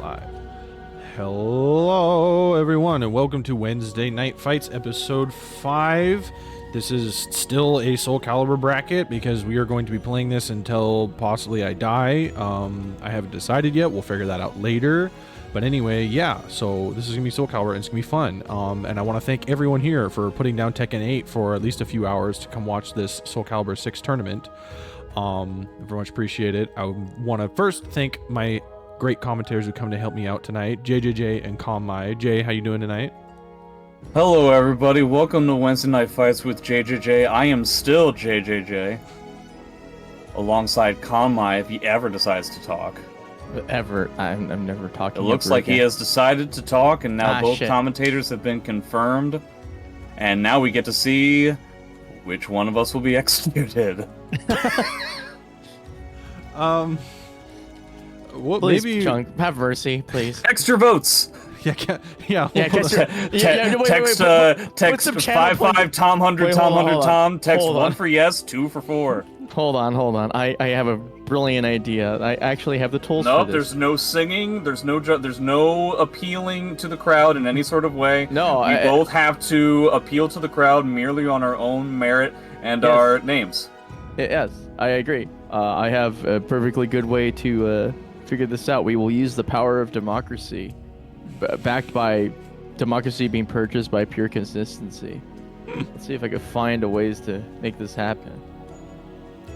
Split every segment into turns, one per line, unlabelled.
Live. Hello, everyone, and welcome to Wednesday Night Fights, episode 5. This is still a SoulCalibur bracket because we are going to be playing this until possibly I die. I haven't decided yet. We'll figure that out later. But anyway, yeah, so this is going to be SoulCalibur, and it's going to be fun. And I want to thank everyone here for putting down Tekken 8 for at least a few hours to come watch this SoulCalibur 6 tournament. Very much appreciate it. I want to first thank my great commentators who come to help me out tonight, JJJ and Konmai. Jay, how you doing tonight?
Hello everybody, welcome to Wednesday Night Fights with JJJ. I am still JJJ, alongside Konmai if he ever decides to talk.
I'm never talking.
It looks like he has decided to talk, and now both commentators have been confirmed, and now we get to see which one of us will be executed.
Well,
please,
maybe
Chunk, have mercy, please.
Extra votes.
Yeah.
Text
Text 55 Tom 100 Tom 100 Tom. Text 1 for yes, 2 for 4.
Hold on. I have a brilliant idea. I actually have the tools for
Nope,
this.
there's no singing. There's no appealing to the crowd in any sort of way.
No,
we both have to appeal to the crowd merely on our own merit and our names.
Yes, I agree. I have a perfectly good way to figure this out. We will use the power of democracy, backed by democracy being purchased by pure consistency. Let's see if I can find a ways to make this happen.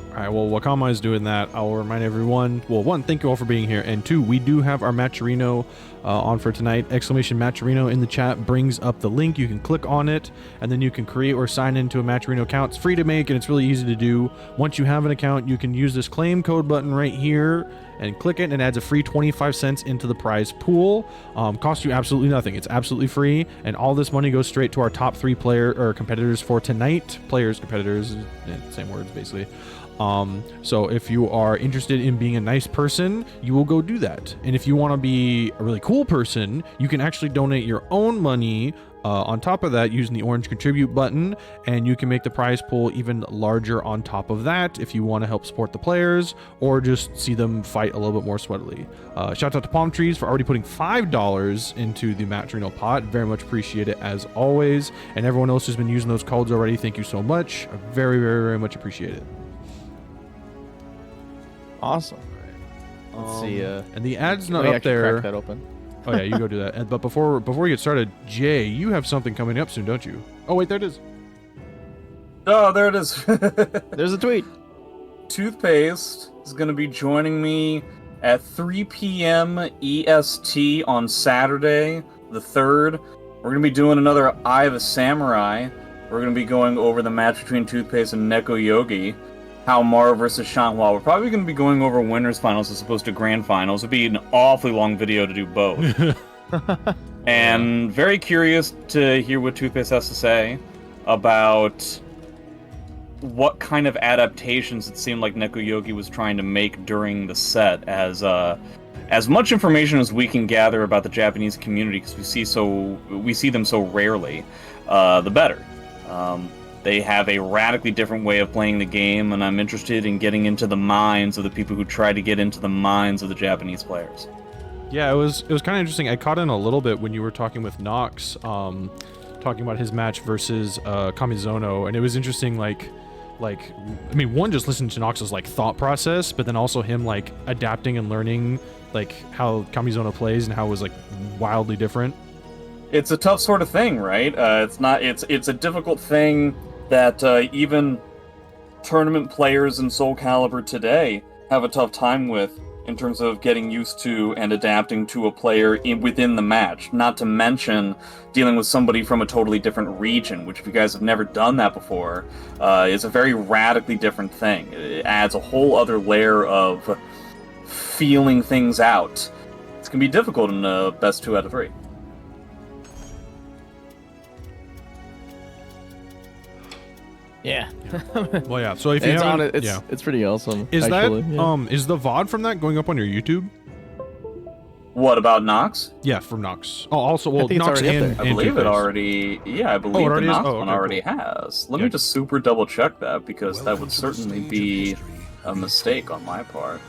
All right, well, while Konmai is doing that, I'll remind everyone, well, 1, thank you all for being here, and 2, we do have our Matcherino on for tonight. Exclamation Matcherino in the chat brings up the link. You can click on it, and then you can create or sign into a Matcherino account. It's free to make, and it's really easy to do. Once you have an account, you can use this claim code button right here and click it, and it adds a free 25 cents into the prize pool. Costs you absolutely nothing. It's absolutely free, and all this money goes straight to our top 3 competitors for tonight. Competitors, same words, basically. So if you are interested in being a nice person, you will go do that. And if you want to be a really cool person, you can actually donate your own money on top of that using the orange contribute button, and you can make the prize pool even larger on top of that if you want to help support the players or just see them fight a little bit more sweatily. Shout out to Palm Trees for already putting $5 into the Matcherino pot. Very much appreciate it as always. And everyone else who's been using those codes already, thank you so much. I very, very, very much appreciate it.
Awesome. Let's see.
And the ad's not up there.
Crack that open.
Oh yeah, you go do that. But before we get started, Jay, you have something coming up soon, don't you? Oh wait, there it is.
Oh, there it is.
There's a tweet.
Toothpaste is going to be joining me at 3 p.m. EST on Saturday, the 3rd. We're going to be doing another Eye of a Samurai. We're going to be going over the match between Toothpaste and Neko Yogi. Haohmaru versus Shanghua. We're probably going to be going over winners finals as opposed to grand finals. It'd be an awfully long video to do both. And very curious to hear what Toothpaste has to say about what kind of adaptations it seemed like Neko Yogi was trying to make during the set. As much information as we can gather about the Japanese community, because we see them so rarely, the better. They have a radically different way of playing the game, and I'm interested in getting into the minds of the people who try to get into the minds of the Japanese players.
Yeah, it was kind of interesting. I caught in a little bit when you were talking with Nox, talking about his match versus Kamizono, and it was interesting. Like, I mean, one, just listening to Nox's thought process, but then also him adapting and learning how Kamizono plays and how it was wildly different.
It's a tough sort of thing, right? It's a difficult thing that even tournament players in SoulCalibur today have a tough time with in terms of getting used to and adapting to a player within the match. Not to mention dealing with somebody from a totally different region, which if you guys have never done that before, is a very radically different thing. It adds a whole other layer of feeling things out. It's going to be difficult in the best 2 out of 3.
Yeah.
Well, yeah. So if you haven't,
it's pretty awesome.
Is
actually.
is the VOD from that going up on your YouTube?
What about Nox?
Yeah, from Nox. Oh, also, well,
think it's
Nox
already up
and
there.
I believe
Toothpaste.
it already. Yeah, I believe the Nox one already has. Let me just super double check that, because that would certainly be a mistake on my part.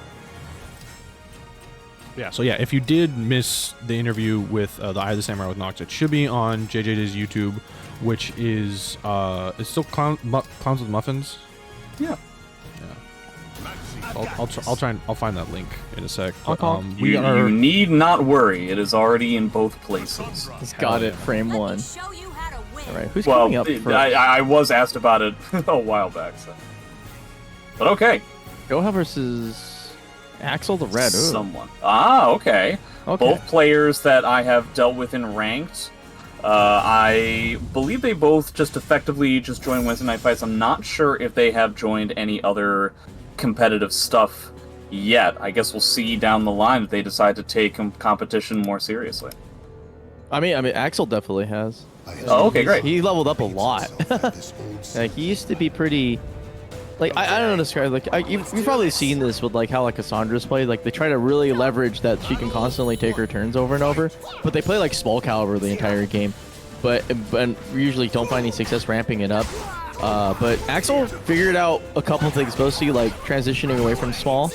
Yeah, so yeah, if you did miss the interview with the Eye of the Samurai with Nox, it should be on JJ's YouTube, which is it's still Clowns with Muffins.
Yeah.
I'll try and I'll find that link in a sec. But,
you need not worry; it is already in both places.
He's got it. Frame 1. All right, who's
Well,
coming up first?
I was asked about it a while back, so. But okay.
JoHow versus AxlTehred. Ooh.
Someone. Ah, okay. Both players that I have dealt with in ranked. I believe they both just effectively just joined Wednesday Night Fights. I'm not sure if they have joined any other competitive stuff yet. I guess we'll see down the line if they decide to take competition more seriously. I mean,
Axel definitely has.
Oh, okay, great.
He leveled up a lot. Like, he used to be pretty. Like, I don't know, describe, like, you've probably seen this with, like, how, like, Cassandra's play. Like, they try to really leverage that she can constantly take her turns over and over, but they play, like, SoulCalibur the entire game, but we usually don't find any success ramping it up. But Axel figured out a couple things, mostly, like, transitioning away from small,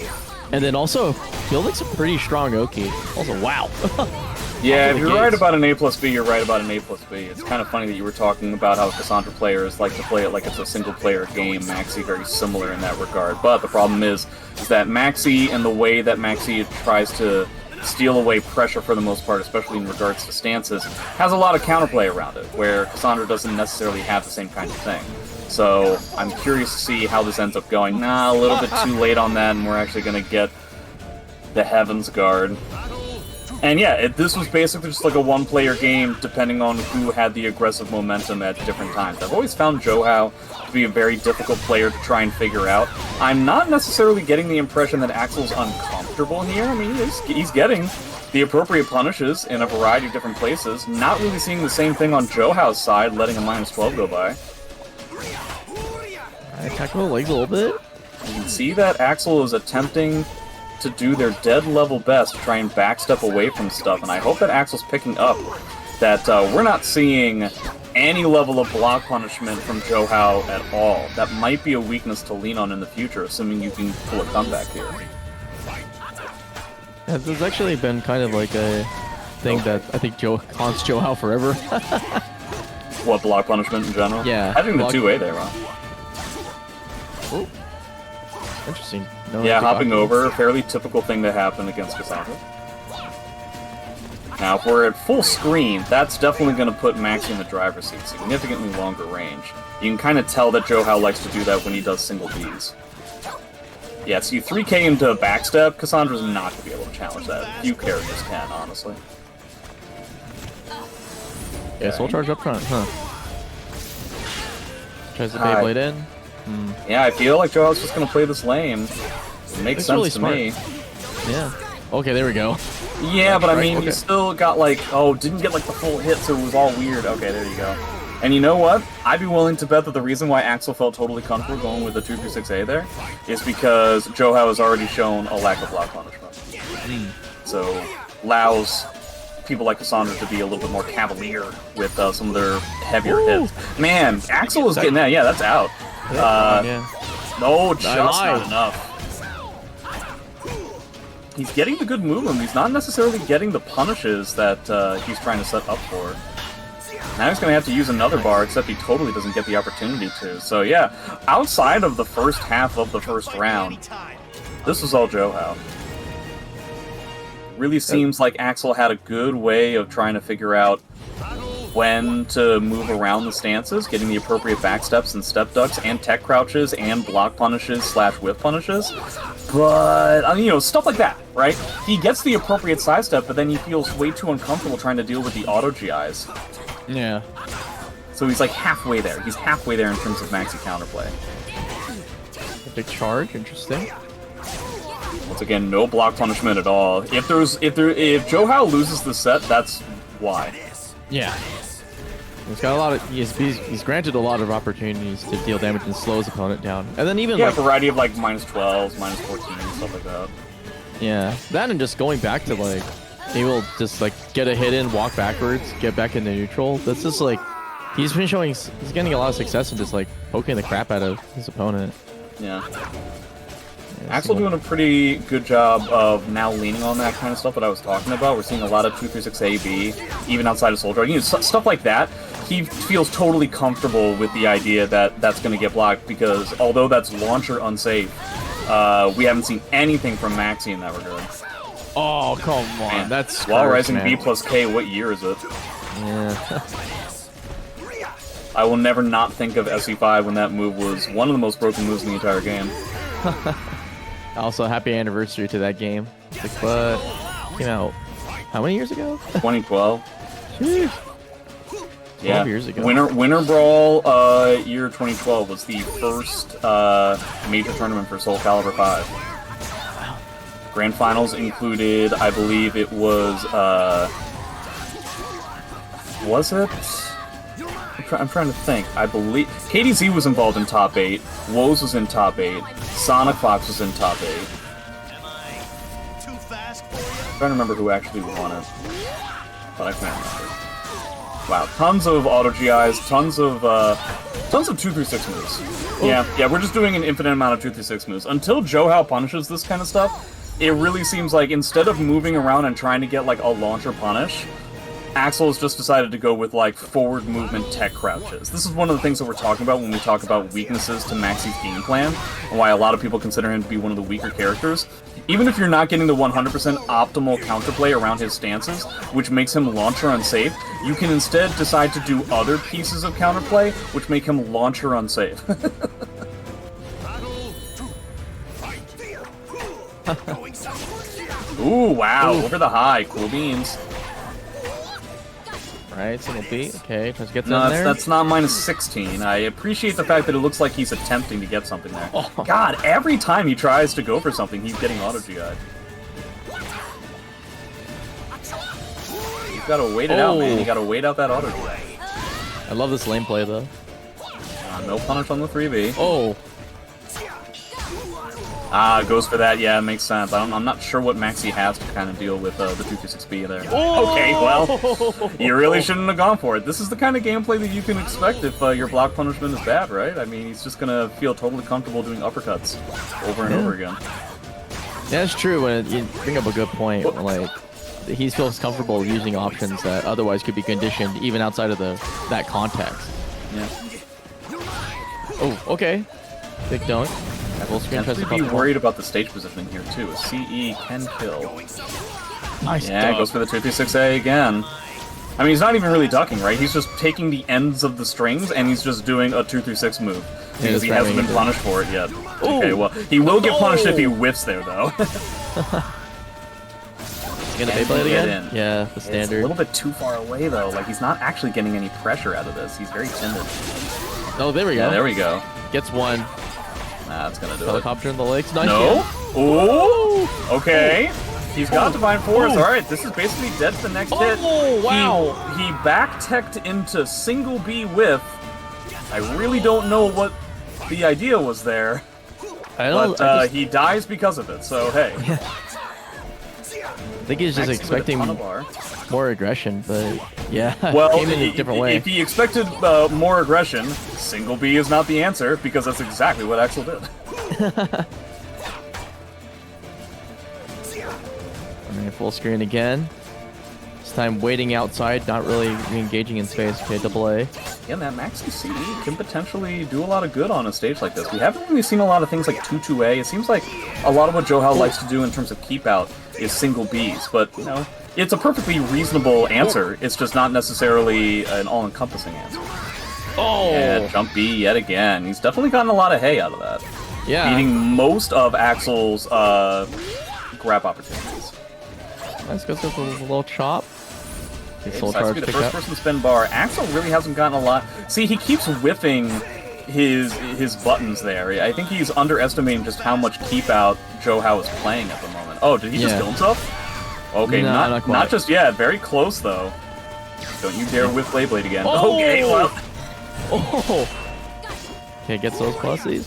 and then also building some pretty strong Oki. Also, wow.
Yeah, if you're right about an A+B, you're right about an A+B. It's kind of funny that you were talking about how Cassandra players like to play it like it's a single-player game. Maxi very similar in that regard. But the problem is that Maxi and the way that Maxi tries to steal away pressure for the most part, especially in regards to stances, has a lot of counterplay around it, where Cassandra doesn't necessarily have the same kind of thing. So I'm curious to see how this ends up going. A little bit too late on that, and we're actually going to get the Heaven's Guard. And yeah, this was basically just like a one-player game, depending on who had the aggressive momentum at different times. I've always found JoHow to be a very difficult player to try and figure out. I'm not necessarily getting the impression that Axel's uncomfortable here. I mean, he's getting the appropriate punishes in a variety of different places. Not really seeing the same thing on JoHow's side, letting a -12 go by.
I attack with the legs a little bit.
You can see that Axel is attempting to do their dead level best to try and backstep away from stuff, and I hope that Axel's picking up that we're not seeing any level of block punishment from JoHow at all. That might be a weakness to lean on in the future, assuming you can pull a comeback here.
Yeah, there's actually been kind of like a thing that I think haunts JoHow forever.
What, block punishment in general?
Yeah.
Having the 2A there, huh?
Oh. Interesting. No,
yeah, hopping over, a fairly typical thing to happen against Cassandra. Now, if we're at full screen, that's definitely going to put Maxi in the driver's seat, significantly longer range. You can kind of tell that JoHow likes to do that when he does single Ds. Yeah, so you 3K into a backstep, Cassandra's not going to be able to challenge that. Few characters can, honestly.
Yeah, Soul Charge up front, huh? Tries to Beyblade in.
Yeah, I feel like JoHow's just going to play this lane. It makes sense
really
to
smart.
me.
Yeah. Okay, there we go.
Yeah, but I mean, you still got like, didn't get like the full hit, so it was all weird. Okay, there you go. And you know what? I'd be willing to bet that the reason why Axel felt totally comfortable going with the 236A there is because JoHow has already shown a lack of block punishment. So, allows people like Cassandra to be a little bit more cavalier with some of their heavier hits. Man, Axel is getting that. Yeah, that's out. No, just not enough. He's getting the good movement. He's not necessarily getting the punishes that he's trying to set up for. Now he's going to have to use another bar, except he totally doesn't get the opportunity to. So yeah, outside of the first half of the first round, this was all JoHow. Really seems like Axel had a good way of trying to figure out when to move around the stances, getting the appropriate backsteps and step ducks and tech crouches and block punishes / whiff punishes. But, you know, stuff like that, right? He gets the appropriate sidestep, but then he feels way too uncomfortable trying to deal with the auto GIs.
Yeah.
So he's like halfway there. He's halfway there in terms of Maxi counterplay.
A big charge, interesting.
Once again, no block punishment at all. If JoHow loses the set, that's why.
Yeah. He's got a lot of. He's granted a lot of opportunities to deal damage and slow his opponent down, and then even
a variety of like -12s, -14, stuff like that.
Yeah, that and just going back to like, he will just like get a hit in, walk backwards, get back into neutral. That's just like, he's getting a lot of success in just like poking the crap out of his opponent.
Yeah. Axel doing a pretty good job of now leaning on that kind of stuff that I was talking about. We're seeing a lot of 236AB, even outside of Soldier. You know, stuff like that. He feels totally comfortable with the idea that that's going to get blocked because although that's launcher unsafe, we haven't seen anything from Maxi in that regard.
Oh, come on. Man. That's
While Rising B plus K, what year is it?
Yeah.
I will never not think of SC5 when that move was one of the most broken moves in the entire game.
Also, happy anniversary to that game. But, you know, how many years ago?
2012.
Jeez. 12
Yeah.
years ago.
Winter Brawl year 2012 was the first major tournament for SoulCalibur 5. Grand Finals included, I believe it was it? I'm trying to think. I believe KDZ was involved in top 8, Woes was in top 8, Sonic Fox was in top 8. I'm trying to remember who actually won it, but I can't remember. Wow, tons of auto GIs, tons of 236 moves. Yeah, we're just doing an infinite amount of 236 moves. Until JoHow punishes this kind of stuff, it really seems like instead of moving around and trying to get like a launcher punish, Axel has just decided to go with like forward movement tech crouches. This is one of the things that we're talking about when we talk about weaknesses to Maxi's game plan, and why a lot of people consider him to be one of the weaker characters. Even if you're not getting the 100% optimal counterplay around his stances, which makes him launcher unsafe, you can instead decide to do other pieces of counterplay, which make him launcher unsafe. Ooh, wow, over the high, cool beans.
Right, single B. Okay, tries to get
No,
in there.
that's not minus 16. I appreciate the fact that it looks like he's attempting to get something there.
Oh.
God, every time he tries to go for something, he's getting auto GI'd. You've gotta wait it out, man. You gotta wait out that auto GI.
I love this lane play, though.
No punish on the 3B.
Oh.
Goes for that. Yeah, it makes sense. I'm not sure what Maxi has to kind of deal with the 236B there.
Oh!
Okay, well, you really shouldn't have gone for it. This is the kind of gameplay that you can expect if your block punishment is bad, right? I mean, he's just gonna feel totally comfortable doing uppercuts over and over again.
Yeah, it's true. When you bring up a good point, like he feels comfortable using options that otherwise could be conditioned even outside of that context.
Yeah.
Oh, okay. Big dunk. Full screen tries to
be worried about the stage positioning here too. A CE can kill.
Nice.
Yeah, goes for the 236A again. I mean, he's not even really ducking, right? He's just taking the ends of the strings and he's just doing a 236 move because he hasn't been punished for it yet.
Ooh.
Okay, well, he will get punished if he whiffs there, though.
Gonna Beyblade again? Yeah, the standard.
It's a little bit too far away though. Like he's not actually getting any pressure out of this. He's very timid.
Oh, there we go.
Yeah, there we go.
Gets one.
Nah, that's gonna do
Helicopter
it.
in the legs. Nice.
No. Ooh. Okay. He's got Divine Force. All right, this is basically dead to the next hit.
Oh, wow.
He back-teched into single B whiff. I really don't know what the idea was there, but he dies because of it. So hey.
I think he's just expecting more aggression, but yeah,
well,
came in a different way.
If he expected more aggression, single B is not the answer because that's exactly what Axel did.
Alright, full screen again. This time waiting outside, not really re-engaging in space. Okay, double A.
Yeah, that Maxi CE can potentially do a lot of good on a stage like this. We haven't really seen a lot of things like 2-2A. It seems like a lot of what JoHow likes to do in terms of keep out is single Bs, but you know, it's a perfectly reasonable answer. It's just not necessarily an all-encompassing answer.
Oh!
Yeah, jump B yet again. He's definitely gotten a lot of hay out of that.
Yeah.
Beating most of Axel's grab opportunities.
Let's go with a little chop.
Okay, so that's the first person spin bar. Axel really hasn't gotten a lot. See, he keeps whiffing his buttons there. I think he's underestimating just how much keep out JoHow is playing at the moment. Oh, did he just kill himself? Okay,
no,
not just yet. Very close though. Don't you dare whiff Blade again.
Oh!
Okay, well.
Oh! Okay, gets those plussies.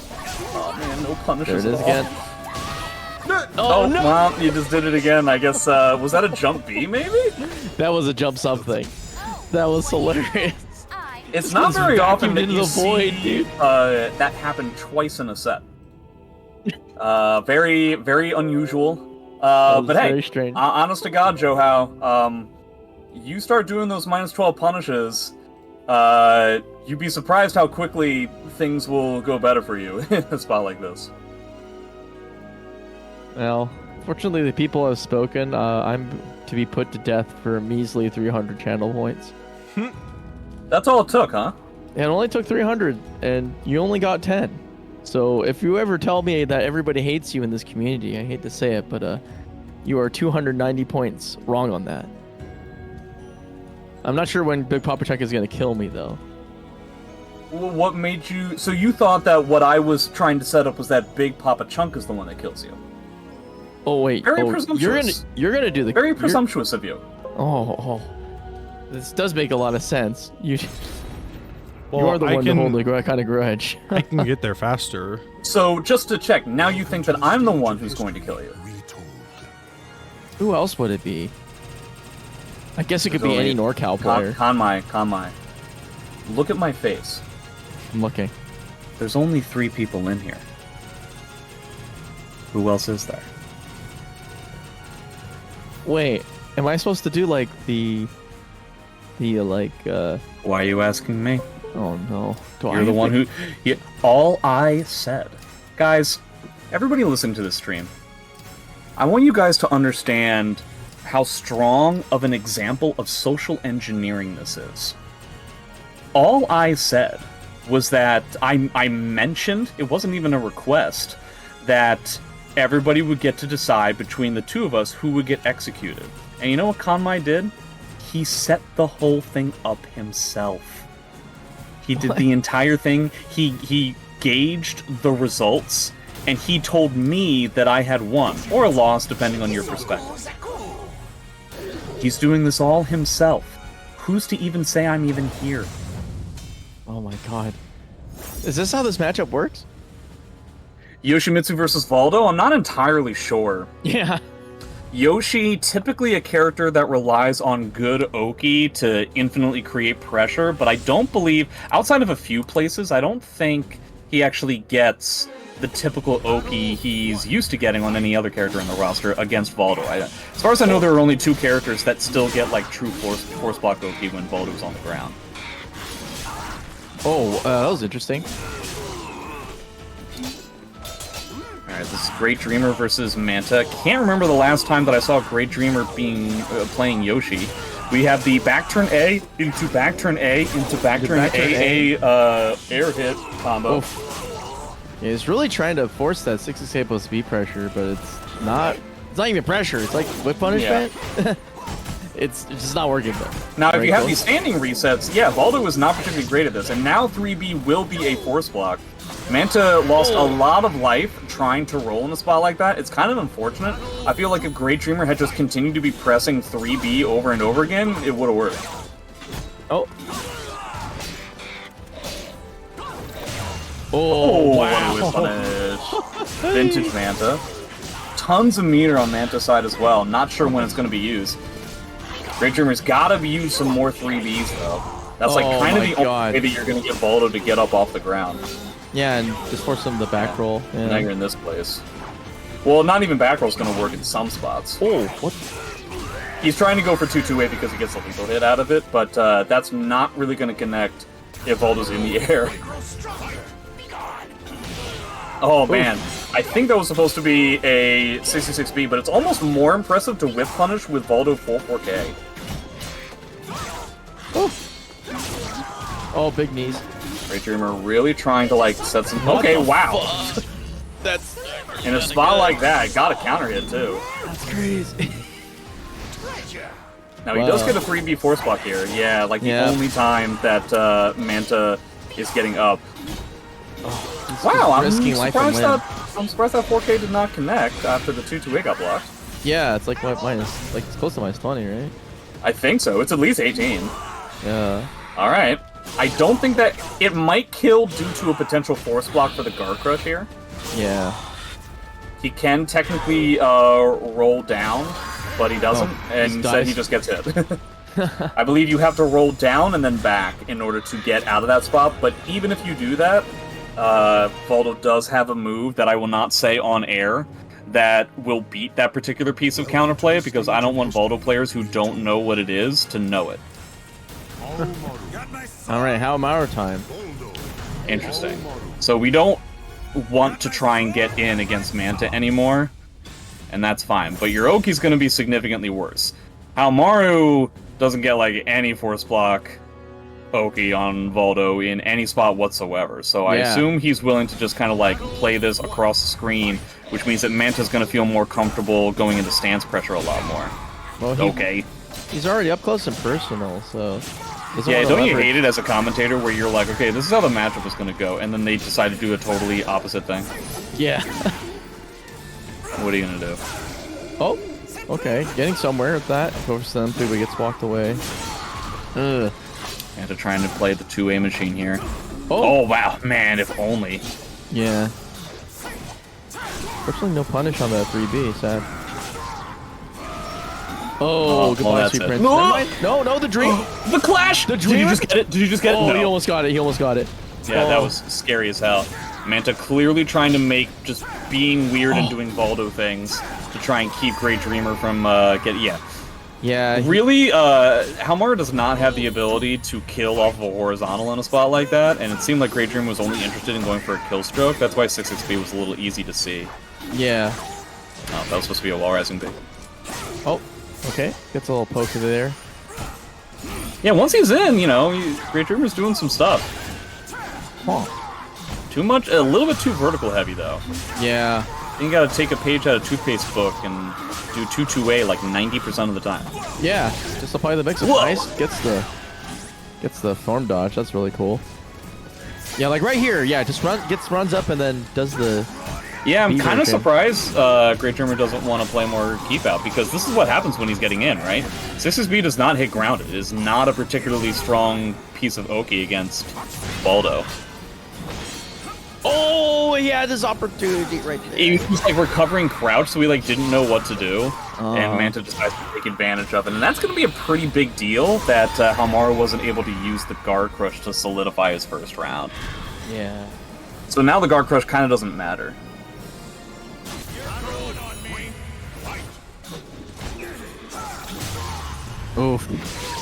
Oh man, no punishes.
There it is again.
Oh no! Well, you just did it again. I guess was that a jump B maybe?
That was a jump something. That was hilarious.
It's not very often that you
the void,
see
dude.
That happen twice in a set. Very, very unusual. But hey,
very strange.
honest to God, JoHow, you start doing those -12 punishes, you'd be surprised how quickly things will go better for you in a spot like this.
Well, fortunately, the people have spoken. I'm to be put to death for a measly 300 channel points.
That's all it took, huh?
It only took 300, and you only got 10. So if you ever tell me that everybody hates you in this community, I hate to say it, but you are 290 points wrong on that. I'm not sure when Bigpapachunk is going to kill me, though.
What made you... So you thought that what I was trying to set up was that Bigpapachunk is the one that kills you?
Oh, wait.
Very presumptuous.
You're gonna do the...
Very presumptuous of you.
Oh. This does make a lot of sense. You
Well,
are the one to hold the kind of grudge.
I can get there faster.
So, just to check, now you think that I'm the one who's going to kill you?
Who else would it be? I guess it could be any NorCal player.
Konmai. Look at my face.
I'm looking.
There's only 3 people in here. Who else is there?
Wait, am I supposed to do like the
Why are you asking me?
Oh no.
You're the one who... all I said. Guys, everybody listen to this stream. I want you guys to understand how strong of an example of social engineering this is. All I said was that I mentioned, it wasn't even a request, that everybody would get to decide between the 2 of us who would get executed. And you know what Konmai did? He set the whole thing up himself. He did the entire thing. He gauged the results, and he told me that I had won, or lost, depending on your perspective. He's doing this all himself. Who's to even say I'm even here?
Oh my god. Is this how this matchup works?
Yoshimitsu versus Voldo? I'm not entirely sure.
Yeah.
Yoshi, typically a character that relies on good Oki to infinitely create pressure, but I don't believe, outside of a few places, I don't think he actually gets the typical Oki he's used to getting on any other character in the roster against Voldo. As far as I know, there are only 2 characters that still get like true force block Oki when Voldo's on the ground.
Oh, that was interesting.
Alright, this is JoHow versus Manta. Can't remember the last time that I saw JoHow playing Yoshi. We have the back turn A into back turn A into back turn A air hit combo.
Yeah, he's really trying to force that 66A plus B pressure, but it's not even pressure. It's like whip punishment. Yeah. It's just not working though.
Now, if you have these standing resets, yeah, Voldo was not particularly great at this, and now 3B will be a force block. Manta lost a lot of life trying to roll in a spot like that. It's kind of unfortunate. I feel like if JoHow had just continued to be pressing 3B over and over again, it would have worked.
Oh.
Oh, wow. What a punish. Vintage Manta. Tons of meter on Manta's side as well. Not sure when it's going to be used. JoHoW's got to use some more 3Bs, though. That's like kind of the only way that you're going to get Voldo to get up off the ground.
Yeah, and just force him to back roll. Yeah.
Now you're in this place. Well, not even back roll is going to work in some spots.
Oh, what?
He's trying to go for 2-2-8 because he gets a lethal hit out of it, but that's not really going to connect if Voldo's in the air. Oh, man. I think that was supposed to be a 66B, but it's almost more impressive to whip punish with Voldo full 4K.
Oh, big knees.
JoHow really trying to, like, set some... Okay, wow.
That's...
In a spot like that, got a counter hit, too.
That's crazy.
Now, he does get a 3B force block here. Yeah, like the only time that Manta is getting up.
Oh,
wow, I'm surprised that 4K did not connect after the 2-2-8 got blocked.
Yeah, it's like minus, like it's close to minus 20, right?
I think so. It's at least 18.
Yeah.
All right. I don't think that it might kill due to a potential force block for the guard crush here.
Yeah.
He can technically roll down, but he doesn't, and instead he just gets hit. I believe you have to roll down and then back in order to get out of that spot, but even if you do that, Voldo does have a move that I will not say on air that will beat that particular piece of counterplay, because I don't want Voldo players who don't know what it is to know it.
Alright, Haohmaru time.
Interesting. So we don't want to try and get in against Manta anymore, and that's fine. But your Oki's going to be significantly worse. Haohmaru doesn't get, like, any force block Oki on Voldo in any spot whatsoever. So I assume he's willing to just kind of, like, play this across the screen, which means that Manta's going to feel more comfortable going into stance pressure a lot more.
Well,
okay.
He's already up close and personal, so...
Yeah, don't you hate it as a commentator where you're like, okay, this is how the matchup is going to go, and then they decide to do a totally opposite thing?
Yeah.
What are you going to do?
Oh, okay. Getting somewhere with that. Goes to them, but he gets walked away. Ugh.
Manta trying to play the 2A machine here.
Oh,
wow, man, if only.
Yeah. Fortunately, no punish on the 3B, sad. Oh, goodbye, Sweet Prince. No, the dream.
The clash!
The
Did you just get it? Did you just get it?
Oh,
No.
he almost got it. He almost got it.
Yeah, that was scary as hell. Manta clearly trying to make just being weird and doing Voldo things to try and keep GreatDreamer from
Yeah.
Really, Haohmaru does not have the ability to kill off of a horizontal in a spot like that, and it seemed like GreatDreamer was only interested in going for a kill stroke. That's why 6XP was a little easy to see.
Yeah.
Oh, that was supposed to be a wall rising big.
Oh, okay. Gets a little poke to there.
Yeah, once he's in, you know, GreatDreamer's doing some stuff.
Huh.
Too much, a little bit too vertical heavy, though.
Yeah.
You gotta take a page out of Toothpaste book and do 2-2A like 90% of the time.
Yeah, just apply the mix-up. Nice. Gets the form dodge. That's really cool. Yeah, like right here. Yeah, just runs up and then does the...
Yeah, I'm kind of surprised GreatDreamer doesn't want to play more keep out, because this is what happens when he's getting in, right? 6XB does not hit grounded. It is not a particularly strong piece of Oki against Voldo.
Oh, he had his opportunity right there.
He was like recovering crouch, so he like didn't know what to do, and Manta decides to take advantage of it. And that's going to be a pretty big deal that Haohmaru wasn't able to use the guard crush to solidify his first round.
Yeah.
So now the guard crush kind of doesn't matter.
Oof.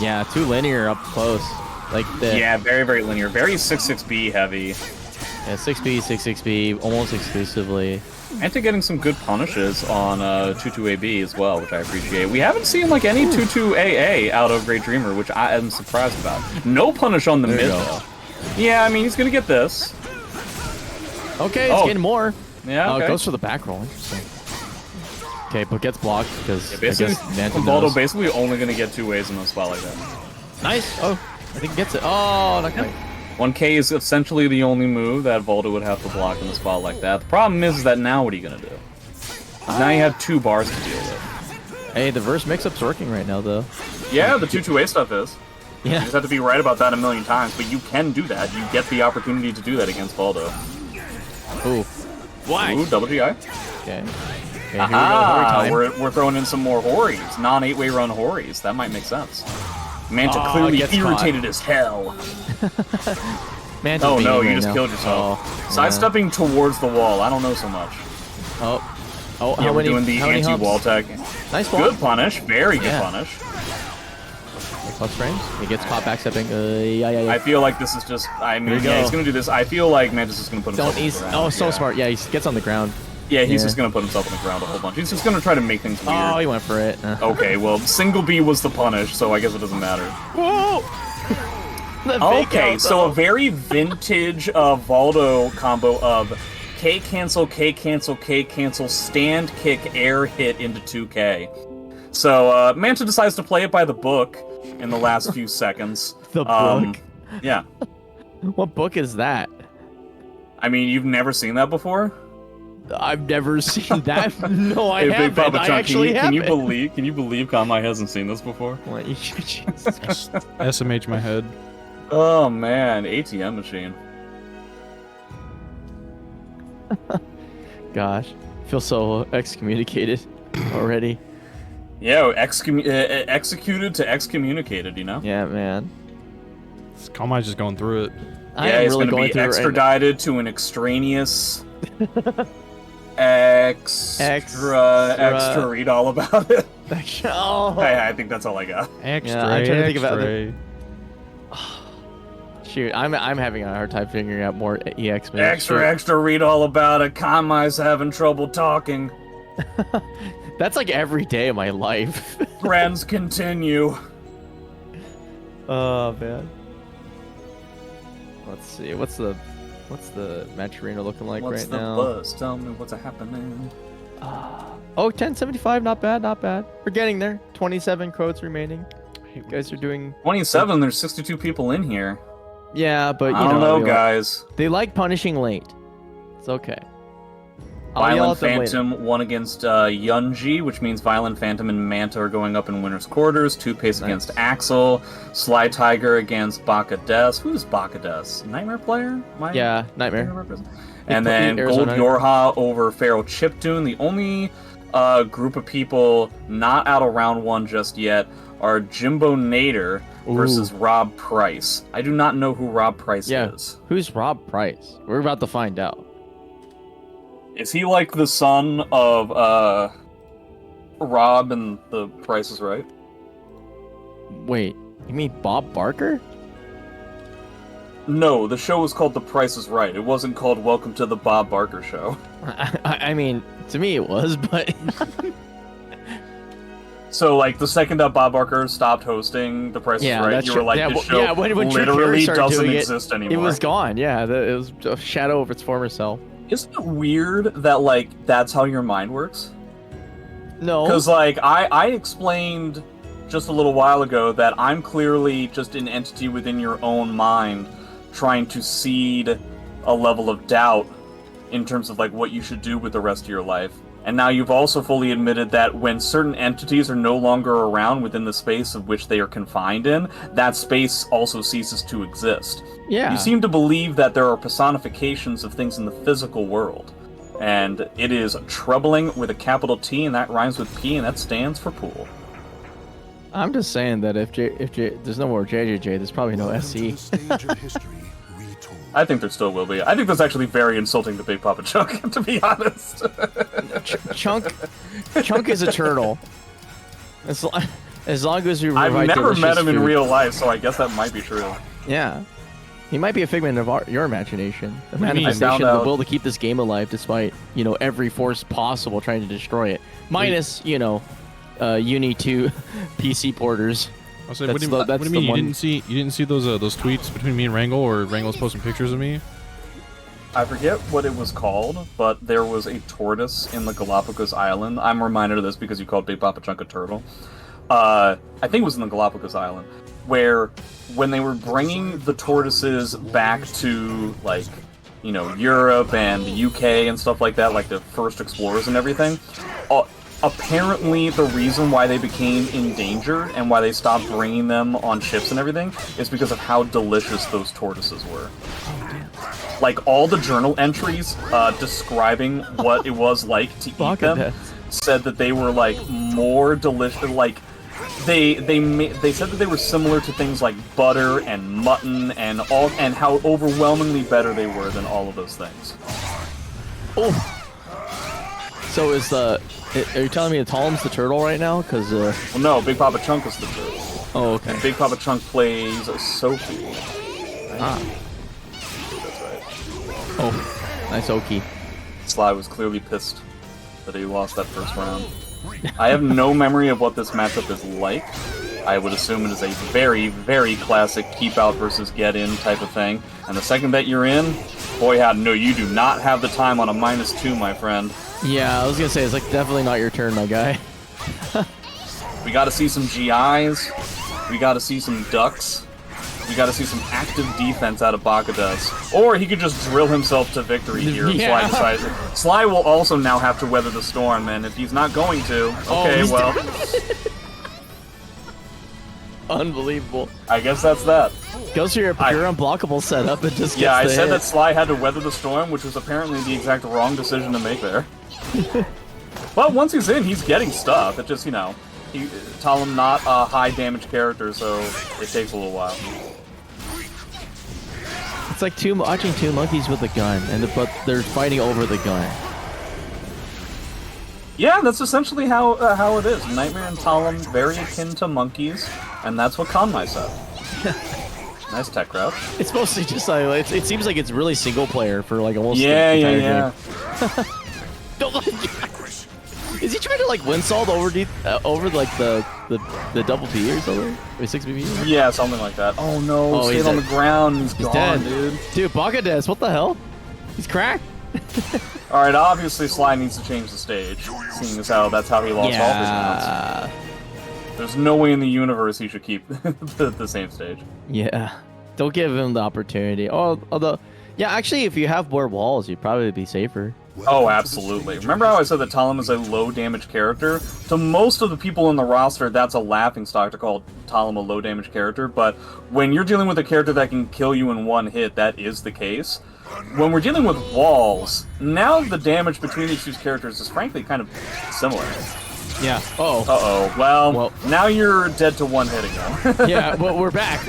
Yeah, too linear up close. Like the...
Yeah, very, very linear. Very 6-6B heavy.
Yeah, 6B, 6-6B, almost exclusively.
Manta getting some good punishes on 2-2AB as well, which I appreciate. We haven't seen like any 2-2AA out of GreatDreamer, which I am surprised about. No punish on the mid, though. Yeah, I mean, he's going to get this.
Okay, it's getting more.
Yeah, okay.
Oh, it goes for the back roll. Interesting. Okay, but gets blocked because
basically, Voldo basically only going to get 2 ways in a spot like that.
Nice. Oh, I think he gets it. Oh, not quite.
1K is essentially the only move that Voldo would have to block in a spot like that. The problem is that now what are you going to do? Now you have 2 bars to deal with.
Hey, the verse mix-up's working right now, though.
Yeah, the 2-2A stuff is.
Yeah.
You just have to be right about that a million times, but you can do that. You get the opportunity to do that against Voldo.
Ooh. Why?
Ooh, double GI.
Okay. Okay, here we go,
we're throwing in some more Horis, non-8-way run Horis. That might make sense. Manta clearly irritated as hell.
Manta
oh no, you
right
just
now.
killed yourself.
Oh,
Sidestepping towards the wall, I don't know so much.
Oh,
yeah, we're doing the anti-wall tech.
Nice block.
Good punish, very good punish.
Plus frames. He gets caught backstepping. Yeah.
I feel like this is just, I mean, he's gonna do this. I feel like Manta's just gonna put himself on the ground.
Oh, so smart. Yeah, he gets on the ground.
Yeah, he's just gonna put himself on the ground a whole bunch. He's just gonna try to make things weird.
Oh, he went for it.
Okay, well, single B was the punish, so I guess it doesn't matter.
Whoa!
Okay, so a very vintage Voldo combo of K cancel, K cancel, K cancel, stand kick, air hit into 2K. So Manta decides to play it by the book in the last few seconds.
The book?
Yeah.
What book is that?
I mean, you've never seen that before?
I've never seen that. No, I haven't.
Bigpapachunk,
I actually haven't.
Can you believe Konmai hasn't seen this before?
What? Jesus.
SMH my head.
Oh man, ATM machine.
Gosh, I feel so excommunicated already.
Yeah, executed to excommunicated, you know?
Yeah, man.
Konmai's just going through it.
Yeah, he's
really
going to be extradited to an extraneous extra read all about it.
Oh.
Hey, I think that's all I got.
Extra,
Yeah, I'm trying to think about
extra.
Shoot, I'm having a hard time figuring out more EX moves.
Extra read all about it. Konmai's having trouble talking.
That's like every day of my life.
Trends continue.
Oh man. Let's see. What's the match arena looking like
What's
right
the
now?
buzz? Tell me what's happening.
Oh, 1075, not bad, not bad. We're getting there. 27 quotes remaining. You guys are doing
27. There's 62 people in here.
Yeah, but you
I don't know,
they
guys.
They like punishing late. It's okay. I'll yell
Violent
at them later.
Phantom won against Yunji, which means Violent Phantom and Manta are going up in winner's quarters. Two-Pace against Axel. Slytiger against Baka-Des. Who's Baka-Des? Nightmare player?
Yeah, Nightmare.
And then Gold YoRHa over Feral Chiptune. The only group of people not out of round one just yet are Jimbonator versus Rob Price. I do not know who Rob Price is.
Who's Rob Price? We're about to find out.
Is he like the son of Rob and The Price is Right?
Wait, you mean Bob Barker?
No, the show was called The Price is Right. It wasn't called Welcome to the Bob Barker Show.
I mean, to me it was, but...
So, like, the second that Bob Barker stopped hosting The Price is Right, you were like, this show
when
literally doesn't exist anymore.
It was gone, yeah. It was a shadow of its former self.
Isn't it weird that, like, that's how your mind works?
No.
Because, like, I explained just a little while ago that I'm clearly just an entity within your own mind trying to seed a level of doubt in terms of, like, what you should do with the rest of your life. And now you've also fully admitted that when certain entities are no longer around within the space of which they are confined in, that space also ceases to exist.
Yeah.
You seem to believe that there are personifications of things in the physical world. And it is troubling with a capital T, and that rhymes with P, and that stands for pool.
I'm just saying that if there's no more JJJ, there's probably no SC.
I think there still will be. I think that's actually very insulting to Bigpapachunk, to be honest.
Chunk is a turtle. As long as you
I've
provide
never met him in
food.
real life, so I guess that might be true.
Yeah. He might be a figment of your imagination. A
do you mean?
manifestation of the will to keep this game alive despite, every force possible trying to destroy it. Minus, Uni 2 PC porters.
I said, what do you mean? You didn't see those tweets between me and Rangel, or Rangel's posting pictures of me?
I forget what it was called, but there was a tortoise in the Galapagos Island. I'm reminded of this because you called Bigpapachunk a turtle. I think it was in the Galapagos Island, where when they were bringing the tortoises back to, like, Europe and the UK and stuff like that, like the first explorers and everything, apparently the reason why they became endangered and why they stopped bringing them on ships and everything is because of how delicious those tortoises were. Like, all the journal entries describing what it was like to eat them said that they were, like, more delicious, like, they said that they were similar to things like butter and mutton and how overwhelmingly better they were than all of those things.
Oh. So are you telling me the Talim's the turtle right now? Because
well, no, Bigpapachunk is the turtle.
Oh, okay.
And Bigpapachunk plays Sophie. Right?
Ah.
That's right.
Oh, nice Oki.
Sly was clearly pissed that he lost that first round. I have no memory of what this matchup is like. I would assume it is a very, very classic keep out versus get in type of thing. And the second that you're in, boy, no, you do not have the time on a -2, my friend.
Yeah, I was gonna say, it's like definitely not your turn, my guy.
We gotta see some GIs. We gotta see some ducks. We gotta see some active defense out of Baka-Des. Or he could just drill himself to victory here if Sly decides it. Sly will also now have to weather the storm, and if he's not going to, okay, well.
Unbelievable.
I guess that's that.
Goes for your pure unblockable setup and just gets
I
the
said
hit.
that Sly had to weather the storm, which was apparently the exact wrong decision to make there. Well, once he's in, he's getting stuff. It just, Talim not a high damage character, so it takes a little while.
It's like watching two monkeys with a gun, but they're fighting over the gun.
Yeah, that's essentially how it is. Nightmare and Talim very akin to monkeys, and that's what Konmai said. Nice tech crouch.
It's mostly just it seems like it's really single player for like almost.
Yeah.
Don't like. Is he trying to like windsault over like the double P or something? Or 6BB?
Yeah, something like that. Oh no, stayed on the ground. He's gone,
dead,
dude.
Dude, Baka-Des, what the hell? He's cracked.
All right, obviously Sly needs to change the stage, seeing as how that's how he lost all his rounds. There's no way in the universe he should keep the same stage.
Yeah, don't give him the opportunity. Although, yeah, actually, if you have more walls, you'd probably be safer.
Oh, absolutely. Remember how I said that Talim is a low-damage character? To most of the people in the roster, that's a laughingstock to call Talim a low-damage character, but when you're dealing with a character that can kill you in one hit, that is the case. When we're dealing with walls, now the damage between these two characters is frankly kind of similar.
Yeah. Uh-oh.
Uh-oh. Well, now you're dead to one hit again.
Yeah, well, we're back.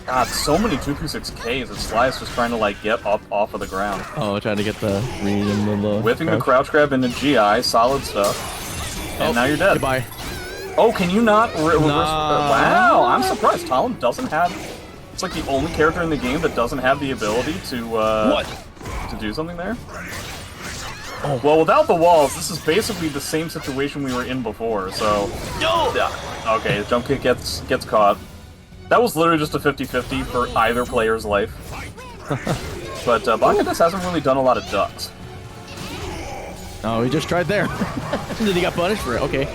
God, so many 236Ks that Sly is just trying to, like, get up off of the ground.
Oh, trying to get the read and the
whipping the crouch grab into GI, solid stuff. And now you're dead.
Goodbye.
Oh, can you not reverse? Wow, I'm surprised. Talim doesn't have... It's like the only character in the game that doesn't have the ability to, to do something there. Oh. Well, without the walls, this is basically the same situation we were in before, so...
No!
Yeah. Okay, the jump kick gets caught. That was literally just a 50-50 for either player's life. But Baka-Des hasn't really done a lot of ducks.
Oh, he just tried there. Then he got punished for it. Okay.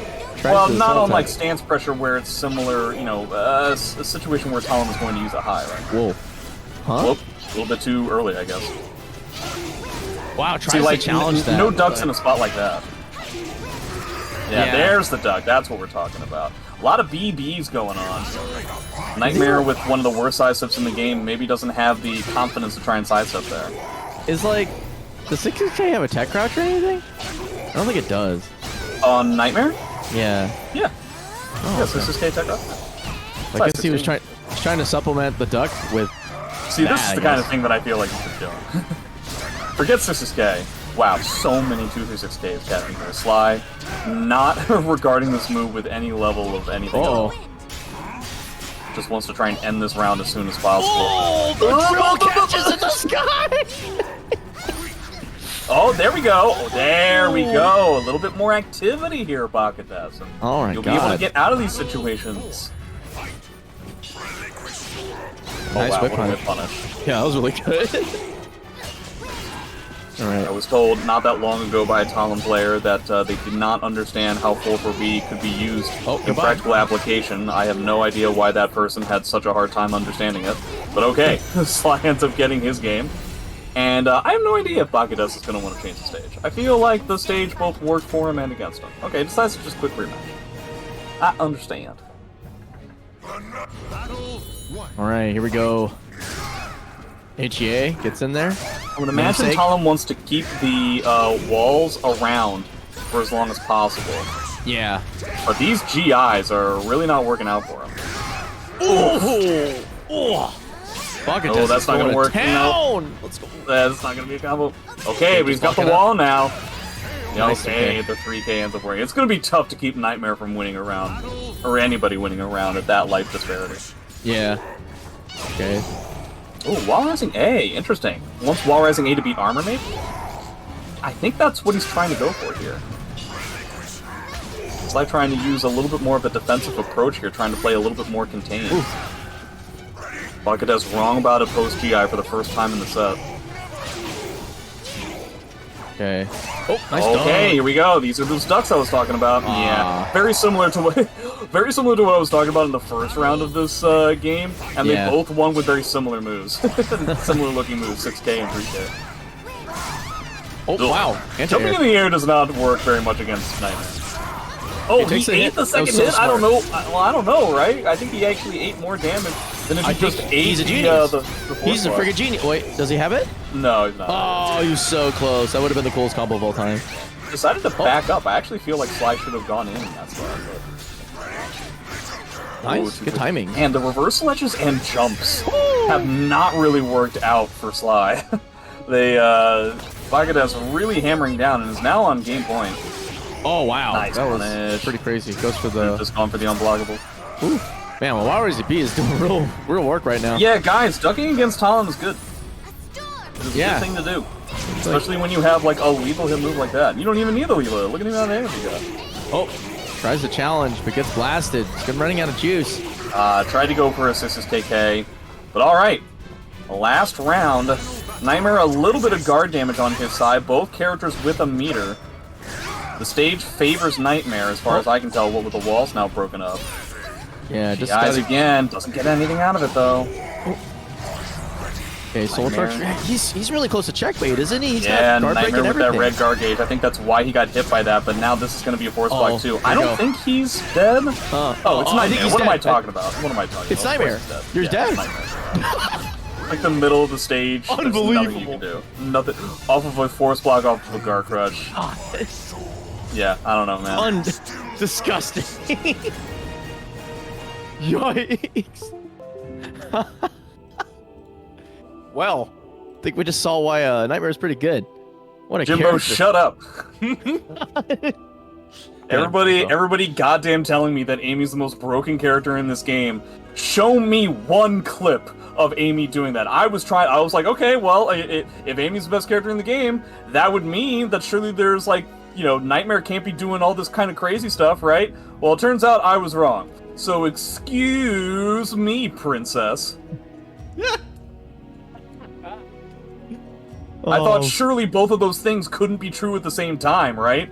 Well, not on like stance pressure where it's similar, you know, a situation where Talim is going to use a high, right?
Whoa. Huh?
Whoop. A little bit too early, I guess.
Wow, tries to challenge that.
No ducks in a spot like that. Yeah, there's the duck. That's what we're talking about. A lot of BBs going on. Nightmare with one of the worst sidesteps in the game maybe doesn't have the confidence to try and sidestep there.
Is like, does 6K have a tech crouch or anything? I don't think it does.
On Nightmare?
Yeah.
Yeah.
Oh,
yeah, 6K tech crouch.
I guess he was trying to supplement the duck with.
See, this is the kind of thing that I feel like you should do. Forget 6K. Wow, so many 236Ks catching here. Sly, not regarding this move with any level of anything else. Just wants to try and end this round as soon as possible.
Oh, the drill catches in the sky!
Oh, there we go. Oh, there we go. A little bit more activity here, Baka-Des.
Oh my God.
You'll be able to get out of these situations.
Nice
wow,
whip
what a whip punish.
Yeah, that was really good. Alright.
I was told not that long ago by a Talim player that they did not understand how 4-4-B could be used in practical application. I have no idea why that person had such a hard time understanding it. But okay, Sly ends up getting his game. And I have no idea if Baka-Des is going to want to change the stage. I feel like the stage both worked for him and against him. Okay, decides to just quick rematch. I understand.
Alright, here we go. HEA gets in there.
I would imagine Talim wants to keep the walls around for as long as possible.
Yeah.
But these GIs are really not working out for him.
Oh,
that's not going to work. No.
Let's go.
That's not going to be a combo. Okay, but he's got the wall now. Okay, the 3K ends up working. It's going to be tough to keep Nightmare from winning a round, or anybody winning a round at that life disparity.
Yeah. Okay.
Oh, wall rising A. Interesting. Wants wall rising A to beat armor, maybe? I think that's what he's trying to go for here. It's like trying to use a little bit more of a defensive approach here, trying to play a little bit more contained. Baka-Des wrong about a post GI for the first time in the set.
Okay. Oh, nice
okay, here we go. These are those ducks I was talking about. Yeah, very similar to what I was talking about in the first round of this game, and they both won with very similar moves, similar looking moves, 6K and 3K.
Oh wow!
Jumping in the air does not work very much against Nightmare. Oh, he ate the second hit. I don't know. Well, I don't know, right? I think he actually ate more damage than if he just ate
he's a genius. He's a
friggin'
genius. Wait, does he have it?
No, he's not.
Oh, he was so close. That would have been the coolest combo of all time.
Decided to back up. I actually feel like Sly should have gone in that spot.
Nice. Good timing.
And the reversal edges and jumps. have not really worked out for Sly. They, Baka-Des really hammering down and is now on game point.
Oh, wow.
Nice
that
punish.
was pretty crazy. Goes for the...
Just going for the unblockable.
Ooh. Man, well, YoRHa is doing real work right now.
Yeah, guys, ducking against Talim is good. It's a
Yeah.
good thing to do. Especially when you have, like, a lethal hit move like that. You don't even need the lethal hit. Look at the amount of damage you got.
Oh, tries to challenge, but gets blasted. He's been running out of juice.
Tried to go for a 6's KK. But alright. Last round. Nightmare, a little bit of guard damage on his side. Both characters with a meter. The stage favors Nightmare, as far as I can tell, what with the walls now broken up.
Yeah, just
Guys
gotta...
again. Doesn't get anything out of it, though.
Okay, Soul Charge. He's really close to checkmate, isn't he? He's
Yeah,
got guard break
Nightmare
and
with that
everything.
red guard gauge. I think that's why he got hit by that, but now this is going to be a force block too. I
there you
don't
go.
think he's dead. Oh, it's
I think
Nightmare.
he's
What am I
dead.
talking about? What am I talking
It's
about?
Nightmare. You're
Yeah,
dead.
it's Nightmare. Like the middle of the stage. There's nothing you can do. Nothing. Off of a force block, off of a guard crush. Yeah, I don't know, man.
Disgusting. Yikes. Well, I think we just saw why Nightmare is pretty good. What a
Jimbo,
character.
shut up. Everybody goddamn telling me that Amy's the most broken character in this game. Show me one clip of Amy doing that. I was like, okay, well, if Amy's the best character in the game, that would mean that surely there's like, you know, Nightmare can't be doing all this kind of crazy stuff, right? Well, it turns out I was wrong. So excuse me, princess. I thought surely both of those things couldn't be true at the same time, right?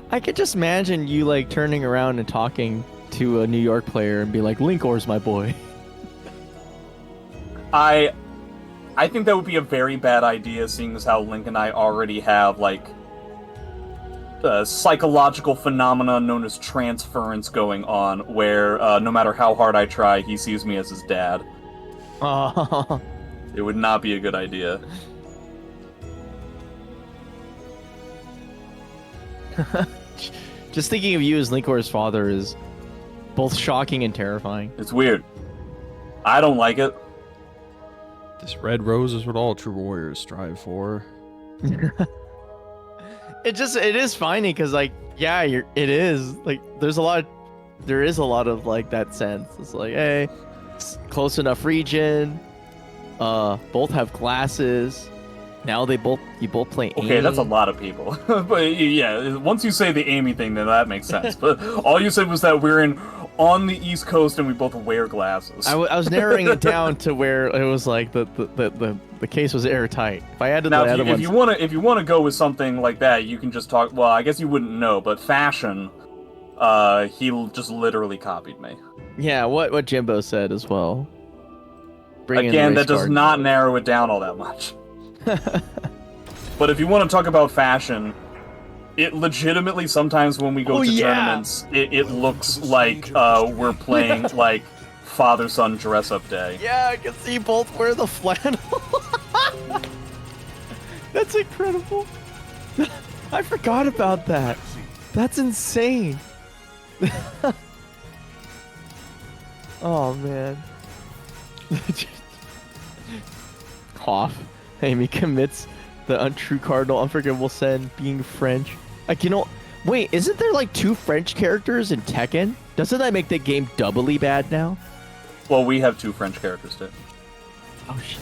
I could just imagine you like turning around and talking to a New York player and be like, Linkor's my boy.
I think that would be a very bad idea, seeing as how Link and I already have, like, a psychological phenomenon known as transference going on, where no matter how hard I try, he sees me as his dad. It would not be a good idea.
Just thinking of you as Linkor's father is both shocking and terrifying.
It's weird. I don't like it.
This red rose is what all true warriors strive for.
It is funny because like, yeah, it is like there is a lot of like that sense. It's like, hey, it's close enough region. Both have glasses. Now you both play Amy.
Okay, that's a lot of people. But yeah, once you say the Amy thing, then that makes sense. But all you said was that we're on the East Coast and we both wear glasses.
I was narrowing it down to where it was like the case was airtight. If I had to
now,
the other ones,
if you want to go with something like that, you can just talk. Well, I guess you wouldn't know, but fashion. He just literally copied me.
yeah, what Jimbo said as well.
Again, that does not narrow it down all that much. But if you want to talk about fashion, it legitimately sometimes when we go to tournaments, it looks like we're playing like father-son dress-up day.
Yeah, I can see both wear the flannel. That's incredible. I forgot about that. That's insane. Oh man. Cough. Amy commits the untrue cardinal unforgivable sin being French. Like, you know, wait, isn't there like 2 French characters in Tekken? Doesn't that make the game doubly bad now?
Well, we have 2 French characters too.
Oh shit.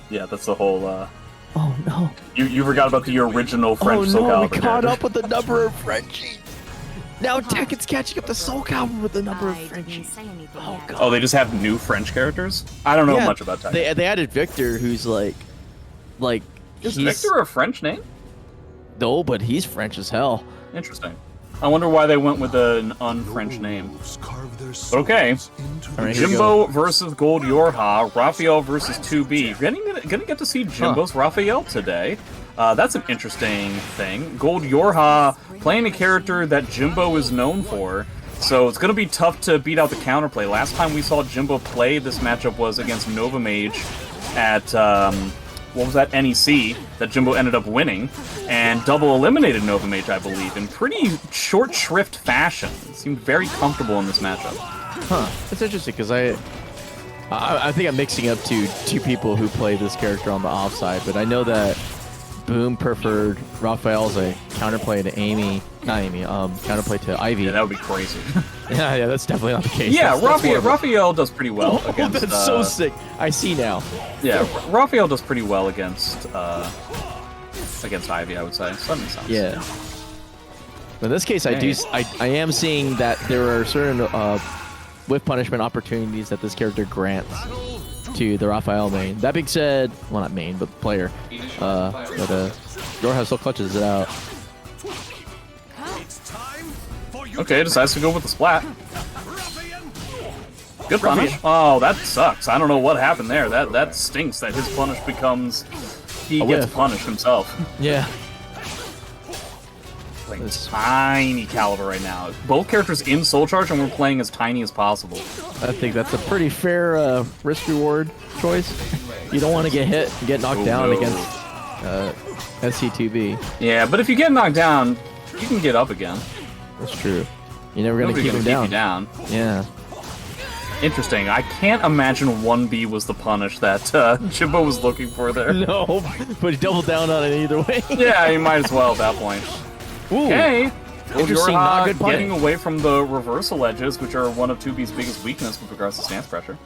Yeah, that's the whole.
Oh no.
You forgot about the original French SoulCalibur.
We caught up with the number of Frenchies. Now Tekken's catching up to SoulCalibur with the number of Frenchies. Oh god.
Oh, they just have new French characters? I don't know much about Tekken.
They added Victor, who's like
Is Victor a French name?
No, but he's French as hell.
Interesting. I wonder why they went with an un-French name. But okay.
Right,
Jimbo versus Gold YoRHa, Raphael versus 2B. Gonna get to see Jimbo's Raphael today. That's an interesting thing. Gold YoRHa playing a character that Jimbo is known for. So it's gonna be tough to beat out the counterplay. Last time we saw Jimbo play this matchup was against Nova Mage at what was that, NEC, that Jimbo ended up winning, and double eliminated Nova Mage, I believe, in pretty short shrift fashion. Seemed very comfortable in this matchup.
Huh. It's interesting because I think I'm mixing up two people who play this character on the offside, but I know that Boom preferred Raphael as a counterplay to Amy. Not Amy, counterplay to Ivy.
Yeah, that would be crazy.
yeah, that's definitely not the case.
Yeah,
that's
Raphael does pretty well against...
That's so sick. I see now.
Yeah, Raphael does pretty well against Ivy, I would say. So that makes sense.
Yeah. But in this case, I am seeing that there are certain whiff punishment opportunities that this character grants to the Raphael main. That being said, well, not main, but player. YoRHa still clutches it out.
Okay, decides to go with the splat. Good punish. Oh, that sucks. I don't know what happened there. That stinks that his punish becomes... He gets punished himself.
Yeah.
Playing tiny caliber right now. Both characters in Soul Charge, and we're playing as tiny as possible.
I think that's a pretty fair risk-reward choice. You don't want to get hit and get knocked down against SC2B.
Yeah, but if you get knocked down, you can get up again.
That's true. You're never going to keep him down. Yeah.
Interesting. I can't imagine 1B was the punish that Jimbo was looking for there.
No, but he doubled down on it either way.
Yeah, you might as well at that point.
Ooh.
Okay.
Interesting, not good punish.
Getting away from the reversal edges, which are one of 2B's biggest weakness with regards to stance pressure.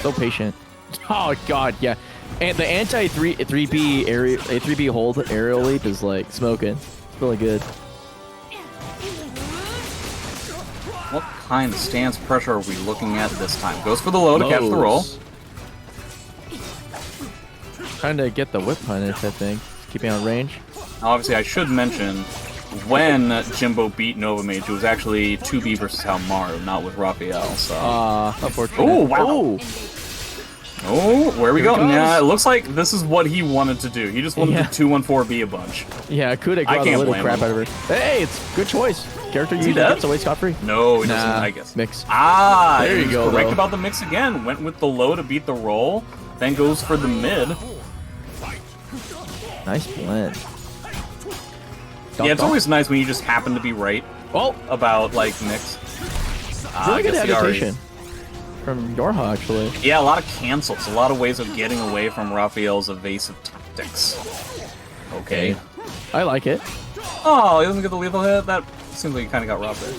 So patient. Oh god, yeah. And the anti 3B area, 3B hold aerial leap is like smoking. It's really good.
What kind of stance pressure are we looking at this time? Goes for the low to catch the roll.
Trying to get the whip punish, I think. Keeping on range.
Obviously, I should mention, when Jimbo beat Nova Mage, it was actually 2B versus Haohmaru, not with Raphael, so...
unfortunately.
Oh, wow!
Ooh.
Oh, where are we going? Yeah, it looks like this is what he wanted to do. He just wanted to 2-1-4B a bunch.
Yeah, could have grabbed a little crap out of her. Hey, it's good choice. Character usually gets away scot-free.
No, he doesn't, I guess.
Mix.
Ah,
there you go.
Correct about the mix again. Went with the low to beat the roll, then goes for the mid.
Nice blend.
Yeah, it's always nice when you just happen to be right about, like, mix.
Really good adaptation from YoRHa, actually.
Yeah, a lot of cancels. A lot of ways of getting away from Raphael's evasive tactics. Okay.
I like it.
Oh, he doesn't get the lethal hit? That seems like he kind of got robbed there.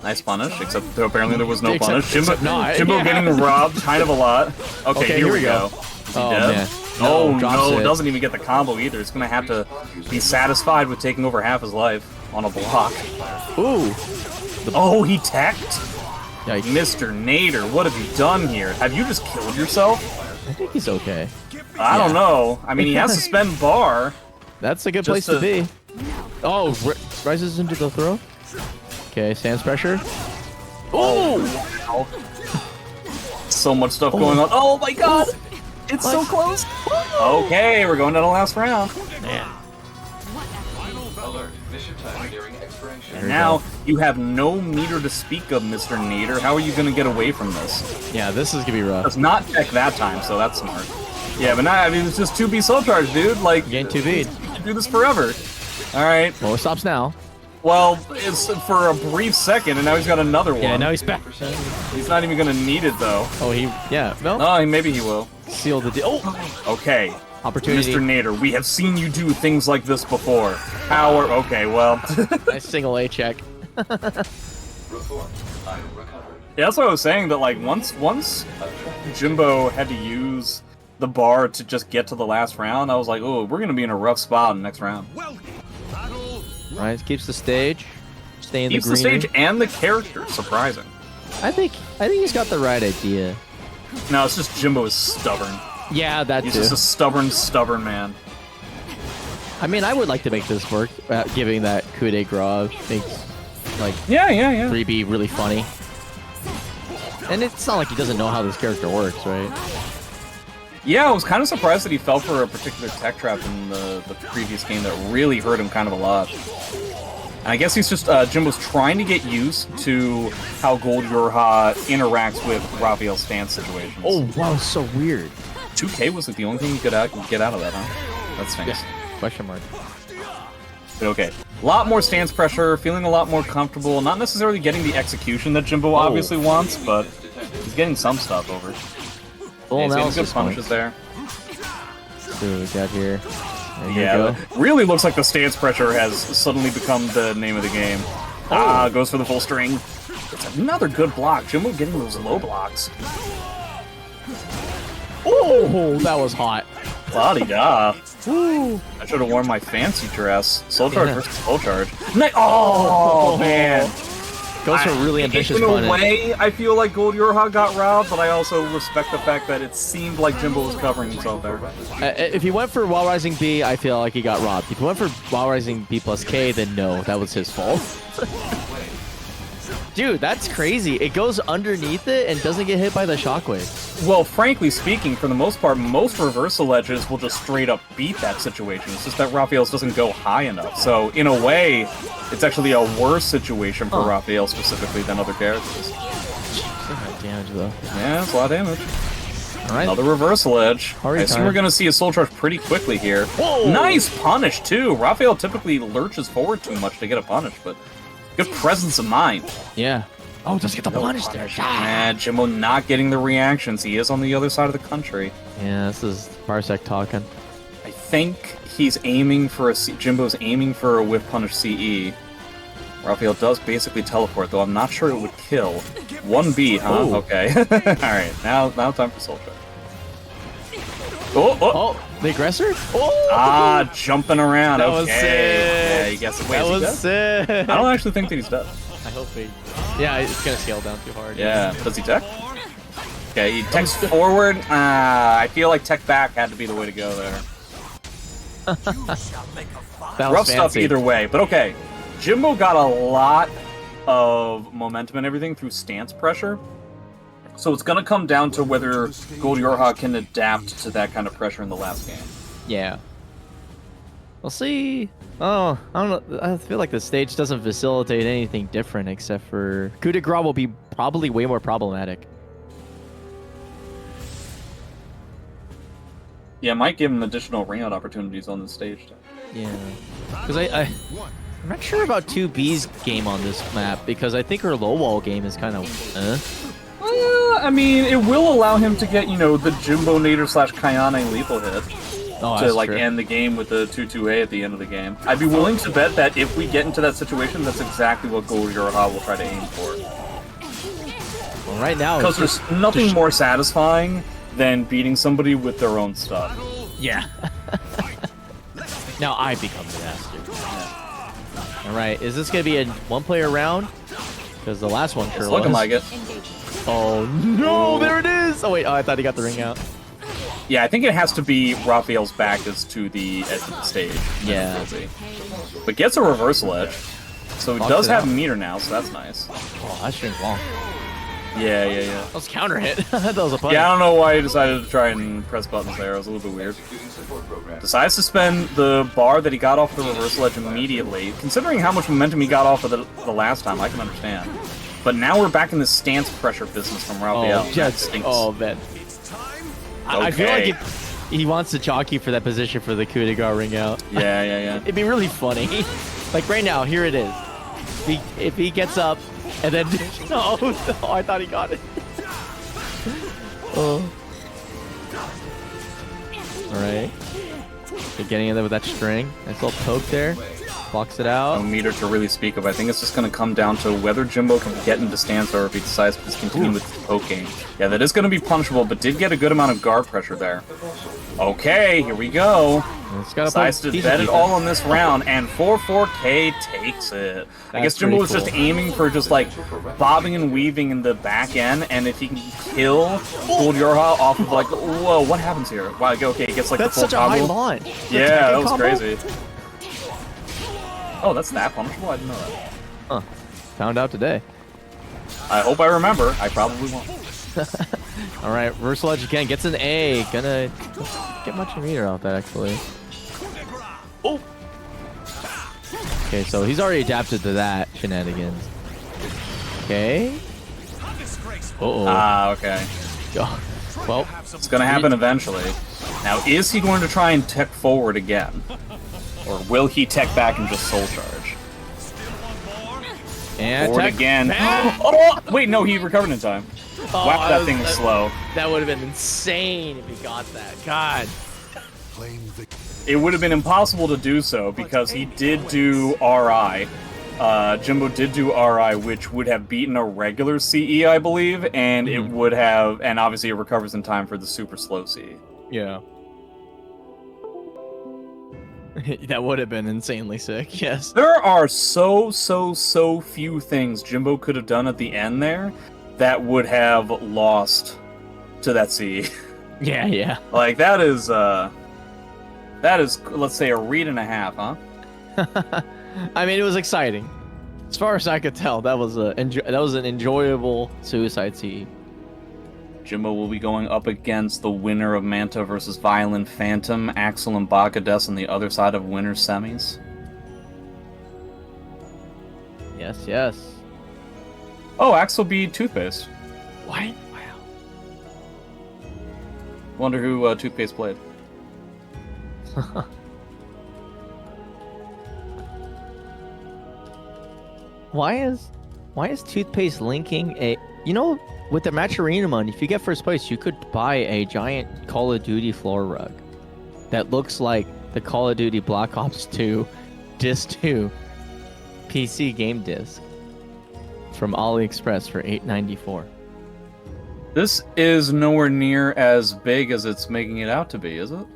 Nice punish, except apparently there was no punish. Jimbo getting robbed kind of a lot. Okay, here we go. Is he dead?
Man.
Oh, no, doesn't even get the combo either. It's going to have to be satisfied with taking over half his life on a block.
Ooh.
Oh, he teched?
Yikes.
Mr. Nader, what have you done here? Have you just killed yourself?
I think he's okay.
I don't know. I mean, he has to spend bar.
That's a good place to be. Oh, rises into the throw. Okay, stance pressure.
Oh! Wow. So much stuff going on. Oh my god! It's so close! Okay, we're going to the last round.
Yeah.
And now, you have no meter to speak of, Mr. Nader. How are you going to get away from this?
Yeah, this is going to be rough.
Does not check that time, so that's smart. Yeah, but now, I mean, it's just 2B soul charge, dude. Like,
gain 2B.
You can do this forever. Alright.
Well, it stops now.
Well, it's for a brief second, and now he's got another one.
Yeah, now he's back.
He's not even going to need it, though.
Oh, no?
Oh, maybe he will.
Seal the deal. Oh!
Okay.
Opportunity.
Mr. Nader, we have seen you do things like this before. How are... Okay, well...
Nice single A check.
Yeah, that's what I was saying, that, like, once Jimbo had to use the bar to just get to the last round, I was like, oh, we're going to be in a rough spot in the next round.
Alright, keeps the stage. Stay in the green.
Keeps the stage and the character. Surprising.
I think he's got the right idea.
No, it's just Jimbo is stubborn.
Yeah, that
He's
too.
just a stubborn man.
I mean, I would like to make this work, giving that coup de grace makes, like,
yeah.
3B really funny. And it's not like he doesn't know how this character works, right?
Yeah, I was kind of surprised that he fell for a particular tech trap in the previous game that really hurt him kind of a lot. And I guess he's just, Jimbo's trying to get used to how Gold YoRHa interacts with Raphael's stance situations.
Oh, wow, so weird.
2K was like the only thing you could get out of that, huh? That's nice.
Yeah. Question mark.
But okay. A lot more stance pressure, feeling a lot more comfortable. Not necessarily getting the execution that Jimbo obviously wants, but he's getting some stuff over.
Full
He's getting good
analysis
punishes there.
See what we got here. There you
Yeah,
go.
it really looks like the stance pressure has suddenly become the name of the game. Goes for the full string. It's another good block. Jimbo getting those low blocks.
Oh, that was hot.
La-di-da. I should have worn my fancy dress. Soul Charge versus Soul Charge. Oh, man.
Goes for a really ambitious
In a
punish.
way, I feel like Gold YoRHa got robbed, but I also respect the fact that it seemed like Jimbo was covering himself there.
If he went for While Rising B, I feel like he got robbed. If he went for While Rising B plus K, then no, that was his fault. Dude, that's crazy. It goes underneath it and doesn't get hit by the shockwave.
Well, frankly speaking, for the most part, most reversal edges will just straight up beat that situation. It's just that Raphael's doesn't go high enough. So, in a way, it's actually a worse situation for Raphael specifically than other characters.
Damage, though.
Yeah, it's a lot of damage.
All right.
Another reversal edge.
Hurry
I assume
time.
we're going to see a Soul Charge pretty quickly here.
Whoa!
Nice punish, too! Raphael typically lurches forward too much to get a punish, but good presence of mind.
Yeah. Oh, just get the punish there.
Jimbo not getting the reactions. He is on the other side of the country.
Yeah, this is Parsec talking.
I think he's aiming for a Jimbo's aiming for a whiff punish CE. Raphael does basically teleport, though I'm not sure it would kill. 1B, huh?
Ooh.
Okay. Alright, now time for Soul Charge. Oh!
The aggressor? Oh!
Jumping around.
That
okay.
was sick.
Yeah, you guess. Wait,
That
is he
was
dead?
sick.
I don't actually think that he's dead.
I hope he... Yeah, it's gonna scale down too hard.
Yeah. Does he tech? Okay, he techs forward. I feel like tech back had to be the way to go there.
That was
Rough stuff
fancy.
either way, but okay. Jimbo got a lot of momentum and everything through stance pressure. So it's going to come down to whether Gold YoRHa can adapt to that kind of pressure in the last game.
Yeah. We'll see. Oh, I don't know. I feel like the stage doesn't facilitate anything different except for coup de grace will be probably way more problematic.
Yeah, it might give him additional ring out opportunities on the stage.
Yeah. Because I'm not sure about 2B's game on this map because I think her low wall game is kind of
I mean, it will allow him to get, the Jimbonator / Kayane lethal hit.
Oh,
To
that's
like
true.
end the game with the 2-2A at the end of the game. I'd be willing to bet that if we get into that situation, that's exactly what Gold YoRHa will try to aim for.
Well, right now,
Because
it's
there's nothing more satisfying than beating somebody with their own stuff.
yeah. Now I become the master. All right, is this gonna be a one-player round? Because the last one sure
It's looking
was.
like it.
Oh no, there it is! Oh wait, I thought he got the ring out.
Yeah, I think it has to be Raphael's back is to the edge of the stage.
Yeah.
But gets a reversal edge. So he
Box
does
it
have
out.
meter now, so that's nice.
Oh, that string's long.
Yeah.
That was counter hit. That was a punch.
Yeah, I don't know why he decided to try and press buttons there. It was a little bit weird. Decides to spend the bar that he got off the reversal edge immediately. Considering how much momentum he got off of the last time, I can understand. But now we're back in this stance pressure business from Raphael.
Oh,
That stinks.
oh man. I feel like he wants to chalk you for that position for the coup de grace ring out.
Yeah.
It'd be really funny. Like right now, here it is. If he gets up and then no, I thought he got it. Oh. All right. They're getting in there with that string. Nice little poke there. Blocks it out.
No meter to really speak of. I think it's just going to come down to whether Jimbo can get into stance or if he decides to just continue with the poke game. Yeah, that is going to be punishable, but did get a good amount of guard pressure there. Okay, here we go.
It's got
Decides to bet it all on this round, and 4-4K takes it. I guess Jimbo was just aiming for just like bobbing and weaving in the back end, and if he can kill Gold YoRHa off of like, whoa, what happens here? Wow, okay, he gets like
That's
the full
such a high
combo.
launch.
Yeah, that was
combo?
crazy. Oh, that's that punishable? I didn't know that.
Huh. Found out today.
I hope I remember. I probably won't.
All right, reversal edge again. Gets an A. Gonna get much meter off that actually. Oh. Okay, so he's already adapted to that shenanigans. Okay. Uh-oh.
Okay.
Well,
It's gonna happen eventually. Now, is he going to try and tech forward again? Or will he tech back and just soul charge?
And
Forward
tech
again.
back.
Oh, wait, no, he recovered in time.
Oh,
Wow, that thing is slow.
That would have been insane if he got that. God.
It would have been impossible to do so because he did do RI. Jimbo did do RI, which would have beaten a regular CE, I believe, and it would have, and obviously it recovers in time for the super slow CE.
Yeah. That would have been insanely sick, yes.
There are so few things Jimbo could have done at the end there that would have lost to that CE.
Yeah.
Like, that is, let's say, a read and a half, huh?
I mean, it was exciting. As far as I could tell, that was an enjoyable suicide CE.
Jimbo will be going up against the winner of Manta versus Violent Phantom, Axel and Baka-Des on the other side of winner's semis.
Yes.
Oh, Axel beat Toothpaste.
What? Wow.
Wonder who Toothpaste played.
Why is Toothpaste linking a... You know, with the Match Arena money, if you get first place, you could buy a giant Call of Duty floor rug that looks like the Call of Duty Black Ops 2 Disc 2 PC game disc from AliExpress for $8.94.
This is nowhere near as big as it's making it out to be, is it?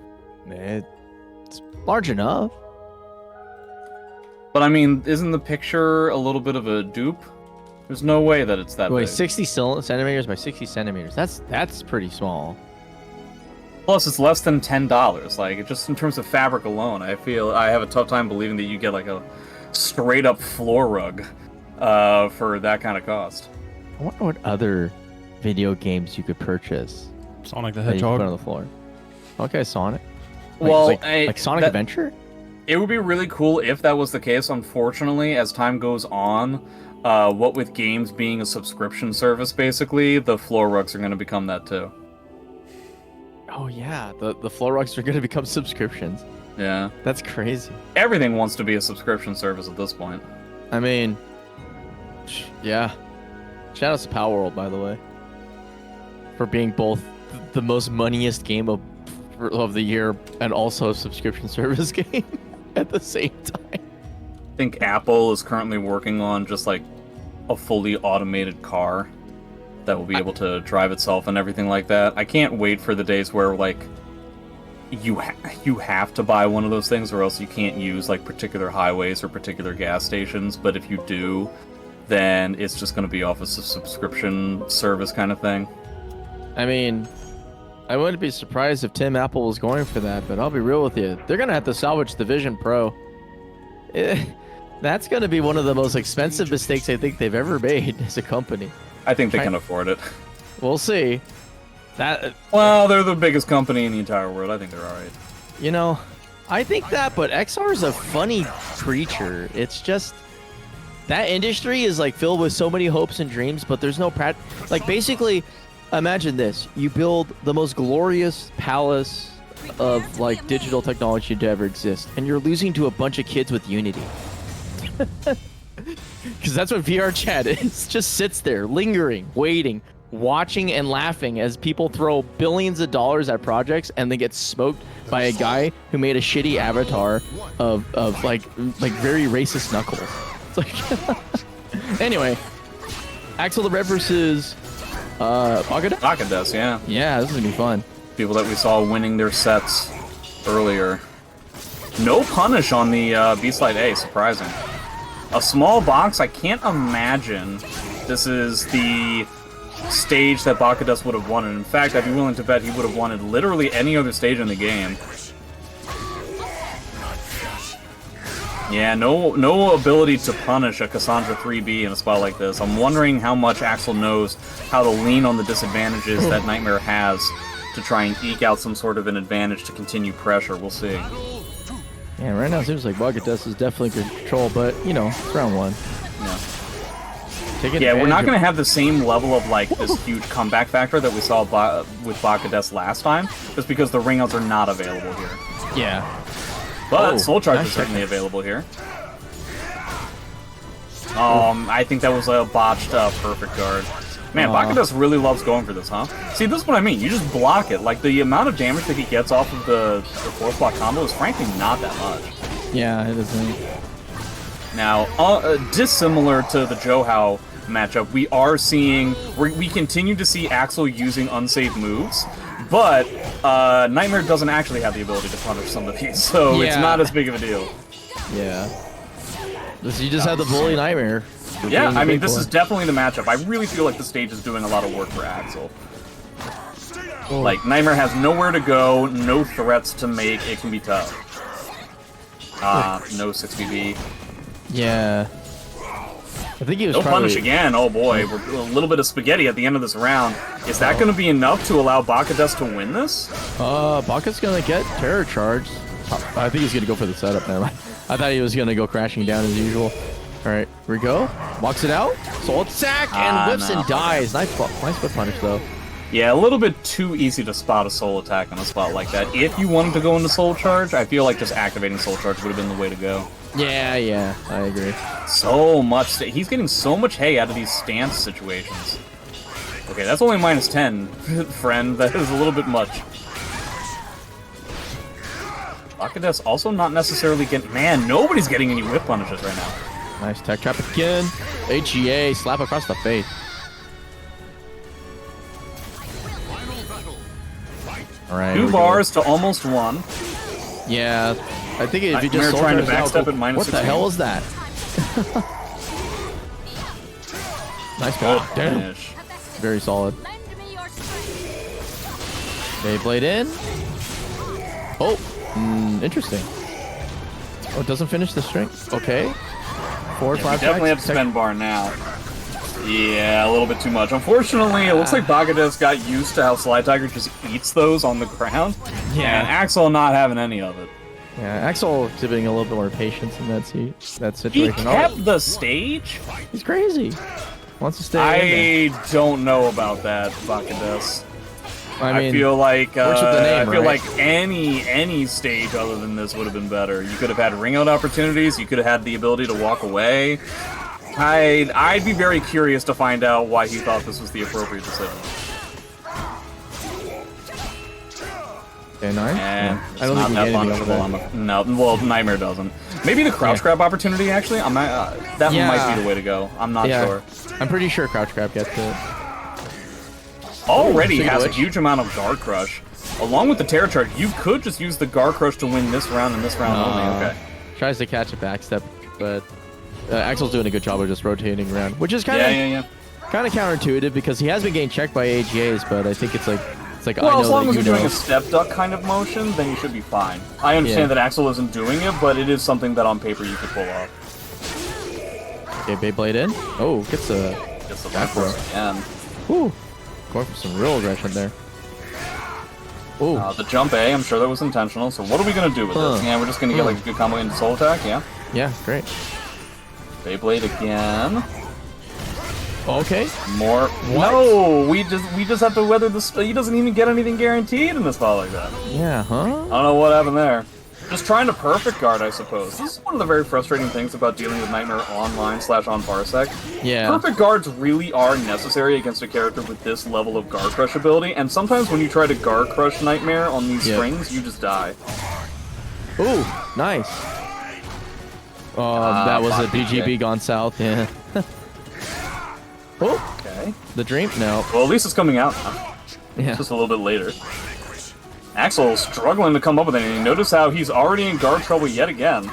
It's large enough.
But I mean, isn't the picture a little bit of a dupe? There's no way that it's that
Wait,
big.
60 centimeters by 60 centimeters. That's pretty small.
Plus, it's less than $10. Like, just in terms of fabric alone, I feel I have a tough time believing that you get like a straight up floor rug for that kind of cost.
I wonder what other video games you could purchase.
Sonic the
that you could
Hedgehog.
put on the floor. Okay, Sonic.
Well,
like Sonic Adventure?
It would be really cool if that was the case. Unfortunately, as time goes on, what with games being a subscription service, basically, the floor rugs are going to become that too.
Oh yeah, the floor rugs are going to become subscriptions.
Yeah.
That's crazy.
Everything wants to be a subscription service at this point.
I mean, yeah. Shout out to Power World, by the way, for being both the most moneyest game of the year and also a subscription service game at the same time.
I think Apple is currently working on just like a fully automated car that will be able to drive itself and everything like that. I can't wait for the days where like you have to buy one of those things or else you can't use like particular highways or particular gas stations, but if you do, then it's just going to be off as a subscription service kind of thing.
I mean, I wouldn't be surprised if Tim Apple was going for that, but I'll be real with you. They're going to have to salvage the Vision Pro. That's going to be one of the most expensive mistakes I think they've ever made as a company.
I think they can afford it.
We'll see.
Well, they're the biggest company in the entire world. I think they're alright.
You know, I think that, but XR is a funny creature. It's just... That industry is like filled with so many hopes and dreams, but there's no like basically, imagine this: you build the most glorious palace of like digital technology to ever exist, and you're losing to a bunch of kids with Unity. Because that's what VR chat is. Just sits there, lingering, waiting, watching and laughing as people throw billions of dollars at projects and they get smoked by a guy who made a shitty avatar of like very racist Knuckles. Anyway, AxlTehred versus Baka-Des?
Baka-Des, yeah.
Yeah, this is gonna be fun.
People that we saw winning their sets earlier. No punish on the B-Slide A, surprising. A small box, I can't imagine this is the stage that Baka-Des would have won. And in fact, I'd be willing to bet he would have wanted literally any other stage in the game. Yeah, no ability to punish a Cassandra 3B in a spot like this. I'm wondering how much Axel knows how to lean on the disadvantages that Nightmare has to try and eke out some sort of an advantage to continue pressure. We'll see.
Yeah, right now it seems like Baka-Des is definitely in control, but, you know, it's round one.
Yeah, we're not going to have the same level of, like, this huge comeback factor that we saw with Baka-Des last time, just because the ring-outs are not available here.
Yeah.
But Soul Charge
nice
is certainly
technique.
available here. I think that was a botched perfect guard. Man, Baka-Des really loves going for this, huh? See, this is what I mean. You just block it. Like, the amount of damage that he gets off of the force block combo is frankly not that much.
Yeah, it isn't.
Now, dissimilar to the JoHow matchup, we are seeing... We continue to see Axl using unsafe moves, but Nightmare doesn't actually have the ability to punish some of these, so it's not as big of a deal.
Yeah. You just have the bully Nightmare.
Yeah, I mean, this is definitely the matchup. I really feel like the stage is doing a lot of work for Axl.
Oh.
Like, Nightmare has nowhere to go, no threats to make, it can be tough. No 6BB.
Yeah. I think he was
No
probably...
punish again, oh boy. We're a little bit of spaghetti at the end of this round. Is that going to be enough to allow Baka-Des to win this?
Baka's gonna get terror charged. I think he's gonna go for the setup, never mind. I thought he was gonna go crashing down as usual. Alright, here we go. Walks it out. Soul attack and whips and dies. Nice whip punish though.
Yeah, a little bit too easy to spot a soul attack on a spot like that. If you wanted to go into soul charge, I feel like just activating soul charge would have been the way to go.
Yeah, I agree.
So much. He's getting so much hay out of these stance situations. Okay, that's only -10, friend. That is a little bit much. Baka-Des also not necessarily getting... Man, nobody's getting any whip punishes right now.
Nice tech trap again. HEA, slap across the face. Alright.
2 bars to almost 1.
Yeah, I think if you
Nightmare
just
trying to
soldiers
backstep
out,
at -16.
what the hell is that? Nice ball. Damn.
Finish.
Very solid. Beyblade in. Oh, interesting. Oh, it doesn't finish the string. Okay. 4 or 5
You definitely have to spend bar now. Yeah, a little bit too much. Unfortunately, it looks like Baka-Des got used to how slytiger just eats those on the ground.
Yeah.
And Axl not having any of it.
Yeah, Axl exhibiting a little bit more patience in that
He
situation.
kept the stage?
He's crazy. Wants to stay in
I don't know about that, Baka-Des.
there. I mean,
feel like
works with the name,
I feel
right?
like any stage other than this would have been better. You could have had ring out opportunities. You could have had the ability to walk away. I'd be very curious to find out why he thought this was the appropriate decision.
okay, nice.
And
I don't think we get anything over that.
No, well, Nightmare doesn't. Maybe the crouch grab opportunity, actually. That might be the way to go. I'm not sure.
I'm pretty sure crouch grab gets it.
Already
Speaking
has
of
a
which-
huge amount of guard crush. Along with the terror charge, you could just use the guard crush to win this round and this round only. Okay.
Tries to catch a backstep, but Axel's doing a good job of just rotating around, which is kind
Yeah.
of counterintuitive because he has been getting checked by AGAs, but I think it's like
Well,
I know
as long
that
as
you
you're
know.
doing a step duck kind of motion, then you should be fine. I understand that Axl isn't doing it, but it is something that on paper you could pull off.
Okay, Beyblade in. Oh, gets a
Just the
back
back
row.
again.
Ooh, going for some real aggression there. Ooh,
The jump A, I'm sure that was intentional. So what are we gonna do with this? Yeah, we're just gonna get like a good combo into soul attack. Yeah.
yeah, great.
Beyblade again.
Okay,
More.
What?
No, we just have to weather this. He doesn't even get anything guaranteed in this spot like that.
yeah, huh?
I don't know what happened there. Just trying to perfect guard, I suppose. This is one of the very frustrating things about dealing with Nightmare online / on Parsec.
Yeah.
Perfect guards really are necessary against a character with this level of guard crush ability, and sometimes when you try to guard crush Nightmare on these strings, you just die.
Ooh, nice. That was a
fuck,
BGB gone south. Yeah. Oh,
Okay.
the dream? No.
Well, at least it's coming out now.
Yeah.
Just a little bit later. Axl struggling to come up with anything. Notice how he's already in guard trouble yet again.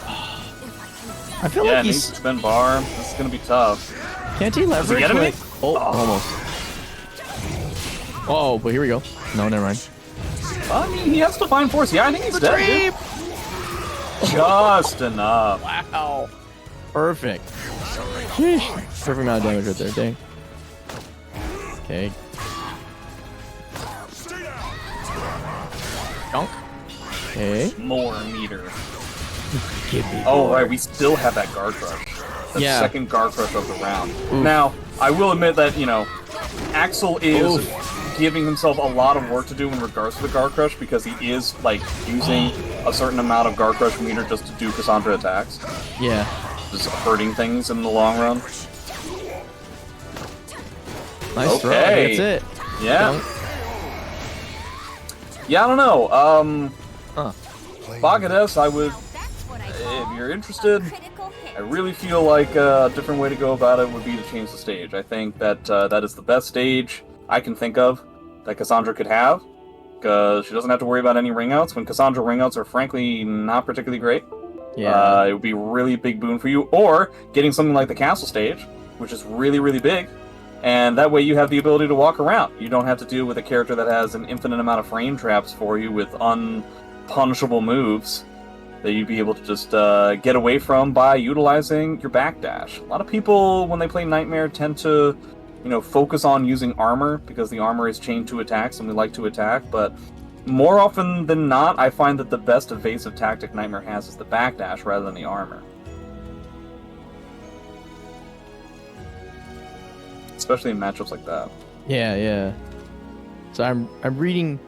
I feel
Yeah,
like
needs to
he's.
spend bar. This is gonna be tough.
Can't he leverage?
get
like,
anything?
oh, almost. Oh, but here we go. No, never mind.
I mean, he has to find force. Yeah, I think he's dead.
Dream!
Dude. Just enough.
Wow. Perfect. Sheesh. Perfect amount of damage right there. Dang. Okay. Dunk. Okay.
More meter.
Give me
Oh,
more.
right, we still have that guard crush. That
Yeah.
second guard crush of the round. Now, I will admit that, Axl is giving himself a lot of work to do in regards to the Guard Crush, because he is, like, using a certain amount of Guard Crush meter just to do Cassandra attacks.
Yeah.
Just hurting things in the long run.
Nice throw. That's it.
Yeah. Yeah, I don't know. Baka-Des, I would... If you're interested, I really feel like a different way to go about it would be to change the stage. I think that that is the best stage I can think of that Cassandra could have, because she doesn't have to worry about any ringouts, when Cassandra ringouts are frankly not particularly great.
Yeah.
It would be a really big boon for you, or getting something like the castle stage, which is really, really big, and that way you have the ability to walk around. You don't have to deal with a character that has an infinite amount of frame traps for you with unpunishable moves that you'd be able to just get away from by utilizing your backdash. A lot of people, when they play Nightmare, tend to, focus on using armor, because the armor is chained to attacks and we like to attack, but more often than not, I find that the best evasive tactic Nightmare has is the backdash rather than the armor. Especially in matchups like that.
Yeah, yeah. So I'm reading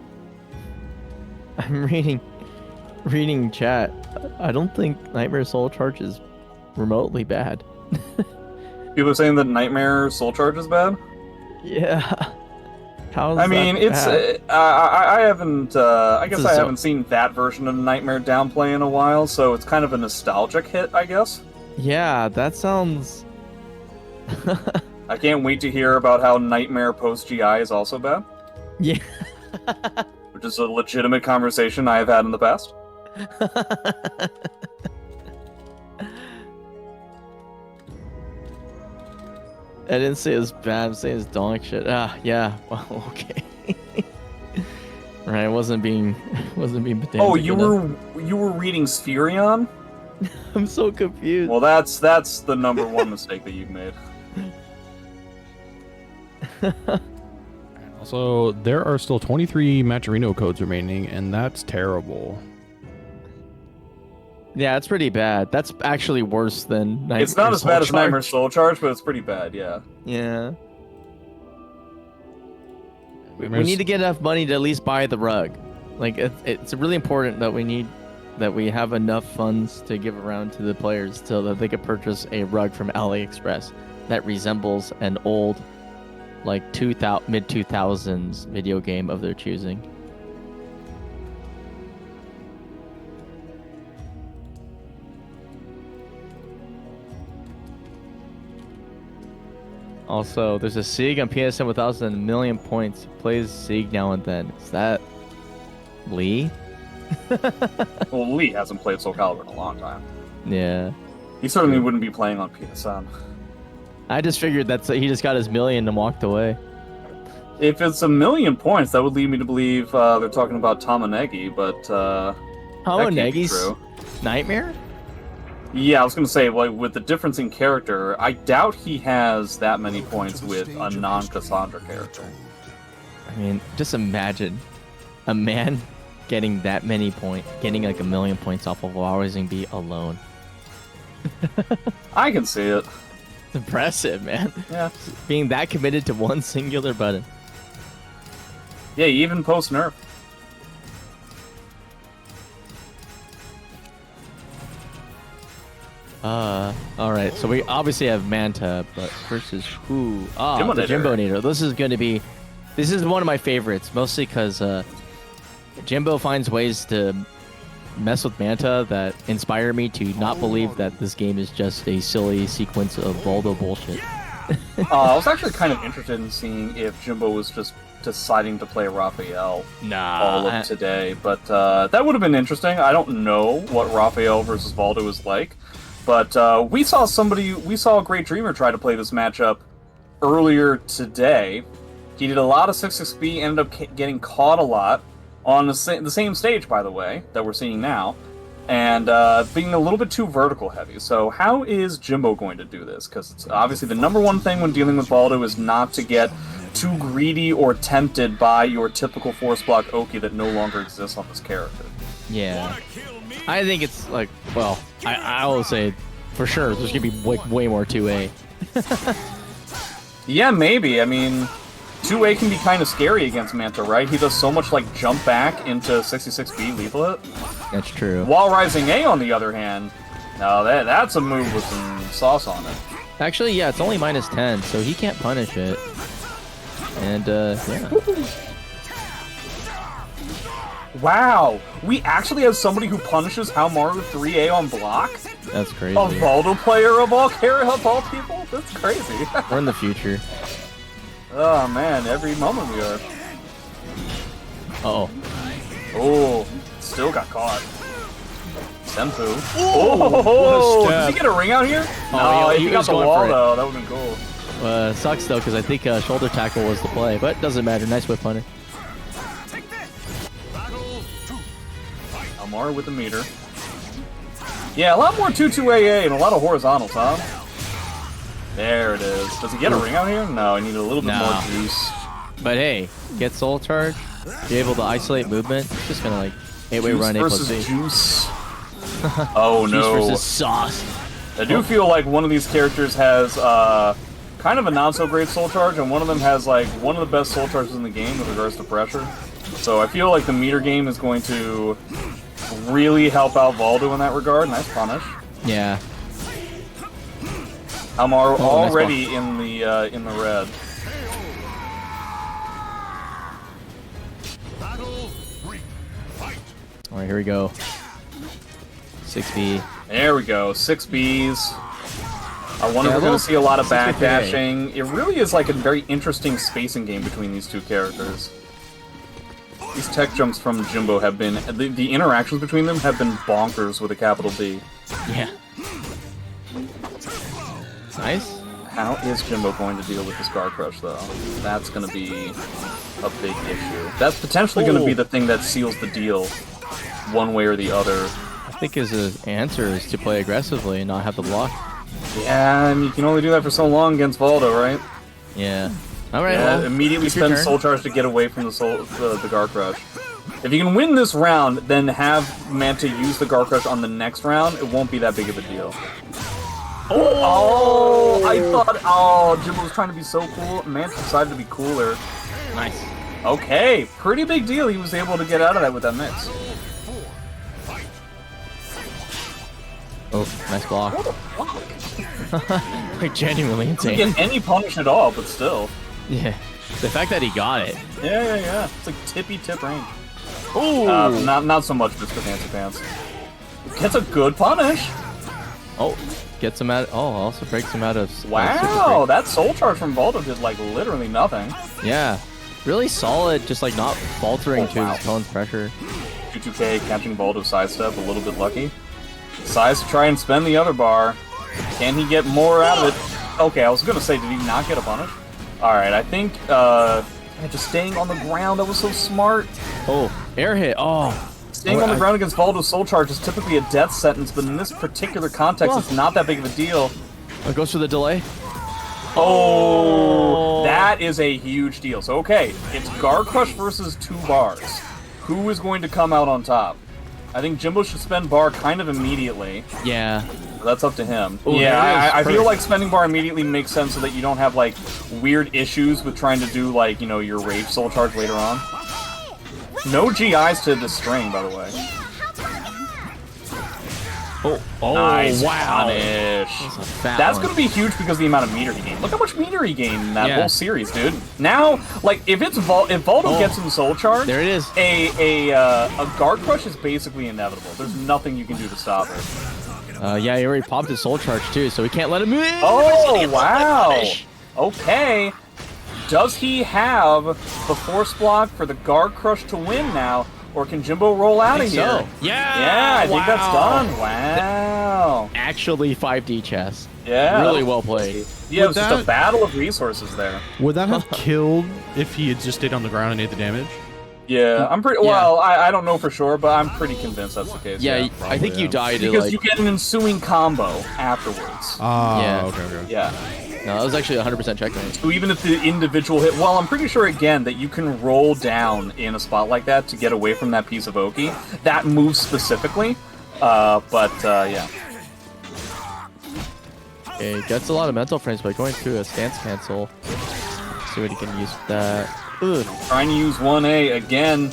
chat. I don't think Nightmare Soul Charge is remotely bad.
People are saying that Nightmare Soul Charge is bad?
Yeah. How's
I mean, it's I haven't I guess I haven't seen that version of Nightmare downplay in a while, so it's kind of a nostalgic hit, I guess.
Yeah, that sounds
I can't wait to hear about how Nightmare post GI is also bad.
Yeah.
Which is a legitimate conversation I have had in the past.
I didn't say it was bad, I'm saying it's donk shit. Yeah. Well, okay. Right, wasn't being pedantic.
Oh, you were reading Spherion?
I'm so confused.
Well, that's the number one mistake that you've made.
Also, there are still 23 Matcherino codes remaining, and that's terrible.
Yeah, it's pretty bad. That's actually worse than Nightmare.
It's not as bad as Nightmare Soul Charge, but it's pretty bad, yeah.
Yeah. We need to get enough money to at least buy the rug. Like, it's really important that we have enough funds to give around to the players so that they could purchase a rug from AliExpress that resembles an old, like, mid-2000s video game of their choosing. Also, there's a Sieg on PSN with 1,000,000,000 points. He plays Sieg now and then. Is that Lee?
Well, Lee hasn't played SoulCalibur in a long time.
Yeah.
He certainly wouldn't be playing on PSN.
I just figured that he just got his million and walked away.
If it's 1,000,000 points, that would lead me to believe they're talking about Tamanegi, but
Tamanegi's Nightmare?
Yeah, I was going to say, like, with the difference in character, I doubt he has that many points with a non-Cassandra character.
I mean, just imagine a man getting that many points, getting like 1,000,000 points off of always be alone.
I can see it.
It's impressive, man.
Yeah.
Being that committed to one singular button.
Yeah, even post-nerf.
Alright, so we obviously have Manta, but versus who?
Jimbonator.
The Jimbonator. This is one of my favorites, mostly because Jimbo finds ways to mess with Manta that inspire me to not believe that this game is just a silly sequence of Voldo bullshit.
I was actually kind of interested in seeing if Jimbo was just deciding to play Raphael all of today, but that would have been interesting. I don't know what Raphael versus Voldo is like. But we saw GreatDreamer try to play this matchup earlier today. He did a lot of 6-6B, ended up getting caught a lot on the same stage, by the way, that we're seeing now, and being a little bit too vertical heavy. So how is Jimbo going to do this? Because it's obviously the number one thing when dealing with Voldo is not to get too greedy or tempted by your typical force block Oki that no longer exists on this character.
Yeah. I think it's like, well, I will say for sure there's gonna be way more 2A.
Yeah, maybe. I mean, 2A can be kind of scary against Manta, right? He does so much like jump back into 66B lethal hit.
That's true.
While Rising A, on the other hand, no, that's a move with some sauce on it.
Actually, yeah, it's only -10, so he can't punish it. And, yeah.
Wow, we actually have somebody who punishes Haohmaru 3A on block?
That's crazy.
A Voldo player of all people? That's crazy.
We're in the future.
Oh man, every moment we are.
Uh-oh.
Oh, still got caught. Senpu.
Oh,
did he get a ring out here?
Oh,
No,
yeah,
if
he
he got
was
the
going
wall
for it.
though, that would've been cool.
Sucks though, because I think shoulder tackle was the play, but it doesn't matter. Nice whip punish.
Haohmaru with the meter. Yeah, a lot more 2-2-AA and a lot of horizontals, huh? There it is. Does he get a ring out here? No, I need a little bit more juice.
But hey, get soul charge, be able to isolate movement. It's just gonna like 8-way
Juice
run A
versus
plus B.
juice. Oh no.
Juice versus sauce.
I do feel like one of these characters has kind of a not so great soul charge, and one of them has like one of the best soul charges in the game with regards to pressure. So I feel like the meter game is going to really help out Voldo in that regard. Nice punish.
Yeah.
Haohmaru
nice
already in the red.
All right, here we go. 6B.
There we go. 6Bs. I wonder if we're going to see a lot of backdashing. It really is like a very interesting spacing game between these two characters. These tech jumps from Jimbo have been... The interactions between them have been bonkers with a capital B.
Yeah. Nice.
How is Jimbo going to deal with this Guard Crush, though? That's going to be a big issue. That's potentially going to be the thing that seals the deal, one way or the other.
I think his answer is to play aggressively and not have the block.
Yeah, and you can only do that for so long against Voldo, right?
Yeah. All right.
Yeah,
well,
immediately
it's your
spend
turn.
Soul Charge to get away from the Guard Crush. If you can win this round, then have Manta use the Guard Crush on the next round, it won't be that big of a deal. Oh, I thought, Jimbo was trying to be so cool. Manta decided to be cooler.
Nice.
Okay, pretty big deal. He was able to get out of that with that mix.
Oh, nice block. Like, genuinely insane.
Didn't get any punish at all, but still.
Yeah. The fact that he got it.
Yeah. It's like tippy tip range.
Oh.
Not so much just for Fancy Pants. Gets a good punish.
Oh, gets him out. Oh, also breaks him out of.
Wow, that soul charge from Voldo did like literally nothing.
Yeah, really solid. Just like not faltering to his opponent's pressure.
2K catching Voldo's sidestep, a little bit lucky. Decides to try and spend the other bar. Can he get more out of it? Okay, I was gonna say, did he not get a punish? All right, I think just staying on the ground, that was so smart.
Oh, air hit. Oh.
Staying on the ground against Voldo's soul charge is typically a death sentence, but in this particular context, it's not that big of a deal.
It goes for the delay.
Oh, that is a huge deal. So, okay, it's Guard Crush versus 2 bars. Who is going to come out on top? I think Jimbo should spend bar kind of immediately.
Yeah.
That's up to him.
Ooh,
yeah, I feel like spending bar immediately makes sense so that you don't have, like, weird issues with trying to do, like, you know, your Rage Soul Charge later on. No GIs to the string, by the way.
Oh,
nice
wow.
punish.
That's
going to be huge because of the amount of meter he gained. Look how much meter he gained in that
Yeah.
whole series, dude. Now, like, if Voldo gets him Soul Charge,
there it is.
A Guard Crush is basically inevitable. There's nothing you can do to stop it.
Yeah, he already popped his soul charge too, so he can't let him in.
Oh, wow. Okay. Does he have the force block for the Guard Crush to win now, or can Jimbo roll out of here?
So.
Yeah, I think that's done. Wow.
Actually, 5D chess.
Yeah.
Really well played.
Yeah, it was just a battle of resources there.
Would that have killed if he had just stayed on the ground and ate the damage?
Yeah, I'm pretty. Well, I don't know for sure, but I'm pretty convinced that's the case.
Yeah, I think you died
because
like...
you get an ensuing combo afterwards.
Ah,
Yeah.
okay.
Yeah.
No, that was actually 100% checkmate.
So even if the individual hit, well, I'm pretty sure again that you can roll down in a spot like that to get away from that piece of Oki. That move specifically, yeah.
Okay, gets a lot of mental frames by going to a stance cancel. see what he can use with that. Ugh.
Trying to use 1A again.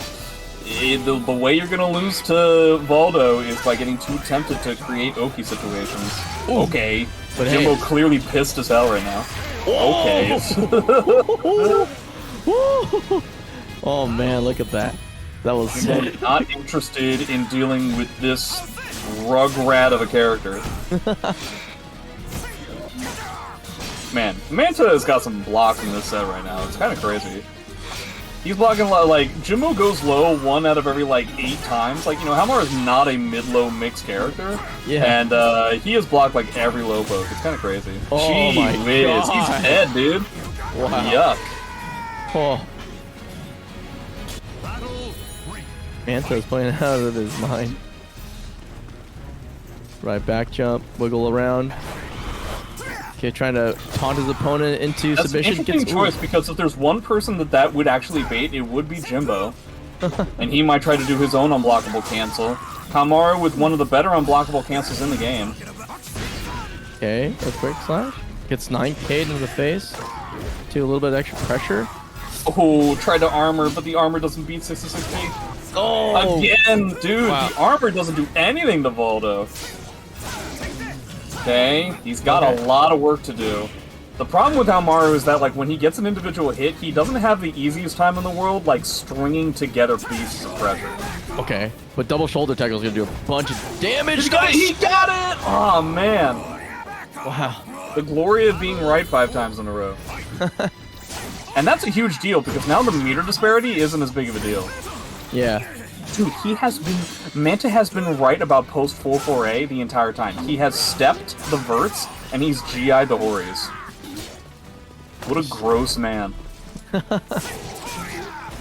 The way you're gonna lose to Voldo is by getting too tempted to create Oki situations.
Ooh.
Okay,
But
Jimbo
hey.
clearly pissed as hell right now. Okay.
Oh man, look at that. That was
Jimbo
sick.
not interested in dealing with this rugrat of a character. Man, Manta has got some blocks in this set right now. It's kind of crazy. He's blocking, like, Jimbo goes low 1 out of every, like, 8 times. Like, you know, Haohmaru is not a mid-low mixed character.
Yeah.
And, he has blocked, like, every low poke. It's kind of crazy.
Oh
Gee
my
whiz.
God.
He's dead, dude.
Wow.
Yuck.
Oh. Manta's playing out of his mind. Right back jump, wiggle around. Okay, trying to taunt his opponent into
That's
submission.
an interesting choice, because if there's one person that would actually bait, it would be Jimbo. And he might try to do his own unblockable cancel. Haohmaru with one of the better unblockable cancels in the game.
Okay, a quick slash. Gets 9K'd into the face. To a little bit of extra pressure.
Oh, tried to armor, but the armor doesn't beat 66K.
Oh!
Again, dude,
Wow.
the armor doesn't do anything to Voldo. Okay, he's got a lot of work to do. The problem with Haohmaru is that, like, when he gets an individual hit, he doesn't have the easiest time in the world, like, stringing together pieces of pressure.
Okay, but double shoulder tackle is gonna do a bunch of damage,
He
guys!
got it! Oh, man.
Wow.
The glory of being right 5 times in a row. And that's a huge deal, because now the meter disparity isn't as big of a deal.
Yeah.
Dude, Manta has been right about post 4-4A the entire time. He has stepped the verts, and he's GI'd the Horis. What a gross man.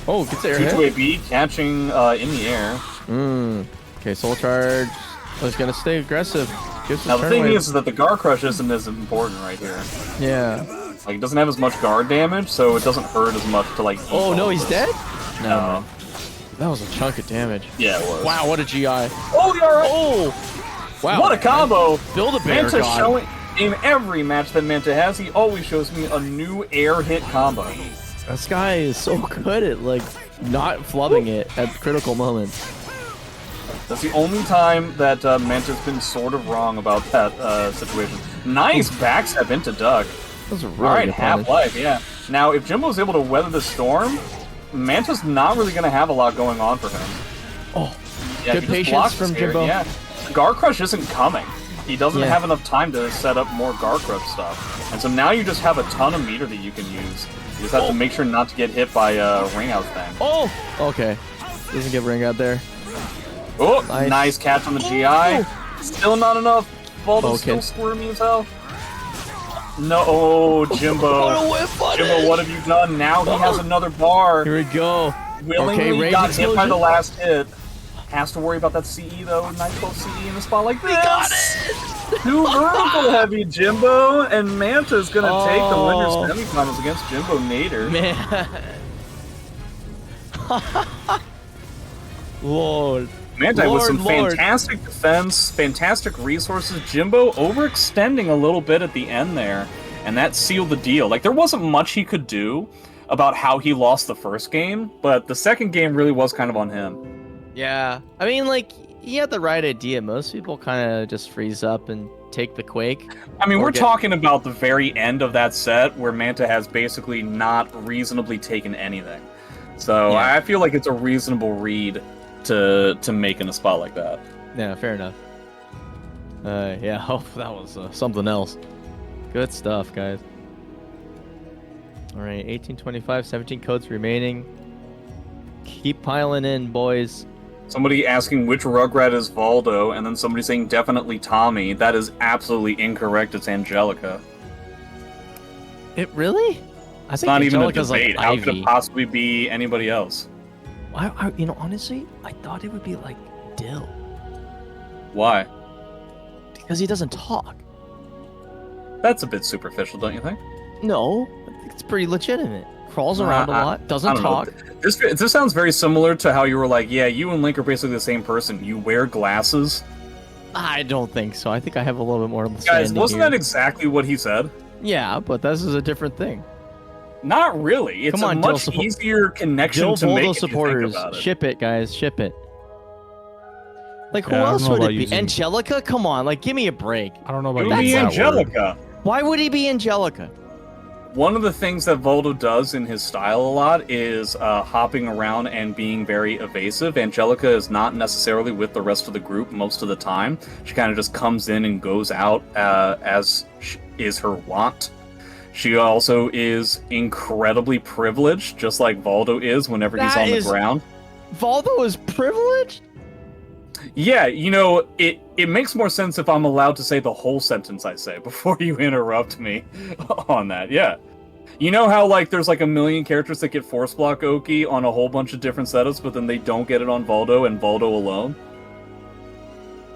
Oh, gets the airhead.
T2AB catching in the air.
Okay, soul charge. I was gonna stay aggressive. Gives
Now
his
the
turn
thing
wave.
is that the guard crush isn't as important right here.
Yeah.
Like, it doesn't have as much guard damage, so it doesn't hurt as much to, like, eat
Oh no,
all
he's
of this.
dead?
No.
That was a chunk of damage.
Yeah, it was.
Wow, what a GI.
Oh, you're right.
Oh! Wow.
What a combo!
Build-A-Bear
Manta
god.
showing in every match that Manta has, he always shows me a new air hit combo.
This guy is so good at, like, not flubbing it at critical moments.
That's the only time that Manta's been sort of wrong about that situation. Nice backstep into Duck.
That was a really
Alright,
good punish.
half-life, yeah. Now, if Jimbo's able to weather the storm, Manta's not really going to have a lot going on for him.
Oh,
Yeah,
good
he just
patience
blocks
from
here,
Jimbo.
Yeah. Guard Crush isn't coming. He doesn't
Yeah.
have enough time to set up more Guard Crush stuff. And so now you just have a ton of meter that you can use. You just have to make sure not to get hit by a ring out thing.
Oh! Okay. Doesn't get ring out there.
Oh,
Nice.
nice catch on the GI. Still not enough. Voldo's
Okay.
still squirmy as hell. No, oh, Jimbo. Jimbo, what have you done? Now he has another bar.
Here we go.
Willingly
Rage
got hit by
explosion.
the last hit. Has to worry about that CE though. 912 CE in a spot like this.
Got
Too vertical heavy, Jimbo, and Manta's gonna take the winners
Oh.
semifinals against Jimbonator.
Man. Lord.
Manta with some
Lord.
fantastic defense, fantastic resources. Jimbo overextending a little bit at the end there, and that sealed the deal. Like, there wasn't much he could do about how he lost the first game, but the second game really was kind of on him.
Yeah. I mean, like, he had the right idea. Most people kind of just freeze up and take the quake.
I mean,
Or
we're
get-
talking about the very end of that set where Manta has basically not reasonably taken anything. So
Yeah.
I feel like it's a reasonable read to make in a spot like that.
Yeah, fair enough. Yeah, oh, that was something else. Good stuff, guys. All right, 1825, 17 codes remaining. Keep piling in, boys.
Somebody asking which Rugrat is Voldo, and then somebody saying definitely Tommy. That is absolutely incorrect. It's Angelica.
It really? I
It's
think
not even a
Angelica's
debate.
like
How could
Ivy.
it possibly be anybody else?
You know, honestly, I thought it would be like Dill
Why?
because he doesn't talk.
That's a bit superficial, don't you think?
No, I think it's pretty legitimate. Crawls around a lot,
I
doesn't
don't know.
talk.
This sounds very similar to how you were like, yeah, you and Link are basically the same person. You wear glasses.
I don't think so. I think I have a little bit more
Guys,
understanding
wasn't
here.
that exactly what he said?
Yeah, but this is a different thing.
Not really. It's
Come on,
a much
Jill
easier connection
Jill
to
Voldo
make if you
supporters,
think about it.
ship it, guys, ship it. Like, who
Yeah, I don't
else
know
would it
about
be?
using-
Angelica? Come on, like, give me a break.
I don't know about
It would be
using that word.
Angelica.
Why would he be Angelica?
One of the things that Voldo does in his style a lot is hopping around and being very evasive. Angelica is not necessarily with the rest of the group most of the time. She kind of just comes in and goes out as is her wont. She also is incredibly privileged, just like Voldo is whenever he's
That
on the
is-
ground.
Voldo is privileged?
Yeah, it makes more sense if I'm allowed to say the whole sentence I say before you interrupt me on that. Yeah. You know how, like, there's like a million characters that get Force Block Oki on a whole bunch of different setups, but then they don't get it on Voldo and Voldo alone?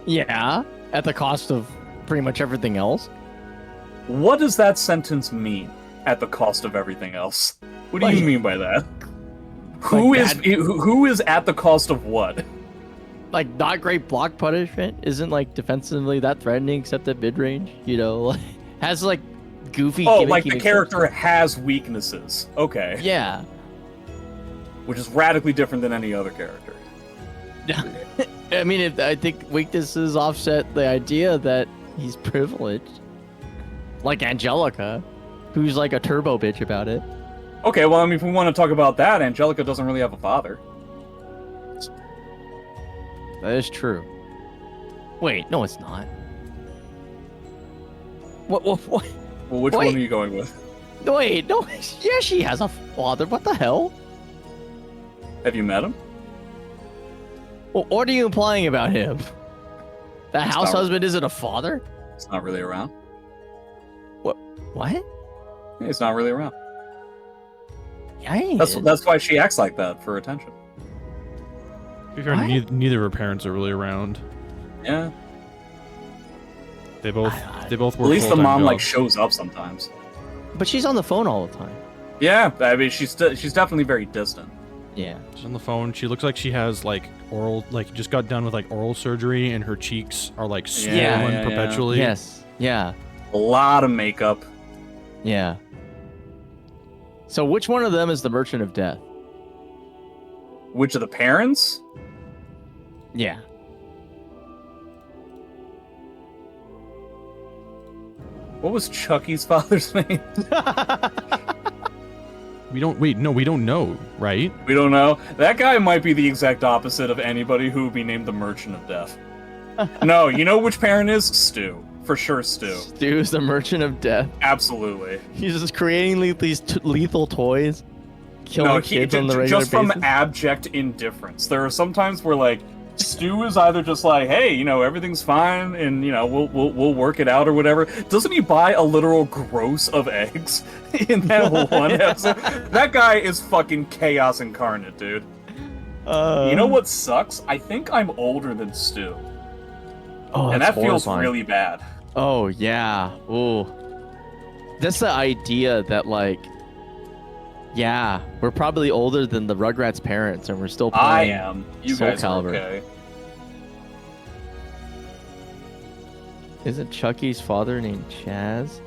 Yeah, at the cost of pretty much everything else.
What does that sentence mean, at the cost of everything else? What do
Like-
you mean by that? Who is at the cost of what?
Like, not great block punishment isn't like defensively that threatening except at mid range. You know, like, has like goofy.
Oh, like
gimmicky
the
mix-ups.
character has weaknesses. Okay.
Yeah.
Which is radically different than any other character.
I mean, I think weaknesses offset the idea that he's privileged. Like Angelica, who's like a turbo bitch about it.
Okay, well, I mean, if we want to talk about that, Angelica doesn't really have a father.
That is true. Wait, no, it's not. What?
Well, which
Wait.
one are you going with?
Wait, no. Yeah, she has a father. What the hell?
Have you met him?
What are you implying about him? That
It's
house
not-
husband isn't a father?
He's not really around.
What?
Yeah, he's not really around.
Yeah, he
That's
is.
that's why she acts like that, for attention.
To be fair,
What?
neither of her parents are really around.
Yeah.
They both
I-
they both
At
work
least the
full-time
mom like
jobs.
shows up sometimes.
But she's on the phone all the time.
Yeah, I mean she's definitely very distant.
Yeah.
She's on the phone. She looks like she has like oral, like just got done with like oral surgery, and her cheeks are like swollen
Yeah.
perpetually.
Yes. Yeah.
A lot of makeup.
Yeah. So which one of them is the Merchant of Death?
Which of the parents?
Yeah.
What was Chucky's father's name?
We don't know, right?
We don't know. That guy might be the exact opposite of anybody who would be named the Merchant of Death. No, you know which parent is? Stu. For sure, Stu.
Stu's the Merchant of Death.
Absolutely.
He's just creating these lethal toys, killing
No,
kids on the regular
just from
basis.
abject indifference. There are some times where like Stu is either just like, hey, everything's fine, and we'll work it out or whatever. Doesn't he buy a literal gross of eggs in that one episode? That guy is fucking chaos incarnate, dude. You know what sucks? I think I'm older than Stu,
Oh,
and
that's
that feels
horrifying.
really bad.
Oh yeah. Ooh. That's the idea that like, yeah, we're probably older than the Rugrats' parents, and we're still playing.
I am. You guys are
SoulCalibur.
okay.
Isn't Chucky's father named Chaz?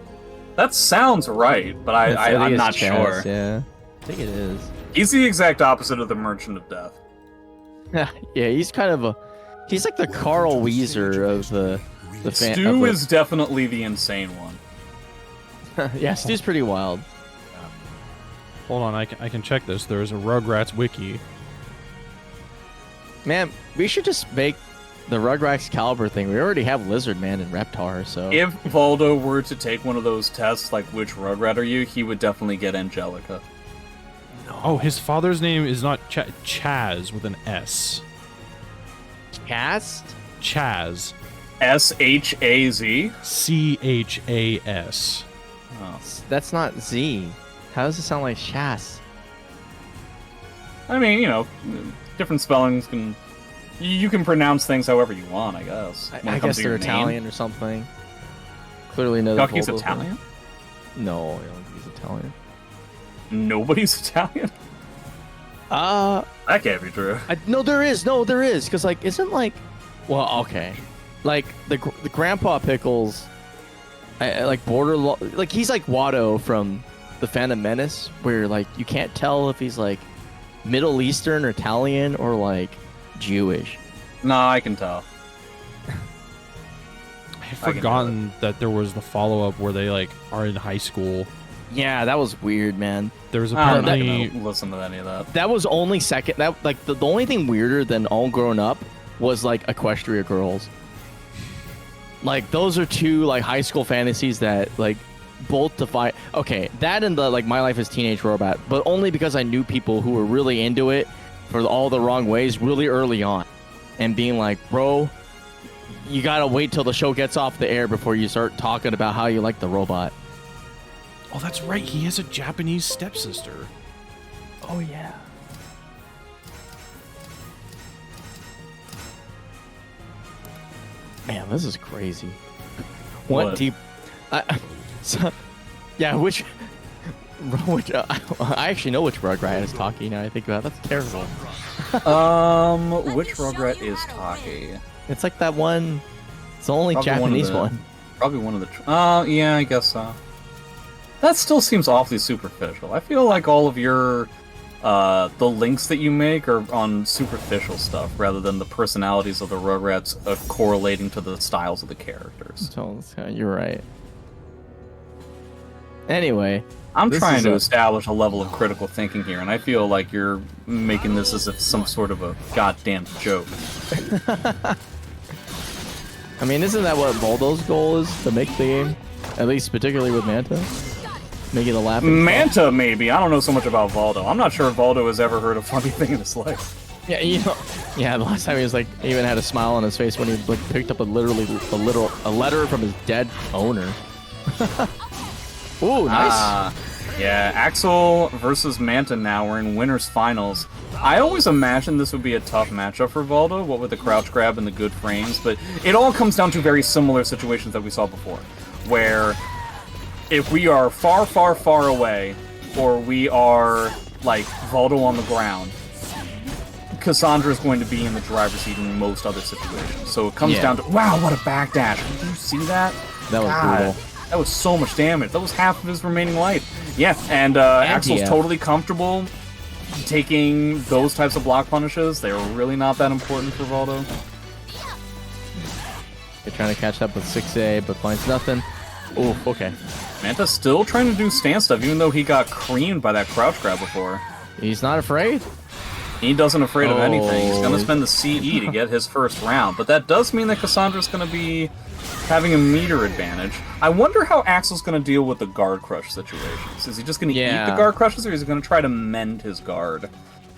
That sounds right, but
I think
I'm
it's
not
Chaz,
sure.
Yeah, I think it is.
He's the exact opposite of the Merchant of Death.
Yeah, he's kind of he's like the Carl Weezer of the fan.
Stu is definitely the insane one.
Yeah, Stu's pretty wild.
Hold on, I can check this. There's a Rugrats wiki.
Man, we should just make the Rugrats Caliber thing. We already have Lizard Man and Reptar, so
If Voldo were to take one of those tests, like which Rugrat are you, he would definitely get Angelica.
Oh, his father's name is not Chaz with an S.
Cast.
Chaz.
S-H-A-Z?
Chas.
Oh.
That's not Z. How does it sound like Chas?
I mean, different spellings can... You can pronounce things however you want, I guess. when
I
it comes
guess
to
they're
your name.
Italian or something. Clearly another.
Chucky's
Voldo thing.
Italian?
No, I don't think he's Italian.
Nobody's Italian? That can't be true.
No, there is. No, there is. Because, like, isn't, like... Well, okay. Like, the Grandpa Pickles... like, border... Like, he's like Watto from the Phantom Menace, where like you can't tell if he's like Middle Eastern or Italian or like Jewish.
No, I can tell.
I had forgotten that there was the follow-up where they like are in high school.
Yeah, that was weird, man.
There was
I'm not
apparently
gonna listen to any of that.
That was only second. That like the only thing weirder than All Grown Up was like Equestria Girls. Like those are two like high school fantasies that like both defy. Okay, that and the like My Life as Teenage Robot, but only because I knew people who were really into it for all the wrong ways really early on, and being like, bro, you gotta wait till the show gets off the air before you start talking about how you like the robot.
Oh, that's right. He has a Japanese stepsister.
Oh yeah. Man, this is crazy. What deep? So, yeah, which? I actually know which Rugrat is talking. Now I think about it. That's terrible.
Which Rugrat is Taki?
It's like that one. It's the only
Probably
Japanese one.
Probably one of the. Oh, yeah, I guess so. That still seems awfully superficial. I feel like all of your the links that you make are on superficial stuff rather than the personalities of the Rugrats correlating to the styles of the characters.
So you're right. Anyway,
I'm trying to establish a level of critical thinking here, and I feel like you're making this as if some sort of a goddamn joke.
I mean, isn't that what Voldo's goal is, to make the game? At least particularly with Manta? Making the laughing.
Manta, maybe. I don't know so much about Voldo. I'm not sure if Voldo has ever heard a funny thing in his life.
Yeah, you know, yeah. The last time he was like, even had a smile on his face when he like picked up a letter from his dead owner. Ooh, nice.
Yeah, Axel versus Manta now. We're in winners finals. I always imagined this would be a tough matchup for Voldo, what with the crouch grab and the good frames, but it all comes down to very similar situations that we saw before, where if we are far, far, far away, or we are, like, Voldo on the ground, Cassandra is going to be in the driver's seat in most other situations. So it comes down to, wow, what a backdash. Did you see that?
That was brutal.
That was so much damage. That was half of his remaining life. Yeah, and Axel's totally comfortable taking those types of block punishes. They're really not that important for Voldo.
They're trying to catch up with 6A, but finds nothing. Oh, okay.
Manta's still trying to do stance stuff, even though he got creamed by that crouch grab before.
He's not afraid.
He doesn't afraid of anything. He's going to spend the CE to get his first round. But that does mean that Cassandra's going to be having a meter advantage. I wonder how Axel's going to deal with the guard crush situations. Is he just going to eat the guard crushes, or is he going to try to mend his guard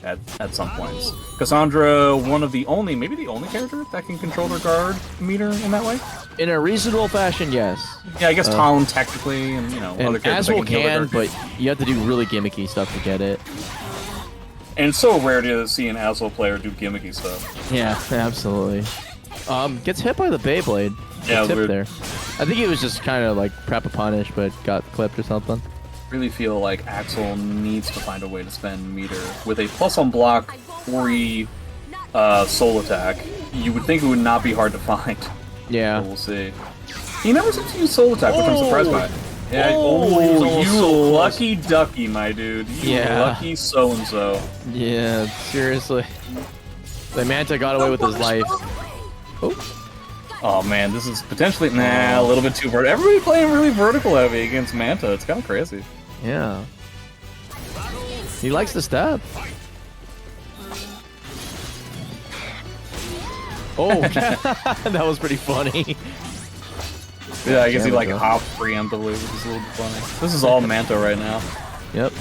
at some points? Cassandra, one of the only, maybe the only character that can control their guard meter in that way?
In a reasonable fashion, yes.
Yeah, I guess Talim technically, and, you know,
and
other characters
Aswell
can,
but you have to do really gimmicky stuff to get it.
And it's so rare to see an Aswell player do gimmicky stuff.
Yeah, absolutely. Gets hit by the Beyblade.
Yeah,
tip there. I think he was just kind of like prep a punish, but got clipped or something.
Really feel like Axel needs to find a way to spend meter with a plus on block 3 soul attack. You would think it would not be hard to find.
Yeah.
But we'll see. He never seems to use soul attack, which I'm surprised by. Yeah. You lucky ducky, my dude. You lucky so and so.
Yeah, seriously. The Manta got away with his life.
Oh man, this is potentially a little bit too vertical. Everybody playing really vertical heavy against Manta. It's kind of crazy.
Yeah. He likes to stab. Oh, that was pretty funny.
Yeah, I guess he like hopped preemptively, which is a little bit funny. This is all Manta right now.
Yep.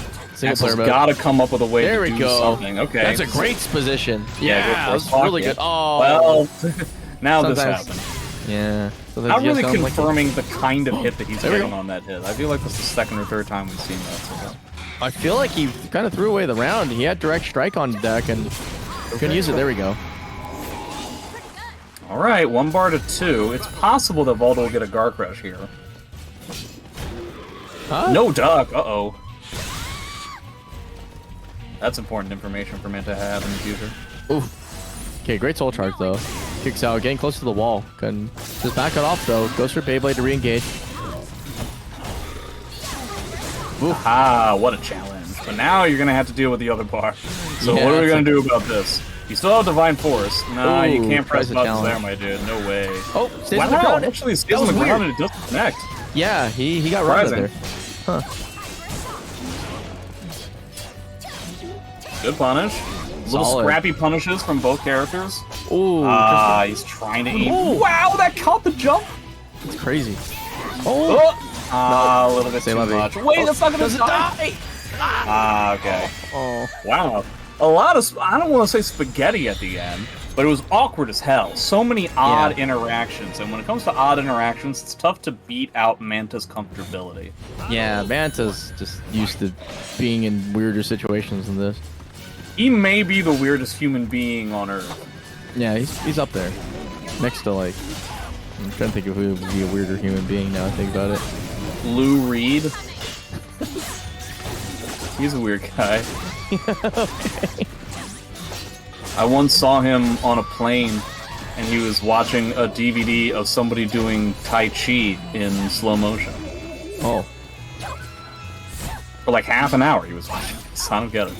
Axel's got to come up with a way to do something. Okay.
That's a great position. Yeah, that's really good. Oh.
Well, now this happened.
Yeah. So
not really confirming the kind of hit that he's getting on that hit. I feel like this is the second or third time we've seen that. So.
I feel like he kind of threw away the round. He had direct strike on deck and couldn't use it. There we go.
All right, 1 bar to 2. It's possible that Voldo will get a guard crush here.
Huh?
No duck. Uh-oh. That's important information for Manta to have in the future.
Ooh. Okay, great soul charge though. Kicks out, getting close to the wall. Can just back it off though. Goes for Beyblade to re-engage.
Ah, what a challenge. But now you're going to have to deal with the other bar. So
Yeah,
what are we
it's
going to do about this? You still have Divine Force. Nah, you
Ooh,
can't press
tries a
buttons there,
challenge.
my dude. No way.
Oh, stays
Wow,
on the ground.
actually it stays
That
on the
was
ground
weird.
and it doesn't connect.
Yeah, he got right there.
Surprising. Good punish. Little
Solid.
scrappy punishes from both characters.
Ooh,
Ah, he's trying to aim.
Ooh.
Wow, that caught the jump.
it's crazy.
Oh, a little bit
Say
too
levy.
much. Wait, that's not gonna
Does it
die. Ah, okay.
Oh,
Wow. A lot of, I don't want to say spaghetti at the end, but it was awkward as hell. So many odd interactions, and when it comes to odd interactions, it's tough to beat out Manta's comfortability.
yeah, Manta's just used to being in weirder situations than this.
He may be the weirdest human being on Earth.
Yeah, he's up there. Next to, like, I'm trying to think of who would be a weirder human being now I think about it.
Lou Reed. He's a weird guy.
Okay.
I once saw him on a plane, and he was watching a DVD of somebody doing Tai Chi in slow motion.
Oh.
For like half an hour he was watching this. I don't get it.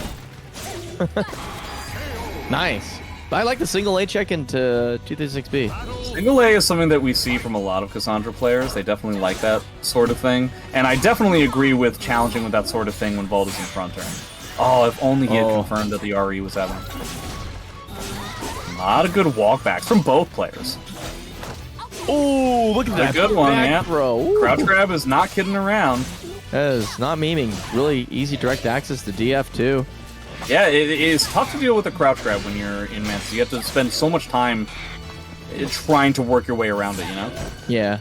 Nice. I like the single A check into 236B.
Single A is something that we see from a lot of Cassandra players. They definitely like that sort of thing. And I definitely agree with challenging with that sort of thing when Voldo's in front turn. Oh, if only he had confirmed that the RE was having. A lot of good walkbacks from both players.
Oh, look at that.
A good one, man.
Bro.
Crouch grab is not kidding around.
That is not memeing. Really easy direct access to DF too.
Yeah, it is tough to deal with a crouch grab when you're in Manta. You have to spend so much time trying to work your way around it, you know?
Yeah.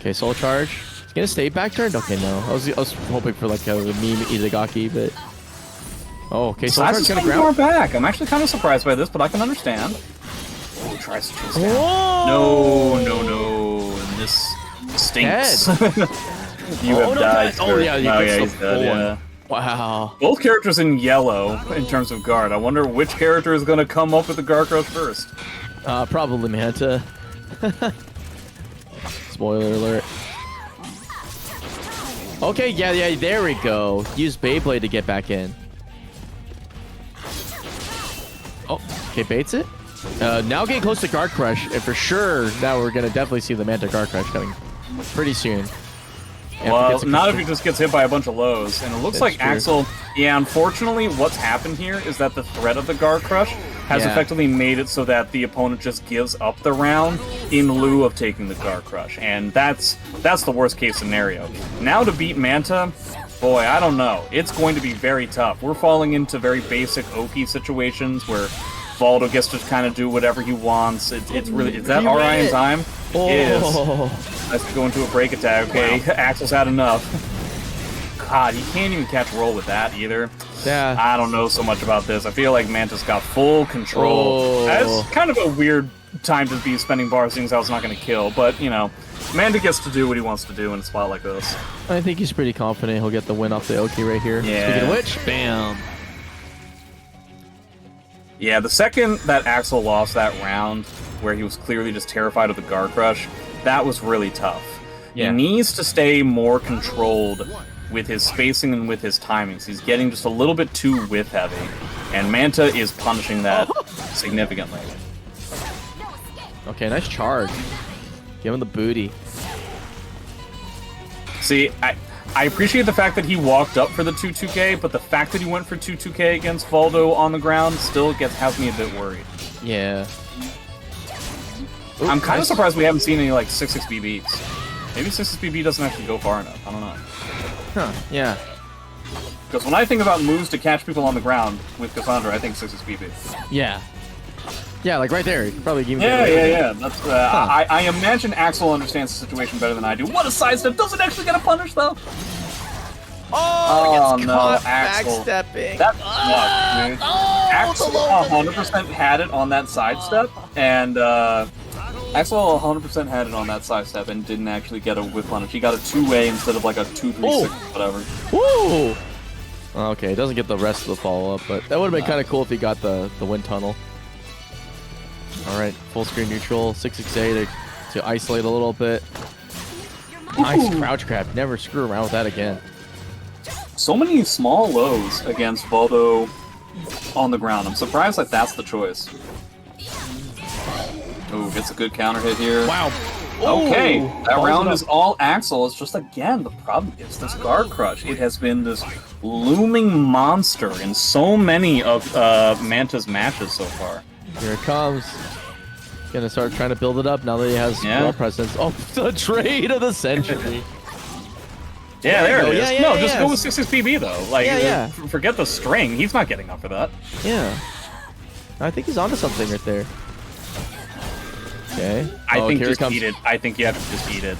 Okay, soul charge. It's gonna stay back turned? Okay, no. I was hoping for like a meme Itagaki, but oh, okay, soul charge is gonna
more
ground.
back. I'm actually kind of surprised by this, but I can understand. Oh, tries to chase down.
Whoa!
No. And this stinks. You
Oh,
have
no,
died.
oh, yeah, you gets
he's
the
dead,
full
yeah.
one. Wow.
Both characters in yellow in terms of guard. I wonder which character is going to come up with the guard crush first.
Probably Manta. Spoiler alert. Okay, yeah, there we go. Use Beyblade to get back in. Oh, okay, baits it. Now getting close to guard crush, and for sure now we're gonna definitely see the Manta guard crush coming pretty soon.
Well, not if he just gets hit by a bunch of lows. And it looks like
true.
Axel... Yeah, unfortunately, what's happened here is that the threat of the guard crush has effectively made it so that the opponent just gives up the round in lieu of taking the guard crush. And that's the worst case scenario. Now to beat Manta, boy, I don't know. It's going to be very tough. We're falling into very basic OP situations where Voldo gets to kind of do whatever he wants. It's really... Is that RI in time?
Oh.
It is. Let's go into a break attack. Okay, wow. Axel's had enough. God, he can't even catch roll with that either.
Yeah.
I don't know so much about this. I feel like Manta's got full control.
Oh.
That's kind of a weird time to be spending bars, things I was not going to kill. But, you know, Manta gets to do what he wants to do in a spot like this.
I think he's pretty confident he'll get the win off the Oki right here.
Yeah.
Speaking of which, bam.
Yeah, the second that Axel lost that round, where he was clearly just terrified of the guard crush, that was really tough.
Yeah.
He needs to stay more controlled with his spacing and with his timings. He's getting just a little bit too whiff heavy, and Manta is punishing that significantly.
Okay, nice charge. Give him the booty.
See, I appreciate the fact that he walked up for the 2-2K, but the fact that he went for 2-2K against Voldo on the ground still has me a bit worried.
Yeah.
I'm kind of surprised we haven't seen any, like, 6-6 BBs. Maybe 6-6 BB doesn't actually go far enough. I don't know.
Huh, yeah.
Because when I think about moves to catch people on the ground with Cassandra, I think 6-6 BB.
Yeah. Yeah, like right there. You could probably give me
Yeah. That's, I imagine Axel understands the situation better than I do. What a sidestep! Doesn't actually get a punish, though!
Oh,
no,
caught
Axel.
backstepping.
That sucked, dude. Axel 100% had it on that sidestep, and Axel 100% had it on that sidestep and didn't actually get a whip punish. He got a 2-way instead of like a 2-3-6, whatever.
Woo! Okay, it doesn't get the rest of the follow-up, but that would have been kind of cool if he got the wind tunnel. Alright, full screen neutral, 6-6-A to isolate a little bit. Nice crouch grab. Never screw around with that again.
So many small lows against Voldo on the ground. I'm surprised that that's the choice. Ooh, gets a good counter hit here.
Wow.
Okay,
Ooh,
that
balls
round
it up.
is all Axel. It's just, again, the problem is this guard crush. It has been this looming monster in so many of Manta's matches so far.
Here it comes. Gonna start trying to build it up now that he has well presence. Oh, the trade of the century.
Yeah, there it is.
Yeah,
no,
yeah,
just
yeah.
go with 6 PB though. Like,
Yeah.
forget the string. He's not getting up for that.
Yeah. I think he's onto something right there. Okay.
I think
here
just
it comes.
eat it. I think you have to just eat it.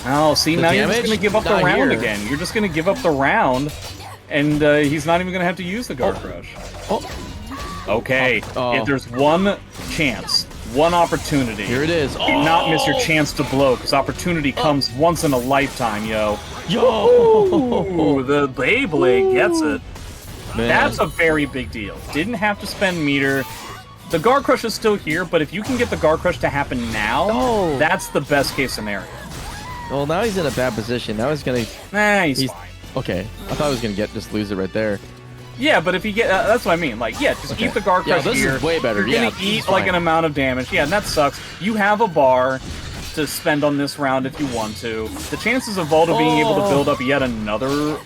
Oh, see,
The
now you're
damage?
just gonna give up the
Not
round
here.
again. You're just gonna give up the round, and he's not even gonna have to use the guard crush.
Oh,
Okay,
Oh.
if there's one chance, one opportunity,
here it is.
do
Oh,
not miss your chance to blow, because opportunity comes once in a lifetime, yo.
yo.
Ooh, the Beyblade gets it.
Man.
That's a very big deal. Didn't have to spend meter. The guard crush is still here, but if you can get the guard crush to happen now,
No.
that's the best case scenario.
Well, now he's in a bad position. Now he's gonna.
Nah, he's
He's
fine.
okay. I thought I was gonna just lose it right there.
Yeah, but if you get, that's what I mean. Like, yeah, just
Okay.
eat the guard
Yeah,
crush
this is
here.
way better.
You're
Yeah,
gonna
this
eat
is
like
fine.
an amount of damage. Yeah, and that sucks. You have a bar to spend on this round if you want to. The chances of Voldo being able to build up yet another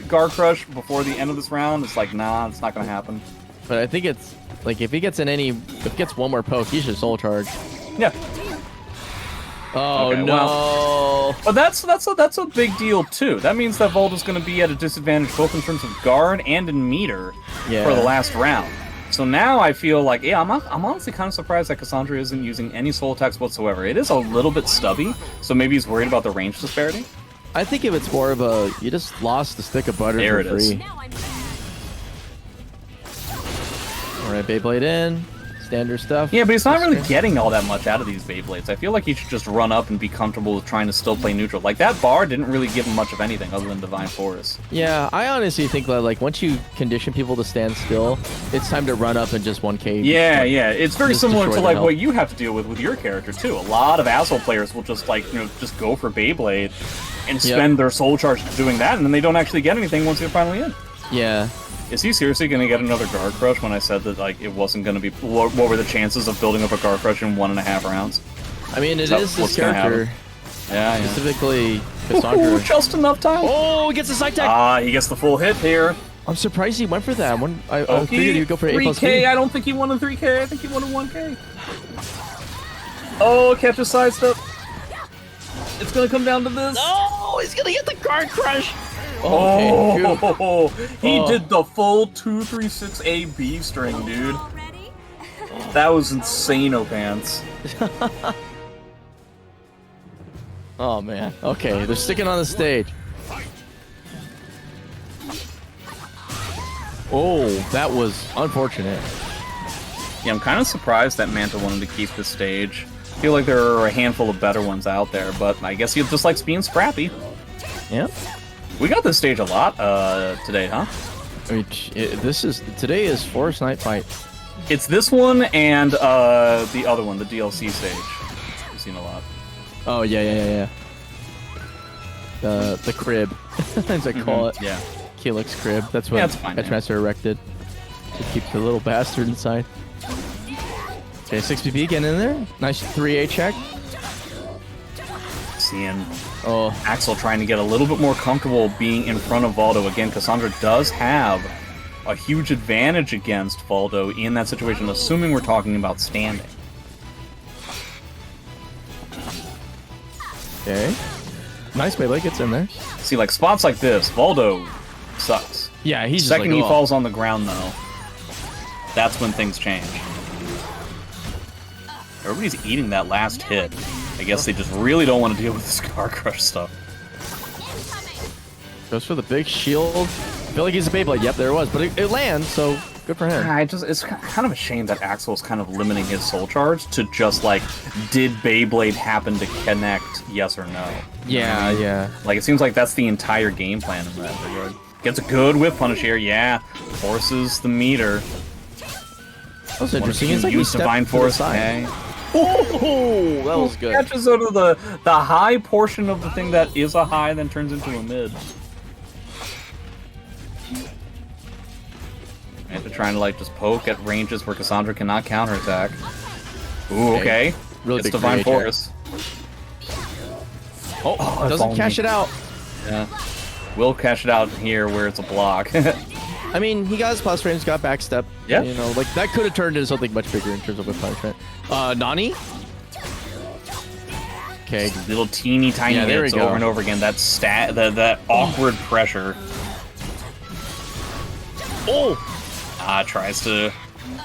guard crush before the end of this round is like, nah, it's not gonna happen.
But I think it's like if he gets one more poke, he should soul charge.
Yeah.
Oh
Okay,
no!
But that's a big deal too. That means that Voldo's going to be at a disadvantage both in terms of guard and in meter
Yeah.
for the last round. So now I feel like, yeah, I'm honestly kind of surprised that Cassandra isn't using any soul attacks whatsoever. It is a little bit stubby, so maybe he's worried about the range disparity.
I think if it's more of a you just lost the stick of butter
There
for
it is.
free. All right, Beyblade in, standard stuff.
Yeah, but he's not really
Okay.
getting all that much out of these Beyblades. I feel like he should just run up and be comfortable with trying to still play neutral. Like, that bar didn't really give him much of anything other than Divine Force.
Yeah, I honestly think that like once you condition people to stand still, it's time to run up and just 1K.
Yeah, yeah. It's very
Just
similar
destroy
to
the
like
health.
what you have to deal with your character too. A lot of asshole players will just like, just go for Beyblade and spend their soul charge doing that, and then they don't actually get anything once they're finally in.
Yeah.
Is he seriously going to get another guard crush when I said that like it wasn't going to be? What were the chances of building up a guard crush in 1.5 rounds?
I mean, it
That's
is his
what's gonna
character,
Yeah,
specifically Cassandra.
Ooh, just enough time.
Oh, he gets the side tech.
Ah, he gets the full hit here.
I'm surprised he went for that. I
Okay,
figured he'd go for 8+3.
3K. I don't think he wanted 3K. I think he wanted 1K. Oh, catch a sidestep. It's gonna come down to this.
No, he's gonna get the guard crush. Okay,
Oh, he
Oh.
did the full 236 AB string, dude. That was insane, pants.
Oh man. Okay, they're sticking on the stage. Oh, that was unfortunate.
Yeah, I'm kind of surprised that Manta wanted to keep the stage. I feel like there are a handful of better ones out there, but I guess he just likes being scrappy.
Yeah.
We got this stage a lot today, huh?
I mean, today is Forest Night Fight.
It's this one and the other one, the DLC stage. We've seen a lot.
Oh yeah. The crib, as I call it.
Yeah.
Keelix crib. That's what
Yeah, it's fine,
I
yeah.
transfer erected to keep the little bastard inside. Okay, 6PP getting in there. Nice 3A check.
Seeing
Oh,
Axel trying to get a little bit more comfortable being in front of Voldo. Again, Cassandra does have a huge advantage against Voldo in that situation, assuming we're talking about standing.
okay. Nice Beyblade gets in there.
See, like, spots like this, Voldo sucks.
Yeah, he's just
Second
like,
he
oh.
falls on the ground, though, that's when things change. Everybody's eating that last hit. I guess they just really don't want to deal with this car crush stuff.
Goes for the big shield. I feel like he's a Beyblade. Yep, there it was. But it lands, so good for him.
It's kind of a shame that Axel's kind of limiting his soul charge to just like, did Beyblade happen to connect, yes or no?
Yeah, yeah.
Like, it seems like that's the entire game plan in that regard. Gets a good whip punish here, yeah. Forces the meter.
That was interesting. It's like he
use
stepped
Divine
to the
Force.
side.
Okay.
Oh, that was good.
Catches out of the high portion of the thing that is a high, then turns into a mid. Manta trying to like just poke at ranges where Cassandra cannot counterattack. Ooh, okay.
Really
it's
big
Divine
creator.
Force.
Oh, doesn't cash it out.
Yeah. Will cash it out here where it's a block.
I mean, he got his plus frames, got backstep.
Yeah.
You know, like that could have turned into something much bigger in terms of whip punishment. Nani? Okay.
Little teeny tiny
there
hits
we go.
over and over again. That awkward pressure.
Oh!
Tries to...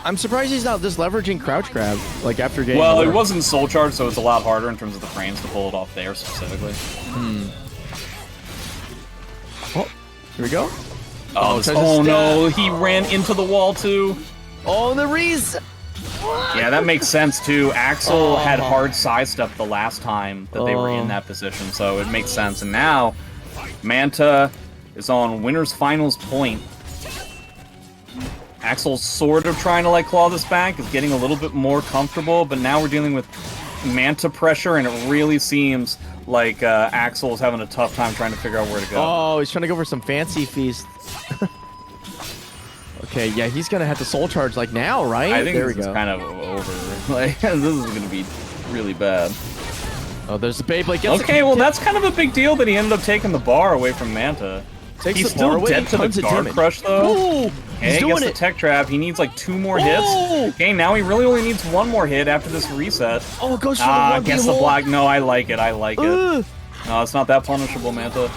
I'm surprised he's not just leveraging crouch grab, like after getting...
Well,
more.
it wasn't soul charge, so it's a lot harder in terms of the frames to pull it off there specifically.
Oh, here we go.
Oh no, he ran into the wall too.
Oh, the Reese!
Yeah, that makes sense too. Axel had hard sidestep the last time that they were in that position, so it makes sense. And now, Manta is on winner's finals point. Axel's sort of trying to like claw this back, is getting a little bit more comfortable, but now we're dealing with Manta pressure, and it really seems like Axel's having a tough time trying to figure out where to go.
Oh, he's trying to go for some fancy feast. Okay, yeah, he's gonna have to soul charge like now, right?
I think
there
this
we
is
go.
kind of over. Like, this is gonna be really bad.
Oh, there's the Beyblade. Gets
Okay, well that's kind of a big deal that he ended up taking the bar away from Manta.
Takes
He's
the bar
still
away,
dead to the
tons of
guard
damage.
crush though.
Ooh,
Okay,
he's
gets
doing
the
it.
tech trap. He needs like 2 more hits. Okay, now he really only needs 1 more hit after this reset.
Oh, goes for the one
gets the
hole.
block. No, I like it. I like it. No, it's not that punishable, Manta.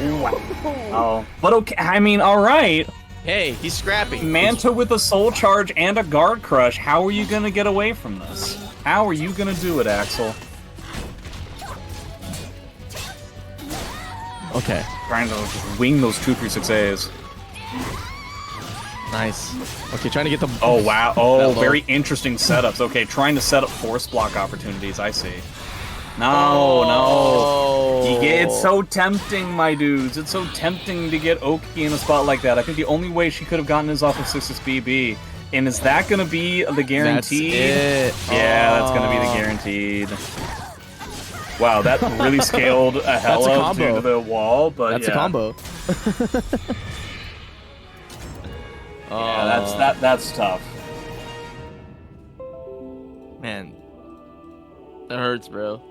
Oh, but okay. I mean, all right.
Hey, he's scrappy.
Manta with a soul charge and a guard crush. How are you gonna get away from this? How are you gonna do it, Axel?
Okay.
Trying to just wing those 2-3-6-As.
Nice. Okay, trying to get the...
Oh, wow. Oh,
that low.
very interesting setups. Okay, trying to set up force block opportunities. I see. No. It's so tempting, my dudes. It's so tempting to get Oki in a spot like that. I think the only way she could have gotten is off of 6's BB. And is that going to be the guaranteed?
That's it.
Yeah, that's going to be the guaranteed. Wow, that really scaled a hell
That's a
up
combo.
to the wall, but
That's
yeah.
a combo.
Yeah, that's tough.
Man. That hurts, bro.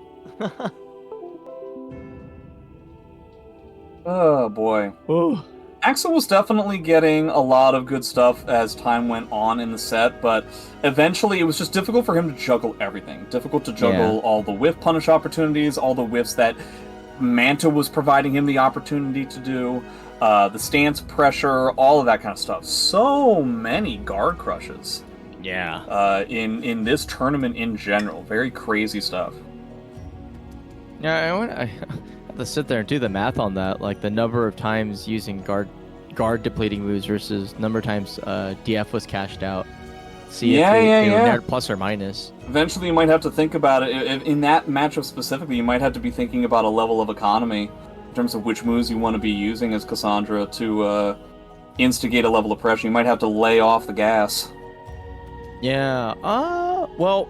Oh boy.
Oh.
Axel was definitely getting a lot of good stuff as time went on in the set, but eventually it was just difficult for him to juggle everything. Difficult to juggle all the whiff punish opportunities, all the whiffs that Manta was providing him the opportunity to do, the stance pressure, all of that kind of stuff. So many guard crushes.
Yeah.
In this tournament in general. Very crazy stuff.
Yeah, I have to sit there and do the math on that, like the number of times using guard depleting moves versus number of times DF was cashed out. See if they were plus or minus.
Eventually you might have to think about it. In that matchup specifically, you might have to be thinking about a level of economy in terms of which moves you want to be using as Cassandra to instigate a level of pressure. You might have to lay off the gas.
Yeah. Well,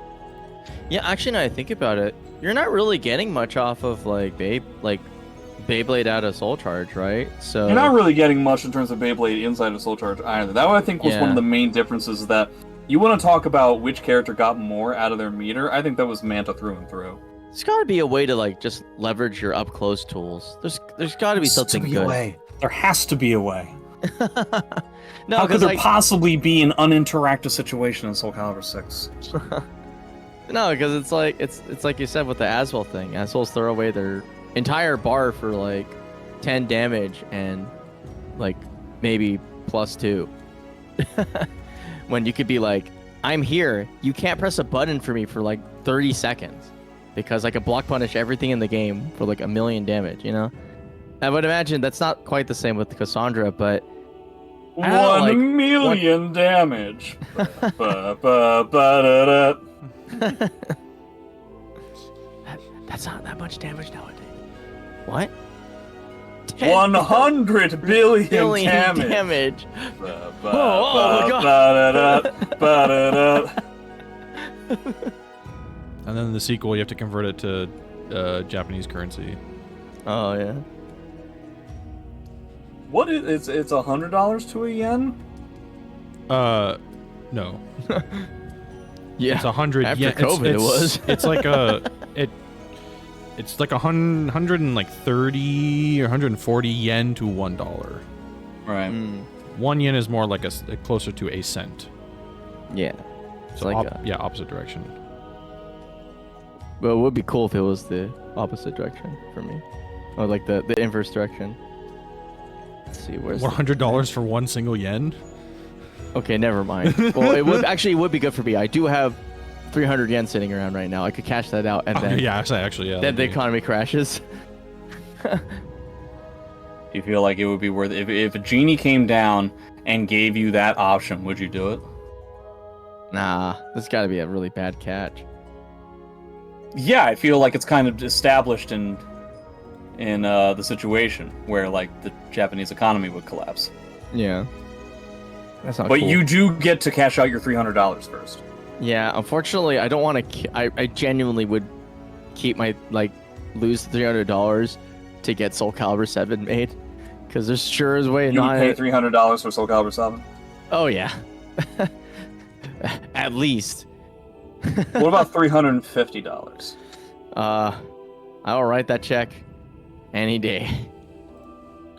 yeah, actually now I think about it, you're not really getting much off of Beyblade out of Soul Charge, right? So
You're not really getting much in terms of Beyblade inside of Soul Charge either. That I think was one of the main differences, is that you want to talk about which character got more out of their meter. I think that was Manta through and through.
There's got to be a way to like just leverage your up close tools. There's got to be something good.
There has to be a way.
No,
How could
because
there possibly be an uninteractive situation in SoulCalibur 6?
No, because it's like you said with the Aswell thing. Aswells throw away their entire bar for like 10 damage and like maybe +2. When you could be like, I'm here, you can't press a button for me for like 30 seconds because I can block punish everything in the game for like 1,000,000 damage, you know? I would imagine that's not quite the same with Cassandra, but
1,000,000 damage. Ba-ba-ba-da-da.
That's not that much damage nowadays. What?
100 billion damage.
Oh my God.
Ba-da-da.
And then the sequel, you have to convert it to Japanese currency.
Oh yeah.
What is it's $100 to a yen?
No.
Yeah.
It's 100
After
yen.
COVID, it was.
It's like it's like 130 or 140 yen to $1.
Right.
1 yen is more like closer to a cent.
Yeah. It's
So
like
opposite direction.
But it would be cool if it was the opposite direction for me, or like the inverse direction. Let's see, where's
$100 for 1 single yen?
Okay, never mind. Well, it would be good for me. I do have 300 yen sitting around right now. I could cash that out, and then
Yeah, actually, yeah.
then the economy crashes.
Do you feel like it would be worth it? If a genie came down and gave you that option, would you do it?
Nah, this got to be a really bad catch.
Yeah, I feel like it's kind of established in the situation where like the Japanese economy would collapse.
Yeah. That's not
But
cool.
you do get to cash out your $300 first.
Yeah, unfortunately, I don't want to. I genuinely would keep my lose $300 to get SoulCalibur 7 made, because there's sure is way
You
not.
would pay $300 for SoulCalibur 7?
Oh yeah, at least.
What about $350?
I'll write that check any day.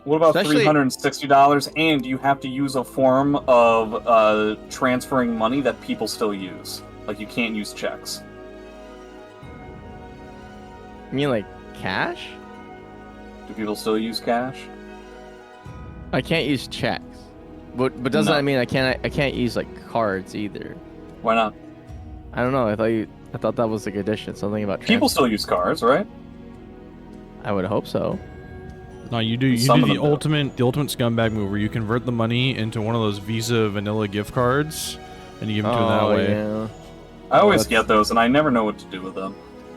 What about
Especially-
$360? And you have to use a form of transferring money that people still use. Like, you can't use checks.
You mean like cash?
Do people still use cash?
I can't use checks, but doesn't
No.
that mean I can't use like cards either?
Why not?
I don't know. I thought that was a condition. Something about
People
trans-
still use cards, right?
I would hope so.
No, you do
Some of
the
them do.
ultimate scumbag move where you convert the money into one of those Visa vanilla gift cards and you give them to them that way.
Yeah.
I always
that's-
get those, and I never know what to do with them.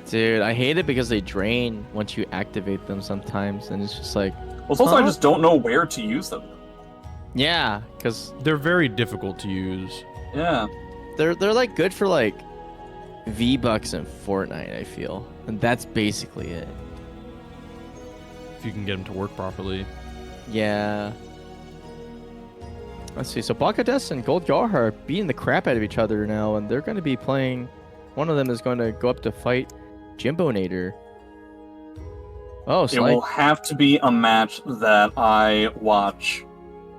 Dude, I hate it because they drain once you activate them sometimes, and it's just like,
Well, it's also I just don't know where to use them.
yeah, because
They're very difficult to use.
Yeah.
they're like good for like V-Bucks and Fortnite, I feel, and that's basically it.
If you can get them to work properly.
Yeah. Let's see. So Baka-Des and YoRHa are beating the crap out of each other now, and they're going to be playing. One of them is going to go up to fight Jimbonator. Oh,
It will have to be a match that I watch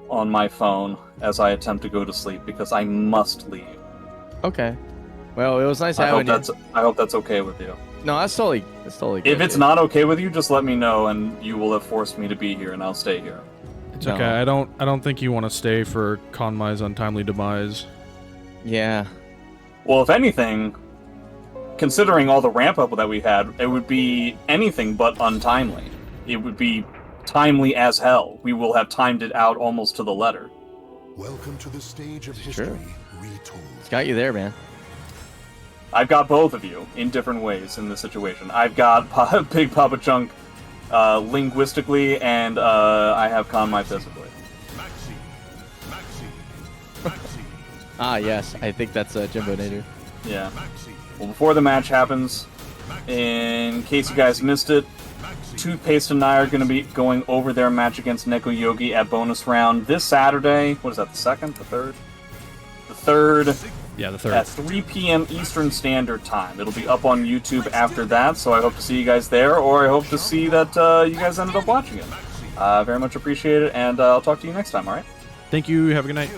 on my phone as I attempt to go to sleep because I must leave.
Okay. Well, it was nice
I
having
hope
you.
I hope that's okay with you.
No, that's totally good.
If it's
dude.
not okay with you, just let me know, and you will have forced me to be here, and I'll stay here.
It's
No.
okay. I don't think you want to stay for Konmai's untimely demise.
Yeah.
Well, if anything, considering all the ramp up that we had, it would be anything but untimely. It would be timely as hell. We will have timed it out almost to the letter.
Welcome to the stage of
Sure.
history retold.
It's got you there, man.
I've got both of you in different ways in this situation. I've got Bigpapachunk linguistically, and I have Konmai physically.
Maxi.
Ah, yes. I think that's Jimbonator.
Yeah.
Maxi.
Well, before the match happens, in case you guys missed it, Toothpaste and I are going to be going over their match against Neko Yogi at bonus round this Saturday. What is that, the second? The third? The third.
Yeah, the third.
At 3 p.m. Eastern Standard Time. It'll be up on YouTube after that, so I hope to see you guys there, or I hope to see that you guys ended up watching it. Very much appreciate it, and I'll talk to you next time, alright?
Thank you. Have a good night.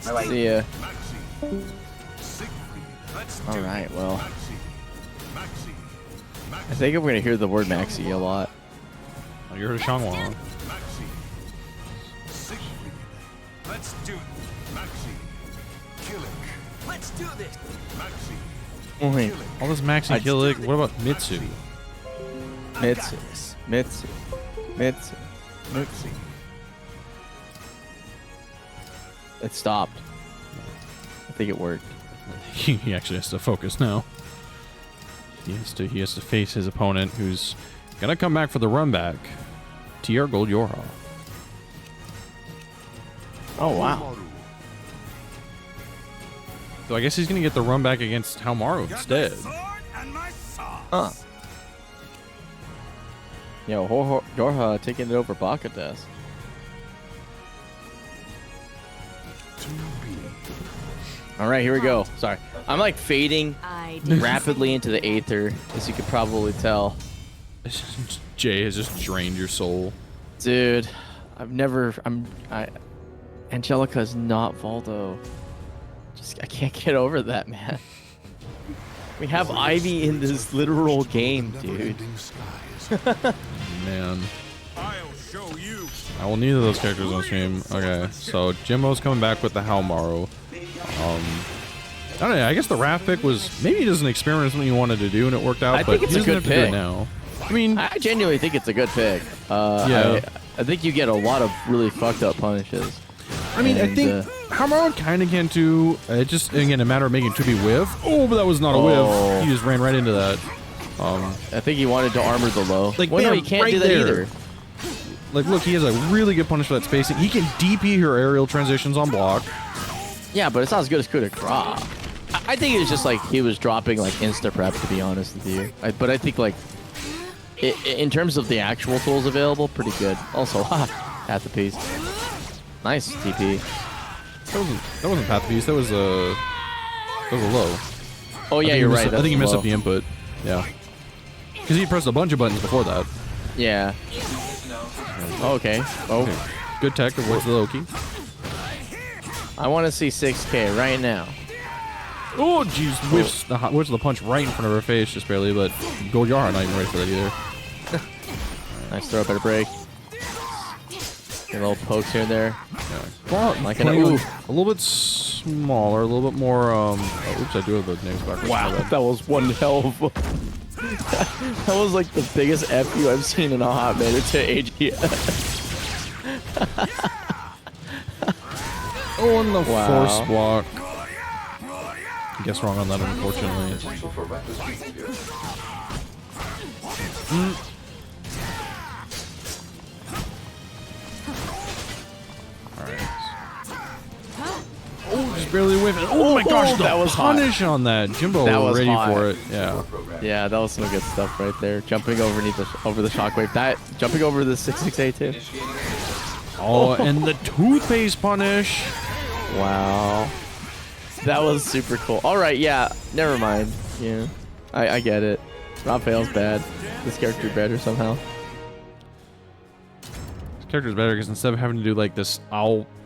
Bye-bye.
See ya. All right. Well, I think I'm gonna hear the word Maxi a lot.
Oh, you're a Shangwon.
Let's do it. Maxi. Kill it. Let's do this. Maxi.
Oh, wait.
All this Maxi Killick. What about Mitsu?
Mitsu. It stopped. I think it worked.
He actually has to focus now. He has to face his opponent, who's gonna come back for the run back. TR Gold YoRHa.
Oh wow.
Haohmaru.
So I guess he's gonna get the run back against Haohmaru instead.
And my
Huh. Yo, YoRHa taking it over Baka-Des. All right, here we go. Sorry. I'm like fading rapidly into the aether, as you could probably tell.
Jay has just drained your soul.
Dude, Angelica's not Voldo. I can't get over that, man. We have Ivy in this literal game, dude.
Man.
I'll show you.
I will neither of those characters on stream. Okay, so Jimbo's coming back with the Haohmaru. I don't know. I guess the Raph pick was maybe just an experiment, something you wanted to do, and it worked out.
I
but
think it's
he
a
doesn't
good
have to do it
pick.
now. I mean,
I genuinely think it's a good pick.
Yeah.
I think you get a lot of really fucked up punishes.
I mean, I
And,
think Haohmaru kind of can too. It just again a matter of making 2B whiff. Oh, but that was not a whiff. He just ran right into that.
I think he wanted to armor the low.
Like,
well, no,
bam,
he can't
right
do that
there.
either.
Like, look, he has a really good punish for that spacing. He can DP her aerial transitions on block.
Yeah, but it's not as good as coup de grace. I think it was just like he was dropping like insta prep, to be honest with you. But I think like in terms of the actual tools available, pretty good. Also, half the piece. Nice TP.
That wasn't path piece. That was a low.
Oh yeah, you're right.
I think he messed
low.
up the input. Yeah. Because he pressed a bunch of buttons before that.
Yeah. Okay. Oh,
Okay. Good tech avoids the low key.
I want to see 6K right now.
Oh, jeez. Whiffs the punch right in front of her face, just barely, but Gold YoRHa not even ready for that either.
Nice throw, better break. A little pokes here and there.
Yeah. Well,
Like
playing
an-
with a little bit smaller, a little bit more, oops, I do have the names backwards.
Wow, that was one hell of a... that was like the biggest FU I've seen in a hot minute to AGS.
Oh, and the
Wow.
force block. I guess wrong on that, unfortunately. Alright. Oh, just barely whiffing. Oh my gosh, the
that was hot.
punish on that. Jimbo
That was
ready
hot.
for it. Yeah.
Yeah, that was some good stuff right there. Jumping over the shockwave. Jumping over the 668 too.
Oh, and the toothpaste punish.
Wow. That was super cool. All right, yeah. Never mind. Yeah, I get it. Raphael's bad. This character better somehow.
This character's better because instead of having to do like this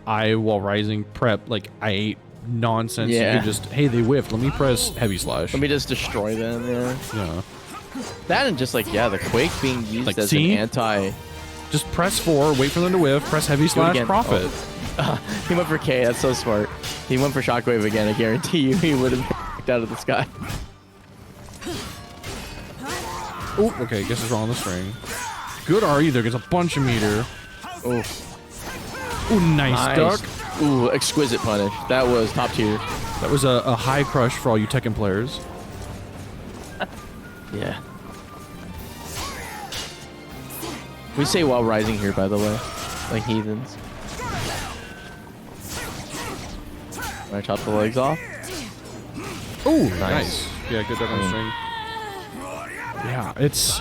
I while rising prep, like I ate nonsense,
Yeah.
you could just, hey, they whiffed. Let me press heavy slash.
Let me just destroy them. Yeah.
Yeah.
That and just like the quake being used
Like,
as
see?
an anti.
Just press 4, wait for them to whiff, press heavy slash,
again.
profit.
He went for K. That's so smart. He went for shockwave again. I guarantee you, he would have kicked out of the sky.
Oh, okay, guess it's wrong on the string. Good RE there, gets a bunch of meter.
Oh,
Ooh, nice duck.
Ooh, exquisite punish. That was top tier.
That was a high crush for all you Tekken players.
Yeah. We say while rising here, by the way, like heathens. I chop the legs off.
Oh,
Nice.
nice. Yeah, good duck on the string. Yeah, it's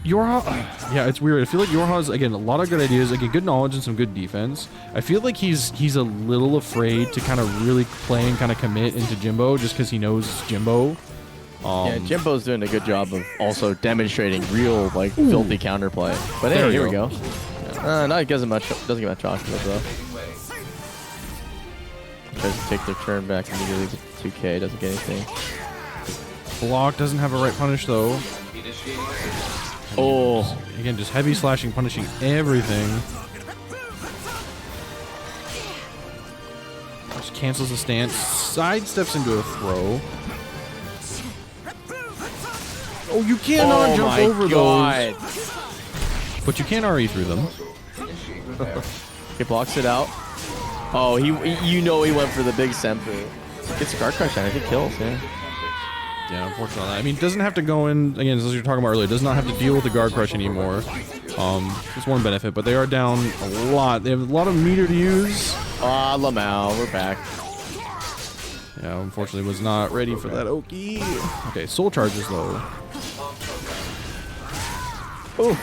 YoRHa. Yeah, it's weird. I feel like YoRHa's again a lot of good ideas, again good knowledge and some good defense. I feel like he's a little afraid to kind of really play and kind of commit into Jimbo just because he knows it's Jimbo.
Yeah, Jimbo's doing a good job of also demonstrating real like filthy counterplay. But
There
hey,
we
here we
go.
go. No, it doesn't get much chocolate though. Tries to take their turn back immediately to 2K. Doesn't get anything.
Block doesn't have a right punish though.
Oh,
Again, just heavy slashing, punishing everything. Just cancels the stance, sidesteps into a throw. Oh, you cannot jump over those. But you can RE through them.
He blocks it out. Oh, he went for the big Sempu. Gets a guard crush and I think kills, yeah.
Yeah, unfortunately. I mean, it doesn't have to go in, again, as you were talking about earlier, it does not have to deal with the guard crush anymore. It's one benefit, but they are down a lot. They have a lot of meter to use.
Ah, Lamau, we're back.
Yeah, unfortunately was not ready for that Oki. Okay, soul charges though. Ooh,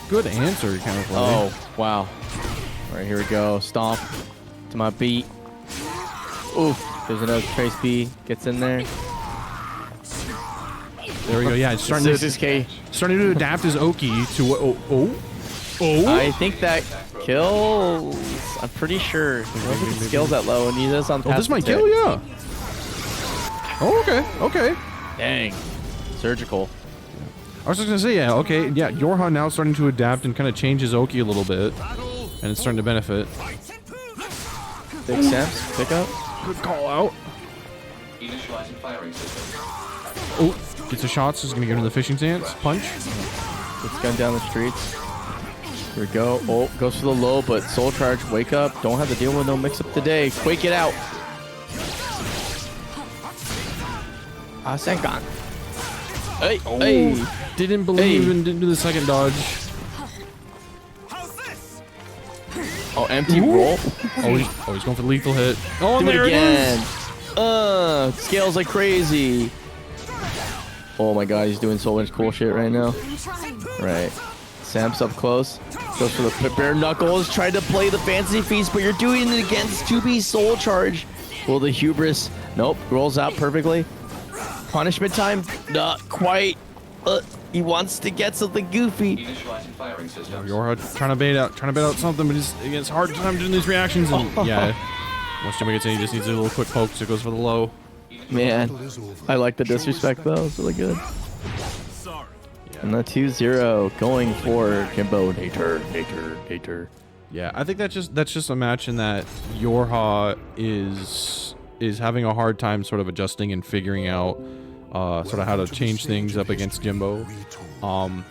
good answer, kind of.
Oh, wow. All right, here we go. Stomp to my beat. Ooh, there's another Trace B. Gets in there.
There we go. Yeah, it's starting to adapt his Oki to what?
I think that kills. I'm pretty sure. I don't think it skills that low, and he does on.
Oh, this might kill, yeah. Oh, okay.
Dang. Surgical.
I was just gonna say, yeah, okay, yeah. YoRHa now starting to adapt and kind of change his Oki a little bit, and it's starting to benefit.
Big sense. Pick up.
Good call out.
Initializing firing system.
Oh, gets the shots. Is gonna get into the fishing stance. Punch.
Gets gunned down the streets. Here we go. Oh, goes for the low, but soul charge. Wake up. Don't have to deal with no mix up today. Quake it out. Sengon. Hey, hey.
Didn't believe and didn't do the second dodge.
Oh, empty roll.
He's going for the lethal hit. Oh,
Do
there
it again.
it is.
Scales like crazy. Oh my god, he's doing so much cool shit right now. Right. Sam's up close. Goes for the bare knuckles. Tried to play the fancy feast, but you're doing it against 2B soul charge. Will the hubris? Nope. Rolls out perfectly. Punishment time? Not quite. He wants to get something goofy.
Initializing firing system.
YoRHa trying to bait out something, but it's hard time doing these reactions. And yeah, once Jimbo gets in, he just needs a little quick poke, so it goes for the low.
Man, I like the disrespect though. It's really good.
Sorry.
And the 2-0 going for Jimbonator.
Yeah, I think that's just a match in that YoRHa is having a hard time sort of adjusting and figuring out sort of how to change things up against Jimbo. I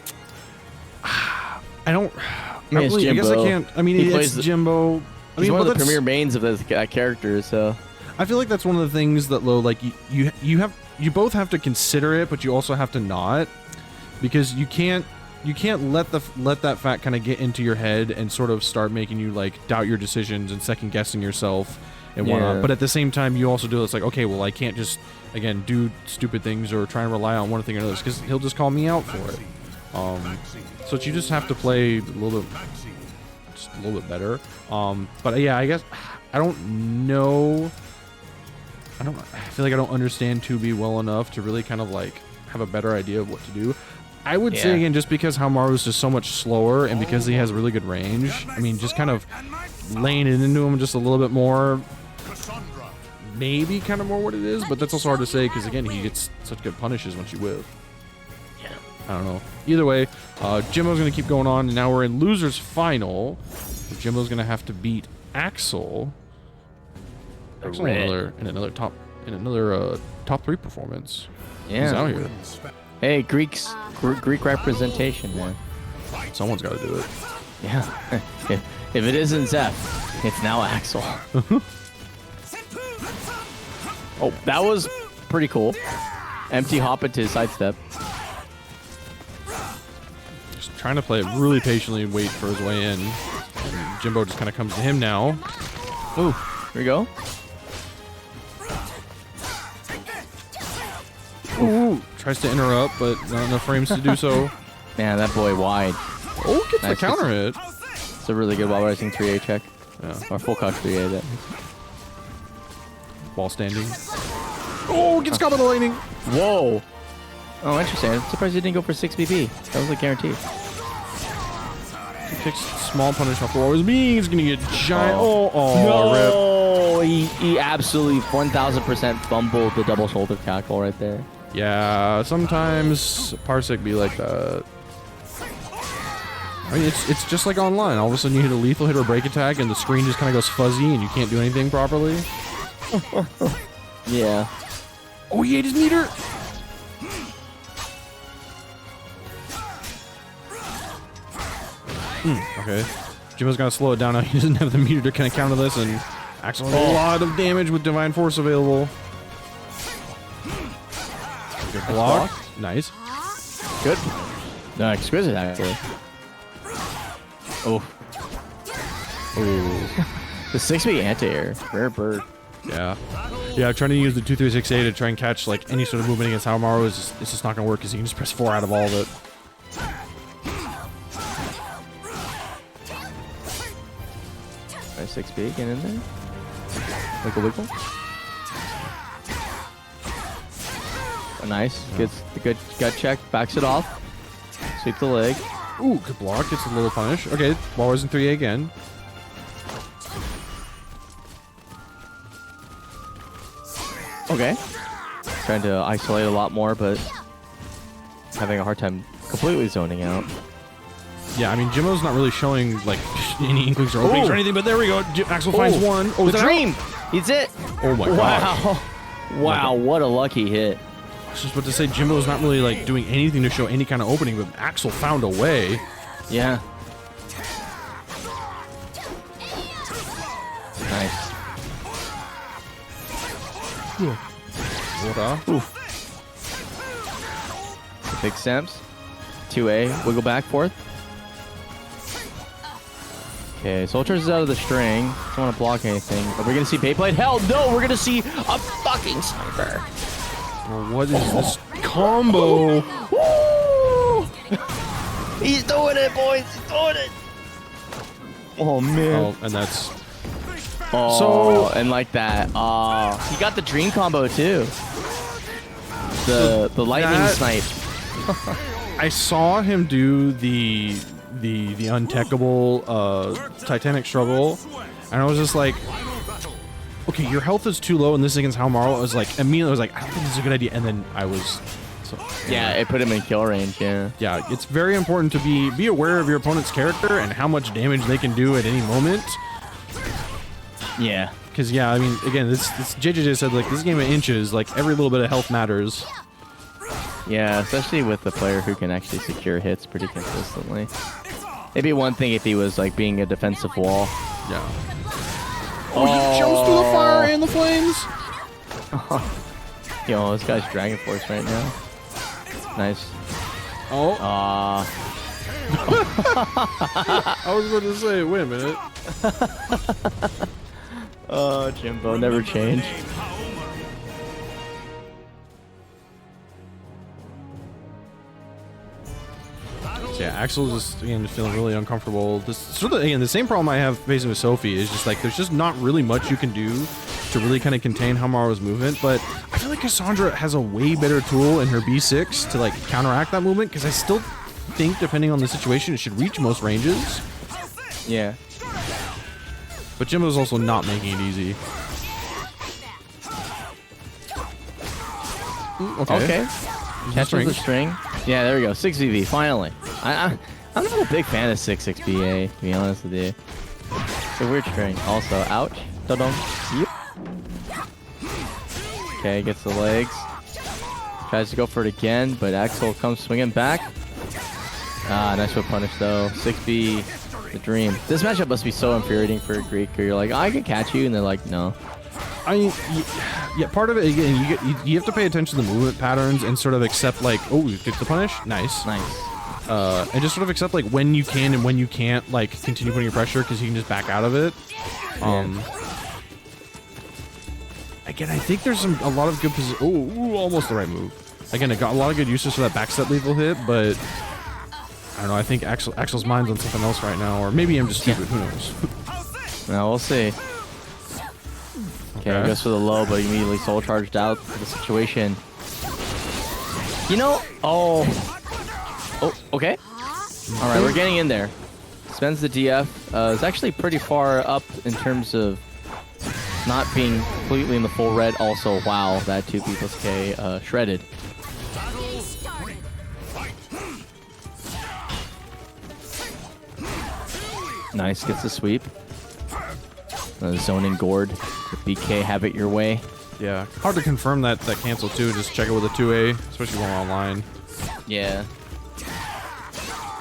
guess I can't. I mean, it's Jimbo.
He's one of the premier mains of that character, so
I feel like that's one of the things that like you both have to consider it, but you also have to not, because you can't let that fact kind of get into your head and sort of start making you like doubt your decisions and second guessing yourself and whatnot. But at the same time, you also do it's like, okay, well, I can't just again do stupid things or try and rely on one thing or another, because he'll just call me out for it. So you just have to play a little bit better. But yeah, I guess I don't know. I feel like I don't understand 2B well enough to really kind of like have a better idea of what to do. I would say again, just because Haohmaru is just so much slower and because he has really good range, I mean, just kind of laying it into him just a little bit more,
Cassandra.
maybe kind of more what it is, but that's also hard to say because again, he gets such good punishes once you whip.
yeah.
I don't know. Either way, Jimbo's going to keep going on, and now we're in losers final. Jimbo's going to have to beat Axel. Axel in another top top 3 performance.
Yeah.
He's out here.
Hey, Greek representation, man.
Someone's got to do it.
Yeah. if it isn't Zeph, it's now Axel. Oh, that was pretty cool. Empty hop into his sidestep.
Just trying to play it really patiently and wait for his way in. And Jimbo just kind of comes to him now.
Ooh, here we go.
Ooh, tries to interrupt, but not enough frames to do so.
Man, that boy wide.
Oh, gets
Nice.
the counter hit.
It's a really good wall rising 3A check.
Yeah.
Or full cock 3A. That.
While standing. Oh, gets caught by the lightning.
Whoa. Oh, interesting. I'm surprised he didn't go for 6 BP. That was a guarantee.
He takes small punish off the wall. His being's gonna get giant.
Oh.
Rip.
No! He absolutely 1000% fumbled the double shoulder tackle right there.
Yeah, sometimes Parsec be like that. I mean, it's just like online. All of a sudden you hit a lethal hit or break attack and the screen just kind of goes fuzzy and you can't do anything properly.
Yeah.
Oh, he ate his meter! Okay. Jimbo's got to slow it down now. He doesn't have the meter to kind of counter this, and Axel has a lot of damage with Divine Force available. Good block. Nice.
Good. No, exquisite, actually. Oh. Ooh. The 6B anti-air. Rare bird.
Yeah, trying to use the 2-3-6-A to try and catch like any sort of movement against Haohmaru is it's just not gonna work because you can just press 4 out of all of it.
Nice 6B, get in there. Wiggle, wiggle. Oh, nice. Gets the good gut check, backs it off. Sweep the leg.
Ooh, good block. Gets a little punish. Okay, ball was in 3A again.
Okay. Trying to isolate a lot more, but having a hard time completely zoning out.
Yeah, I mean, Jimbo's not really showing like any inklings or openings or anything, but there we go. Axel finds one. Oh,
the dream! He's it!
Oh my gosh.
Wow. Wow, what a lucky hit.
I was just about to say, Jimbo's not really like doing anything to show any kind of opening, but Axel found a way.
Yeah. Nice.
YoRHa.
Big Samps. 2A. Wiggle back, forth. Okay, Soul Charge is out of the string. Don't want to block anything. Are we going to see Beyblade? Hell no! We're going to see a fucking sniper.
Well, what is this combo?
Woo! He's doing it, boys! He's doing it! Oh, man.
Oh, and that's...
Oh,
So-
and like that. Oh, he got the dream combo, too. The lightning snipe.
I saw him do the untechable Titanic struggle, and I was just like, okay, your health is too low, and this is against Haohmaru. I was like, immediately, I was like, I don't think this is a good idea, and then I was. So,
Yeah, it put him in kill range. Yeah.
yeah, it's very important to be aware of your opponent's character and how much damage they can do at any moment.
Yeah.
Because yeah, I mean, again, this JJJ said like this game of inches, like every little bit of health matters.
Yeah, especially with the player who can actually secure hits pretty consistently. It'd be one thing if he was like being a defensive wall.
Yeah. Oh, he jumps through the fire and the flames.
Yo, this guy's Dragon Force right now. Nice.
Oh. I was about to say, wait a minute.
Jimbo never changed.
So yeah, Axel's just again just feeling really uncomfortable. This sort of again the same problem I have facing with Sophie is just like there's just not really much you can do to really kind of contain Haohmaru's movement. But I feel like Cassandra has a way better tool in her B6 to like counteract that movement because I still think depending on the situation it should reach most ranges.
Yeah.
But Jimbo's also not making it easy.
Okay. Catches the string. Yeah, there we go. 6VV, finally. I'm not a big fan of 6-6BA, to be honest with you. It's a weird string. Also, ouch. Dun-dun. Yep. Okay, gets the legs. Tries to go for it again, but Axel comes swinging back. Ah, nice whip punish, though. 6B, the dream. This matchup must be so infuriating for a Greek, where you're like, I can catch you, and they're like, no.
I mean, yeah, part of it again, you have to pay attention to the movement patterns and sort of accept like, oh, you get the punish, nice, and just sort of accept like when you can and when you can't like continue putting your pressure because you can just back out of it. Again, I think there's a lot of good position. Oh, almost the right move. Again, it got a lot of good uses for that backstep lethal hit, but I don't know. I think Axel's mind's on something else right now, or maybe I'm just stupid. Who knows?
Now we'll see. Okay, goes for the low, but immediately soul charged out for the situation. You know, oh, okay. All right, we're getting in there. Spends the DF. It's actually pretty far up in terms of not being completely in the full red. Also, wow, that 2P+K shredded. Nice, gets the sweep. Zoning gourd. The BK, have it your way.
Yeah, hard to confirm that cancel too. Just check it with a 2A, especially when we're online.
Yeah.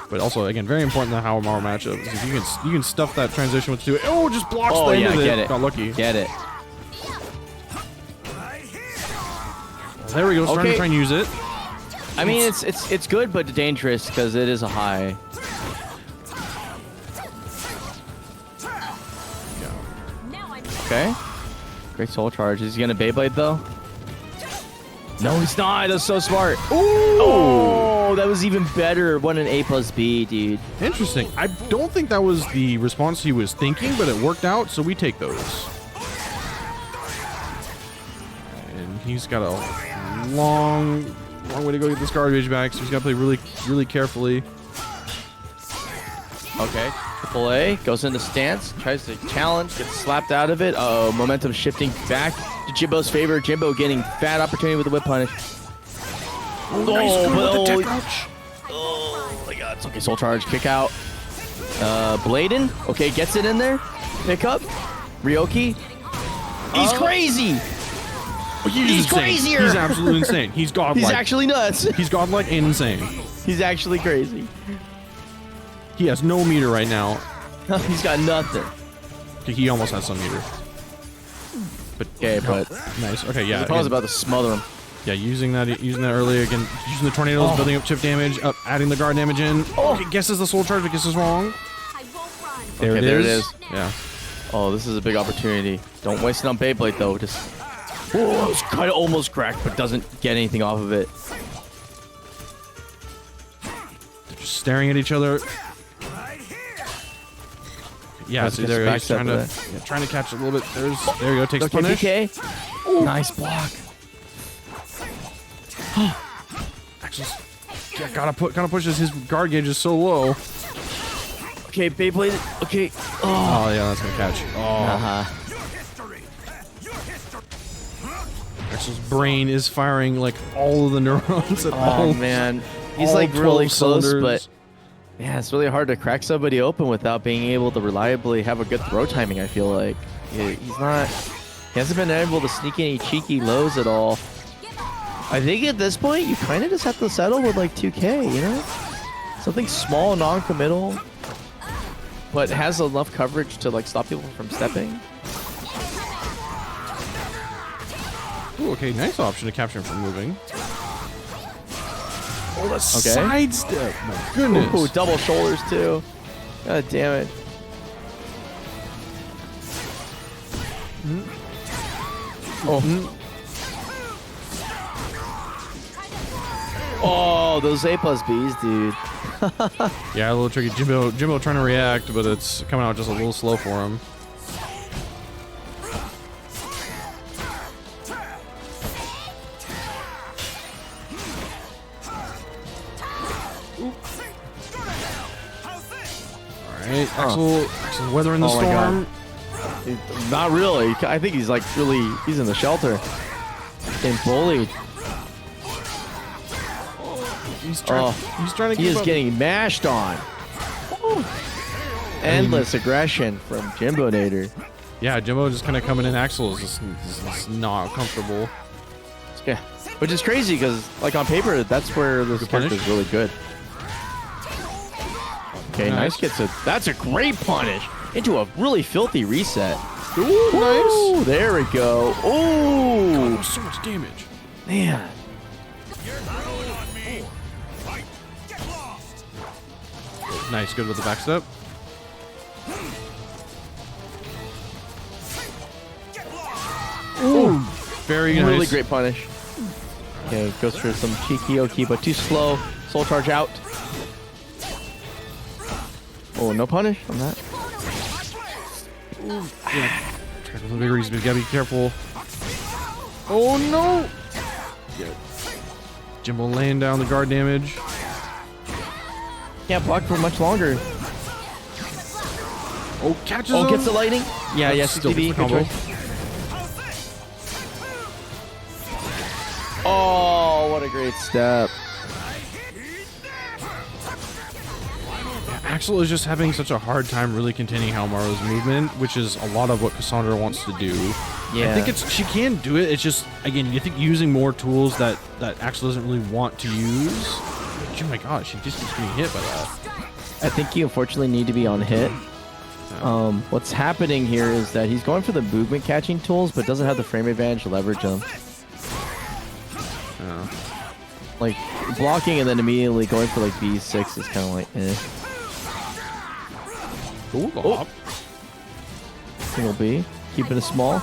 But also, again, very important in the Haohmaru matchup. If you can stuff that transition with 2A. Oh, just blocks the end of it.
Get it.
Got lucky.
Get it.
There we go. Starting to try and use it.
I mean, it's good, but dangerous because it is a high. Okay. Great soul charge. Is he gonna Beyblade though? No, he's not. That's so smart. Ooh! Oh, that was even better. What an A+B, dude.
Interesting. I don't think that was the response he was thinking, but it worked out, so we take those. And he's got a long way to go get this garbage back, so he's got to play really, really carefully.
Okay. Triple A goes into stance, tries to challenge, gets slapped out of it. Oh, momentum shifting back to Jimbo's favor. Jimbo getting fat opportunity with the whip punish. Oh my god. It's okay. Soul charge, kick out. Bladen. Okay, gets it in there. Pick up. Ryoki. He's crazy. He's crazier.
He's absolutely insane. He's godlike.
He's actually nuts.
He's godlike and insane.
He's actually crazy.
He has no meter right now.
He's got nothing.
He almost has some meter. But
okay, but
nice. Okay, yeah.
I was about to smother him.
Yeah, using that earlier again, using the tornadoes, building up chip damage, adding the guard damage in. Oh, he guesses the soul charge, but guesses wrong. There it is. Yeah.
Oh, this is a big opportunity. Don't waste it on Beyblade though. Just it's kind of almost cracked, but doesn't get anything off of it.
They're just staring at each other. Yeah, see, there he's trying to catch a little bit. There you go. Takes
okay,
punish.
PK. Nice block.
Actually, yeah, gotta push his guard gauge is so low.
Okay, Beyblade. Okay.
Oh yeah, that's gonna catch. Oh. Axel's brain is firing like all of the neurons at all.
Oh man, he's like really close, but yeah, it's really hard to crack somebody open without being able to reliably have a good throw timing. I feel like he hasn't been able to sneak any cheeky lows at all. I think at this point you kind of just have to settle with like 2K, you know, something small, non-committal, but has enough coverage to like stop people from stepping.
Ooh, okay, nice option to capture him from moving. Oh, that's sidestep. My goodness.
Ooh, double shoulders too. God damn it. Oh. Oh, those A+Bs, dude.
Yeah, a little tricky. Jimbo trying to react, but it's coming out just a little slow for him. Alright, Axel's weathering the storm.
Not really. I think he's like he's in the shelter. Getting bullied.
He's trying to
He is getting mashed on. Endless aggression from Jimbonator.
Yeah, Jimbo just kind of coming in. Axel is just not comfortable.
Yeah, which is crazy because, like, on paper, that's where this character is really good. Okay, nice. That's a great punish into a really filthy reset.
Ooh, nice.
There we go. Ooh,
God, so much damage.
Man.
Nice, good with the back step. Ooh, very nice.
Really great punish. Okay, goes for some cheeky Oki, but too slow. Soul charge out. Oh, no punish on that.
Yeah. Try to bigger, he's gotta be careful. Oh no! Yeah. Jimbo laying down the guard damage.
Can't block for much longer.
Oh, catches him.
Gets the lightning. Yeah,
That's still
SCVI.
good combo.
Oh, what a great step.
Axel is just having such a hard time really containing Haohmaru's movement, which is a lot of what Cassandra wants to do.
Yeah.
I think she can do it. It's just, again, you think using more tools that Axel doesn't really want to use. Oh my gosh, she just keeps getting hit by that.
I think you unfortunately need to be on hit. What's happening here is that he's going for the movement catching tools, but doesn't have the frame advantage to leverage them. Like, blocking and then immediately going for like B6 is kind of like, eh.
Ooh,
Single B, keeping it small.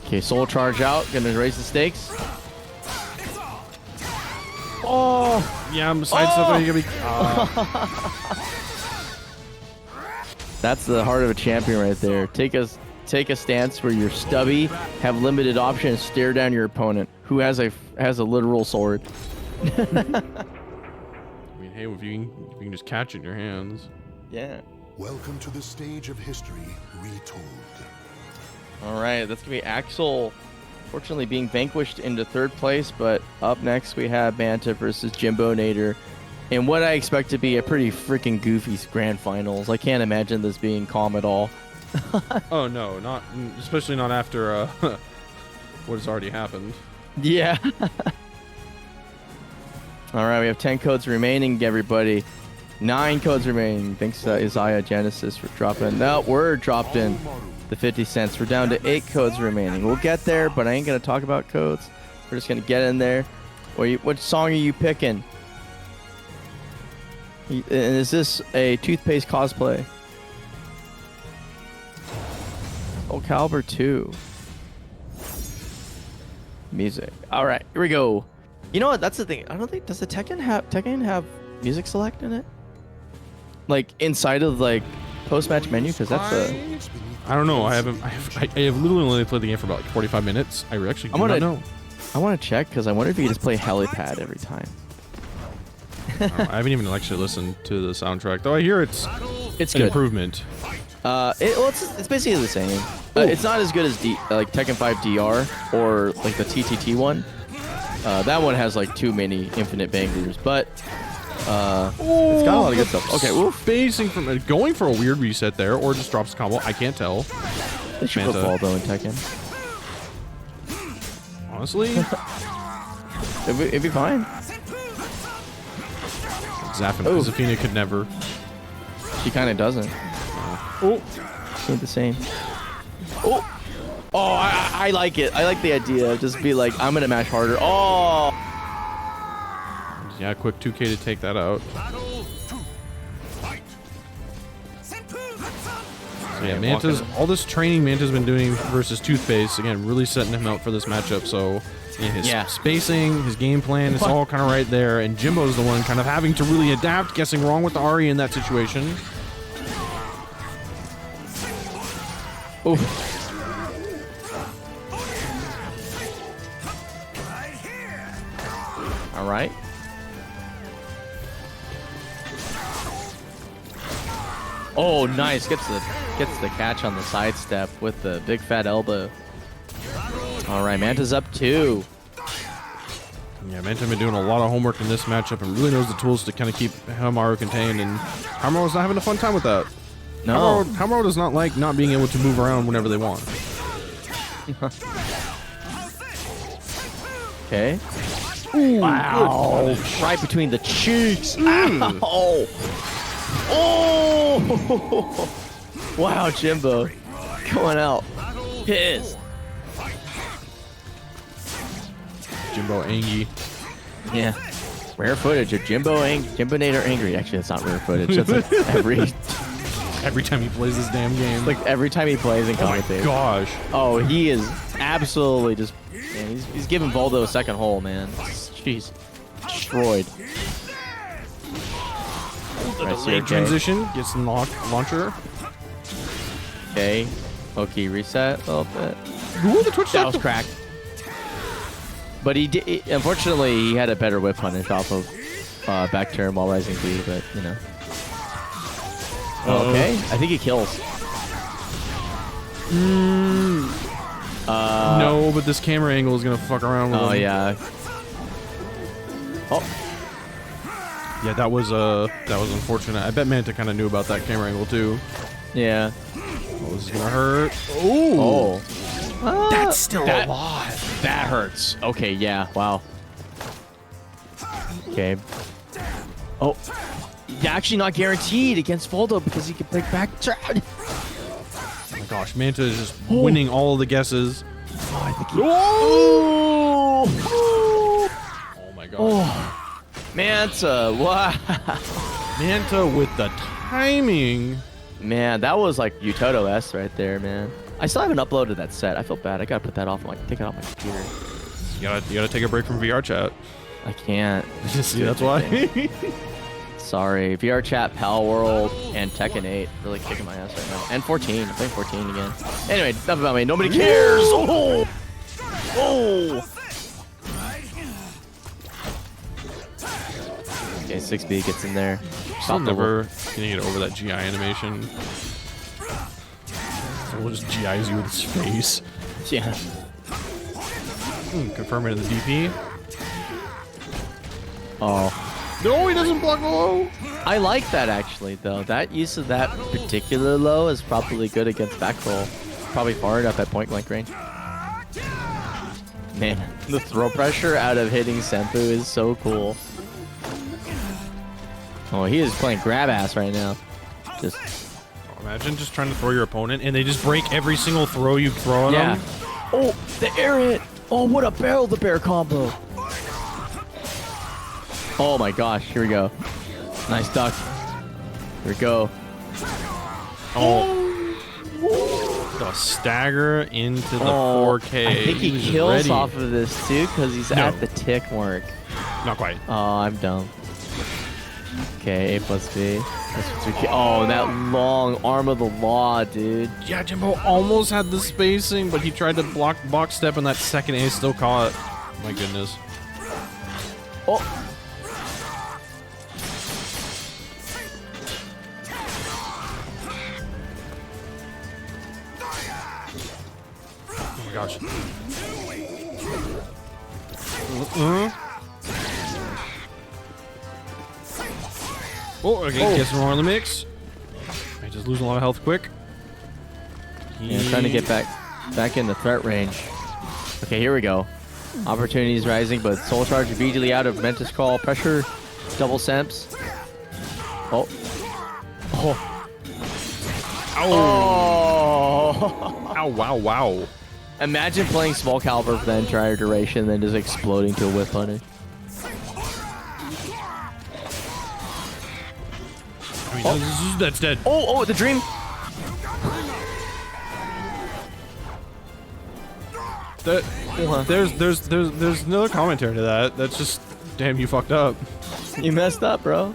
Okay, soul charge out. Gonna raise the stakes. Oh!
Yeah, I'm sidestepping. You gotta be.
That's the heart of a champion right there. Take a stance where you're stubby, have limited options, stare down your opponent who has a literal sword.
I mean, hey, if you can just catch it in your hands.
Yeah.
Welcome to the stage of history retold.
All right, that's gonna be Axel, fortunately being vanquished into 3rd place. But up next we have Manta versus Jimbonator, in what I expect to be a pretty freaking goofy grand finals. I can't imagine this being calm at all.
Oh no, not especially not after what has already happened.
Yeah. All right, we have 10 codes remaining, everybody. 9 codes remaining. Thanks to Isaiah Genesis for dropping. No, we're dropped in the 50 cents. We're down to 8 codes remaining. We'll get there, but I ain't gonna talk about codes. We're just gonna get in there. What song are you picking? And is this a toothpaste cosplay? SoulCalibur 2. Music. All right, here we go. You know what? That's the thing. I don't think, does the Tekken have music select in it? Like inside of like post-match menu, because that's a.
I don't know. I have literally only played the game for about like 45 minutes. I actually do not know.
I want to check because I wonder if you can just play Helipad every time.
I haven't even actually listened to the soundtrack, though. I hear it's
It's
an
good.
improvement.
It's basically the same. It's not as good as like Tekken 5 DR or like the TTT one. That one has like too many infinite bangers, but it's got a lot of good stuff. Okay, oof.
Spacing from going for a weird reset there, or just drops a combo. I can't tell.
They should put
Manta.
Voldo in Tekken.
Honestly,
It'd be fine.
Zafina could never.
She kind of doesn't.
Oh,
She ain't the same. Oh, I like it. I like the idea of just be like, I'm gonna mash harder. Oh.
yeah, quick 2K to take that out. So yeah, Manta's all this training Manta's been doing versus Toothpaste again, really setting him up for this matchup. So his spacing, his game plan, it's all kind of right there. And Jimbo's the one kind of having to really adapt, guessing wrong with the Ari in that situation.
Oof. All right. Oh, nice. Gets the catch on the sidestep with the big fat elbow. All right, Manta's up 2.
Yeah, Manta's been doing a lot of homework in this matchup and really knows the tools to kind of keep Haohmaru contained. And Haohmaru's not having a fun time with that.
No.
Haohmaru does not like not being able to move around whenever they want.
Okay. Ooh, wow. Right between the cheeks. Ow. Oh. Wow, Jimbo. Going out. Pissed.
Jimbo Angie.
Yeah. Rare footage of Jimbonator angry. Actually, that's not rare footage. That's like
every time he plays this damn game.
like every time he plays in Commentators.
Gosh.
Oh, he is absolutely just. Man, he's giving Voldo a second hole, man. Jeez. Destroyed.
Late transition gets the launcher.
Okay. Okay, reset a little bit.
Ooh, the Twitch
That was cracked. But he did. Unfortunately, he had a better whip punish off of back turn while rising B. But you know. Okay, I think he kills.
No, but this camera angle is gonna fuck around with him.
Oh yeah. Oh.
Yeah, that was unfortunate. I bet Manta kind of knew about that camera angle too.
Yeah.
Oh, this is gonna hurt.
Oh.
That's still alive.
That hurts. Okay, yeah. Wow. Okay. Oh. Actually not guaranteed against Voldo because he can break back.
Oh my gosh, Manta is just winning all of the guesses.
Oh, I think he...
Oh my gosh.
Oh. Manta. Wow.
Manta with the timing.
Man, that was like Utoto S right there, man. I still haven't uploaded that set. I feel bad. I gotta put that off. Take it off my computer.
You gotta take a break from VR chat.
I can't.
See, that's why.
Sorry. VR chat, Pal World, and Tekken 8 really kicking my ass right now. And 14. I'm playing 14 again. Anyway, enough about me. Nobody cares. Oh! Oh! Okay, 6B gets in there.
Still never gonna get over that GI animation. We'll just GIs you with his face.
Yeah.
Confirm it in the DP.
Oh.
No, he doesn't block low.
I like that actually, though. That use of that particular low is probably good against back roll. Probably far enough at point blank range. Man, the throw pressure out of hitting Senpu is so cool. Oh, he is playing grab ass right now. Just.
Imagine just trying to throw your opponent and they just break every single throw you throw at them.
Oh, the air hit. Oh, what a barrel the bear combo. Oh my gosh, here we go. Nice duck. Here we go.
Oh. The stagger into the 4K.
I think he
He's
kills
ready.
off of this too because he's at the tick mark.
Not quite.
Oh, I'm dumb. Okay, A+B. Oh, that long arm of the law, dude.
Yeah, Jimbo almost had the spacing, but he tried to block box step and that second A still caught. My goodness.
Oh.
Oh my gosh. Oh, okay, gets more in the mix. I just losing a lot of health quick.
Yeah, trying to get back in the threat range. Okay, here we go. Opportunities rising, but Soul Charge immediately out of Mentis Call. Pressure, double Semps. Oh. Oh.
Ow.
Oh.
Ow, wow, wow.
Imagine playing small caliber for the entire duration, then just exploding to a whip punish.
I mean, that's dead.
Oh, the dream.
There's another commentary to that. That's just, damn, you fucked up.
You messed up, bro.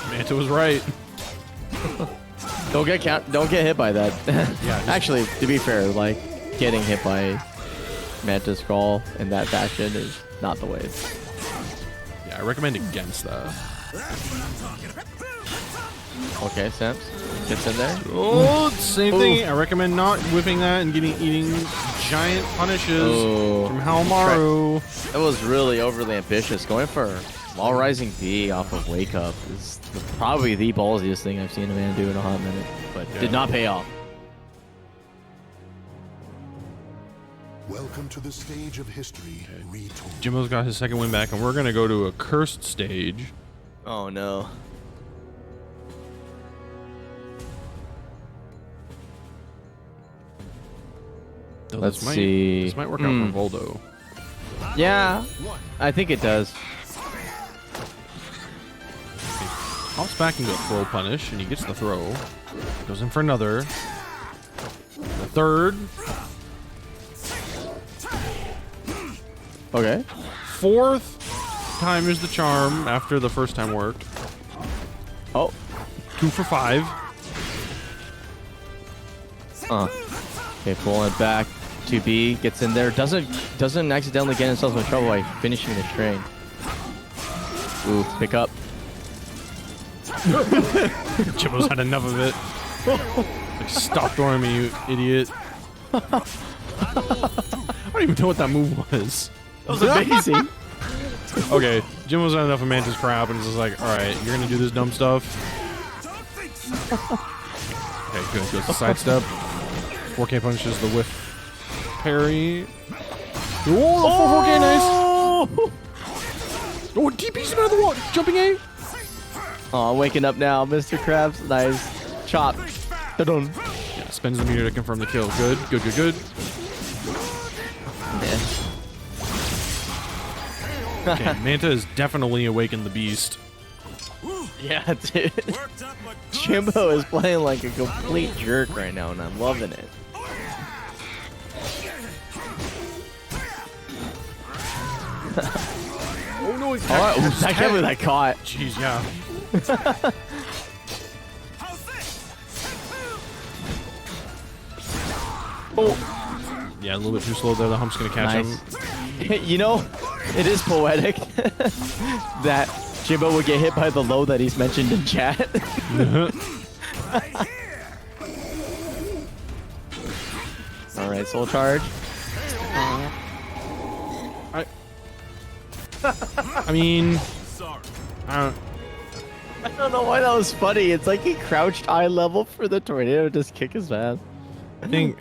Manta was right.
Don't get hit by that.
Yeah,
Actually, to be fair, like getting hit by Manta's Crawl in that fashion is not the way.
Yeah, I recommend against that.
Okay, Semps gets in there.
Oh, same thing. I recommend not whipping that and eating giant punishes from Haohmaru.
That was really overly ambitious. Going for Wall Rising B off of Wake Up is probably the ballsiest thing I've seen a man do in a hot minute, but did not pay off.
Welcome to the stage of history retold.
Jimbo's got his second win back, and we're gonna go to a cursed stage.
Oh no.
So
Let's see.
This might work out for Voldo.
Yeah, I think it does.
Hops back into a throw punish, and he gets the throw. Goes in for another. The third.
Okay.
Fourth time is the charm after the first time worked.
Oh.
2 for 5.
Okay, pulling it back. 2B gets in there. Doesn't accidentally get himself in trouble by finishing the string. Ooh, pick up.
Jimbo's had enough of it. Like, stop throwing me, you idiot. I don't even know what that move was.
That was amazing.
Okay, Jimbo's had enough of Manta's crap and is just like, alright, you're gonna do this dumb stuff. Okay, good. Goes to sidestep. 4K punishes the whiff parry. Oh, 4K, nice. Oh, DP's him out of the wall. Jumping A.
Oh, waking up now, Mr. Krabs. Nice. Chop. Da-dun.
Yeah, spends the meter to confirm the kill. Good. Okay, Manta has definitely awakened the beast.
Yeah, dude.
Worked up, but
Jimbo is playing like a complete jerk right now, and I'm loving it.
Oh no,
All right, I can't believe that caught.
Jeez, yeah.
Oh,
Yeah, a little bit too slow there. The hump's gonna catch him.
nice. You know, it is poetic that Jimbo would get hit by the low that he's mentioned in chat. All right, soul charge.
I mean,
sorry.
I
I don't know why that was funny. It's like he crouched eye level for the tornado to just kick his ass.
think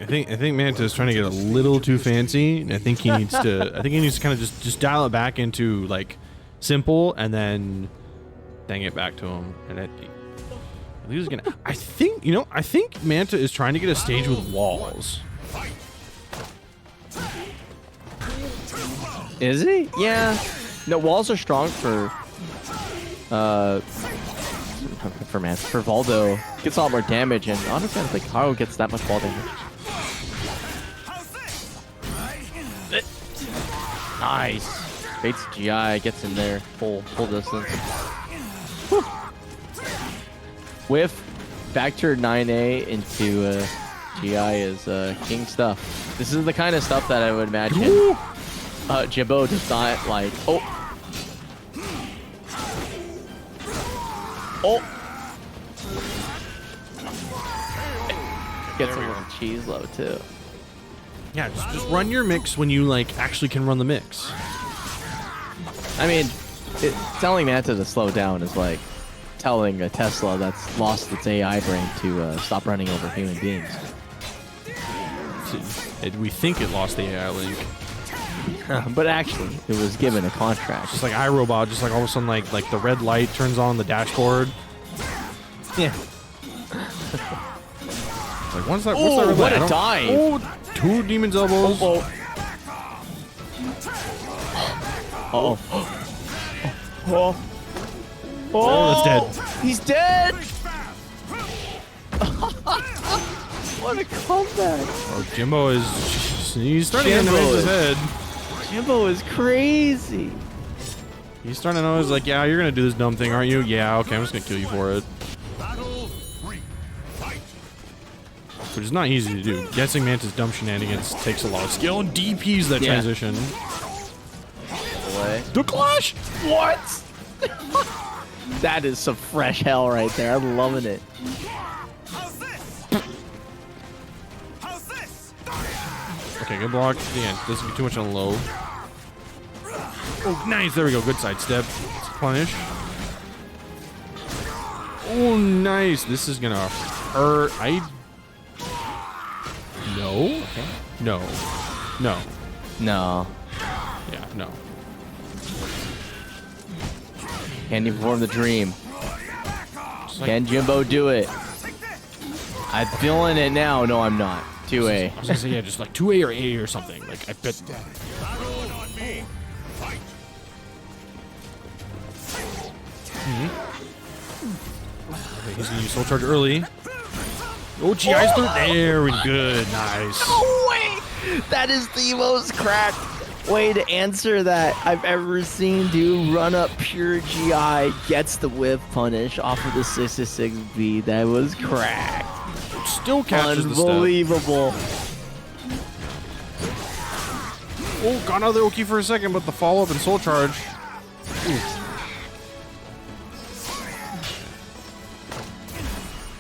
Manta is trying to get a little too fancy, and I think he needs to. I think he needs to kind of just dial it back into like simple, and then dang it back to him. And I think he's gonna. I think Manta is trying to get a stage with walls.
Is he? Yeah. No, walls are strong for Voldo. Gets a lot more damage, and honestly, I don't think Haohmaru gets that much wall damage. Nice. Bates GI gets in there full distance. Whew. Whiff factor 9A into GI is king stuff. This is the kind of stuff that I would imagine Jimbo does not like. Gets a little cheese low too.
Yeah, just run your mix when you like actually can run the mix.
I mean, telling Manta to slow down is like telling a Tesla that's lost its AI brain to stop running over human beings.
We think it lost the AI link.
But actually, it was given a contract.
Just like iRobot, just like all of a sudden like the red light turns on the dashboard.
Yeah.
Like what's that red
What
light?
a dive!
Oh, two demon's elbows. Oh, that's dead.
He's dead! What a comeback!
Oh, Jimbo is he's starting to
Jimbo
raise his
is-
head.
Jimbo is crazy.
He's starting to know he's like, yeah, you're gonna do this dumb thing, aren't you? Yeah, okay, I'm just gonna kill you for it.
Battle 3. Fight.
Which is not easy to do. Guessing Manta's dumb shenanigans takes a lot of skill and DPs that
Yeah.
transition.
Boy.
The clash!
What? That is some fresh hell right there. I'm loving it.
How's this? How's this?
Okay, good block. Yeah, doesn't get too much on low. Oh, nice. There we go. Good sidestep. Let's punish. Oh, nice. This is gonna hurt. No. Okay. No. No.
No.
Yeah, no.
Can you perform the dream?
Just like-
Can Jimbo do it? I'm feeling it now. No, I'm not. 2A.
I was gonna say, yeah, just like 2A or A or something. Like, I bet.
Battle on me. Fight.
Okay, he's gonna use Soul Charge early. Oh, GI's through. There we good. Nice.
No way! That is the most cracked way to answer that I've ever seen, dude. Run up pure GI, gets the whip punish off of the 6-6B. That was cracked.
Still catches the step.
Unbelievable.
Oh, got out of the Oki for a second, but the follow-up and Soul Charge.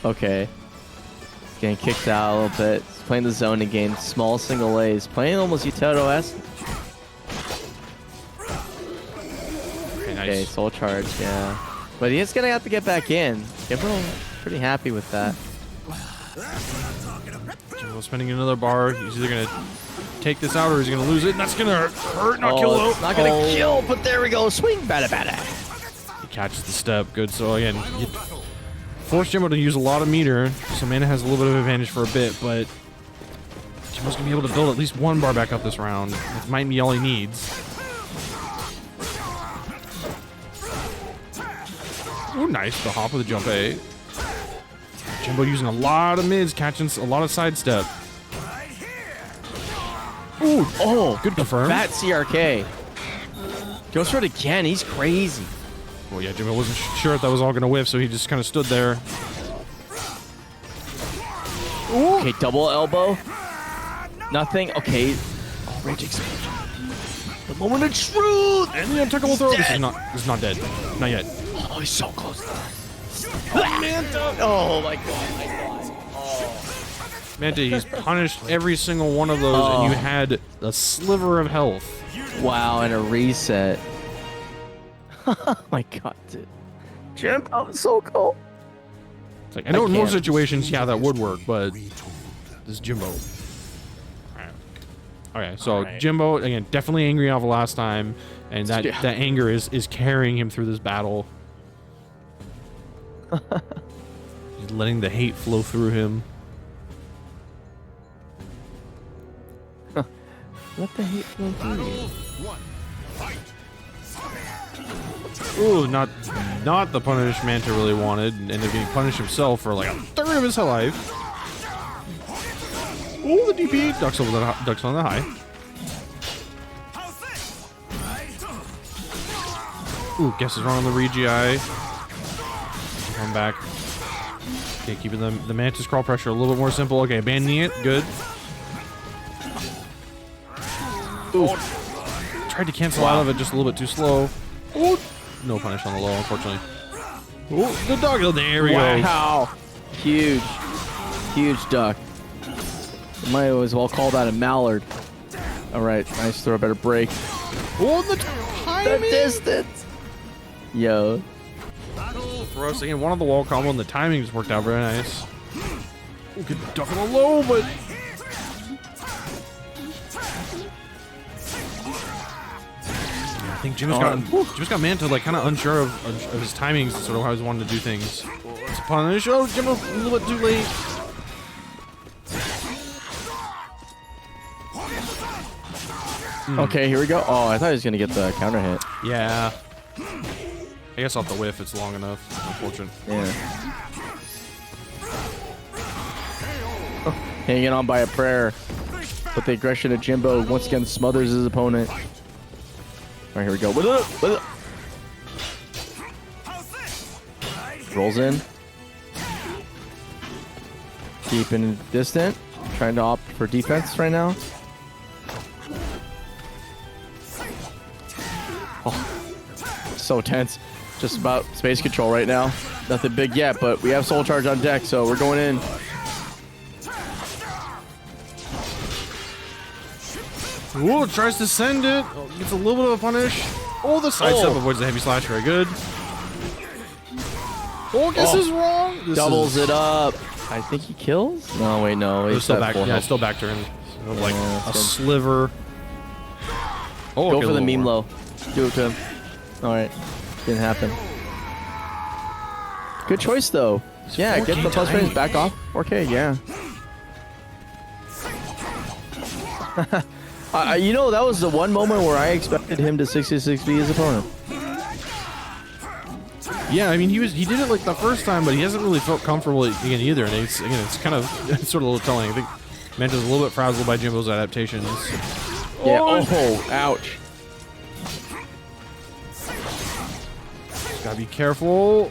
Okay. Getting kicked out a little bit. He's playing the zoning game. Small single A's. Playing almost Utero-esque.
Okay, nice.
Okay, soul charge, yeah. But he is gonna have to get back in. Jimbo pretty happy with that.
Jimbo spending another bar. He's either gonna take this out or he's gonna lose it. And that's gonna hurt, not kill though.
It's not gonna kill, but there we go. Swing, bada.
He catches the step. Good. So again, you force Jimbo to use a lot of meter, so Mana has a little bit of advantage for a bit, but Jimbo's gonna be able to build at least one bar back up this round. That might be all he needs. Ooh, nice. The hop with the jump A. Jimbo using a lot of mids, catching a lot of sidestep. Ooh,
Oh,
good confirm.
fat CRK. Goes for it again. He's crazy.
Well, yeah, Jimbo wasn't sure if that was all going to whiff, so he just kind of stood there. Ooh.
Okay, double elbow. Nothing. Okay. Oh, rage expansion. The moment of truth.
And the untouchable throw. This is not dead. Not yet.
Oh, he's so close. Manta. Oh my god.
Manta, he's punished every single one of those, and you had a sliver of health.
Wow, and a reset. Oh my god, dude. Jimbo was so cool.
It's like, I know in most
can't.
situations, yeah, that would work, but this is Jimbo. Okay, so
Alright.
Jimbo, again, definitely angry off of last time, and that anger is carrying him through this battle. He's letting the hate flow through him.
Let the hate flow through you.
Ooh, not the punish Manta really wanted, and ended up getting punished himself for like a third of his life. Ooh, the DP ducks on the high. Ooh, guess is wrong on the re-GI. Come back. Okay, keeping the Mantis crawl pressure a little bit more simple. Okay, abandoning it. Good. Ooh. Tried to cancel out of it just a little bit too slow. Ooh. No punish on the low, unfortunately. Ooh, the dog. Oh, there we go.
Wow. Huge. Huge duck. You might as well call that a mallard. Alright, nice throw, better break.
Oh, the
The
timing!
distance! Yo.
For us, again, one on the wall combo, and the timing just worked out very nice. Ooh, good duck on the low, but... I think Jim's got Manta like kind of unsure of his timings and sort of how he's wanting to do things. It's a punish. Oh, Jimbo, a little bit too late.
Okay, here we go. Oh, I thought he was gonna get the counter hit.
Yeah. I guess off the whiff, it's long enough. Unfortunate.
Yeah. Hanging on by a prayer. But the aggression of Jimbo once again smothers his opponent. All right, here we go. With it. Rolls in. Keeping it distant. Trying to opt for defense right now. Oh, so tense. Just about space control right now. Nothing big yet, but we have Soul Charge on deck, so we're going in.
Ooh, tries to send it. Oh, gets a little bit of a punish. Oh, the sidestep avoids the heavy slash. Very good. Oh, guess is wrong. This
Doubles it up. I think he kills? No, wait, no.
It's still back. Yeah, it's still back to him. So, like
Yeah,
a sliver. Oh,
Go
okay,
for the
a little
meme
more.
low. Do it to him. All right. Didn't happen. Good choice, though. Yeah, get the plus frames back off. 4K, yeah. You know, that was the one moment where I expected him to 66 be his opponent.
Yeah, I mean he did it like the first time, but he hasn't really felt comfortable again either. And it's kind of it's sort of a little telling. I think Manta's a little bit frazzled by Jimbo's adaptations.
Yeah. Oh, ouch.
Gotta be careful.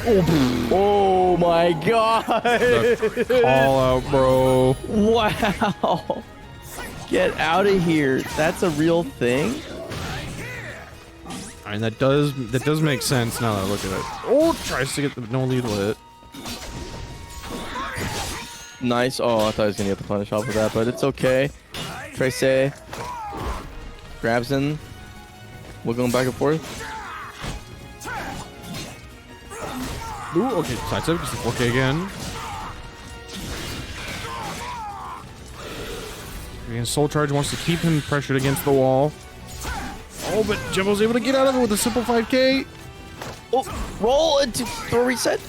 Oh my god.
Call out, bro.
Wow. Get out of here. That's a real thing?
I mean that does make sense now that I look at it. Oh, tries to get the no lethal hit.
Nice. Oh, I thought he was going to get the punish off of that, but it's okay. Trace grabs in. We're going back and forth.
Ooh, okay, sidestep gets the 4K again. Again, Soul Charge wants to keep him pressured against the wall. Oh, but Jimbo's able to get out of it with a simple 5K.
Oh, roll into throw reset.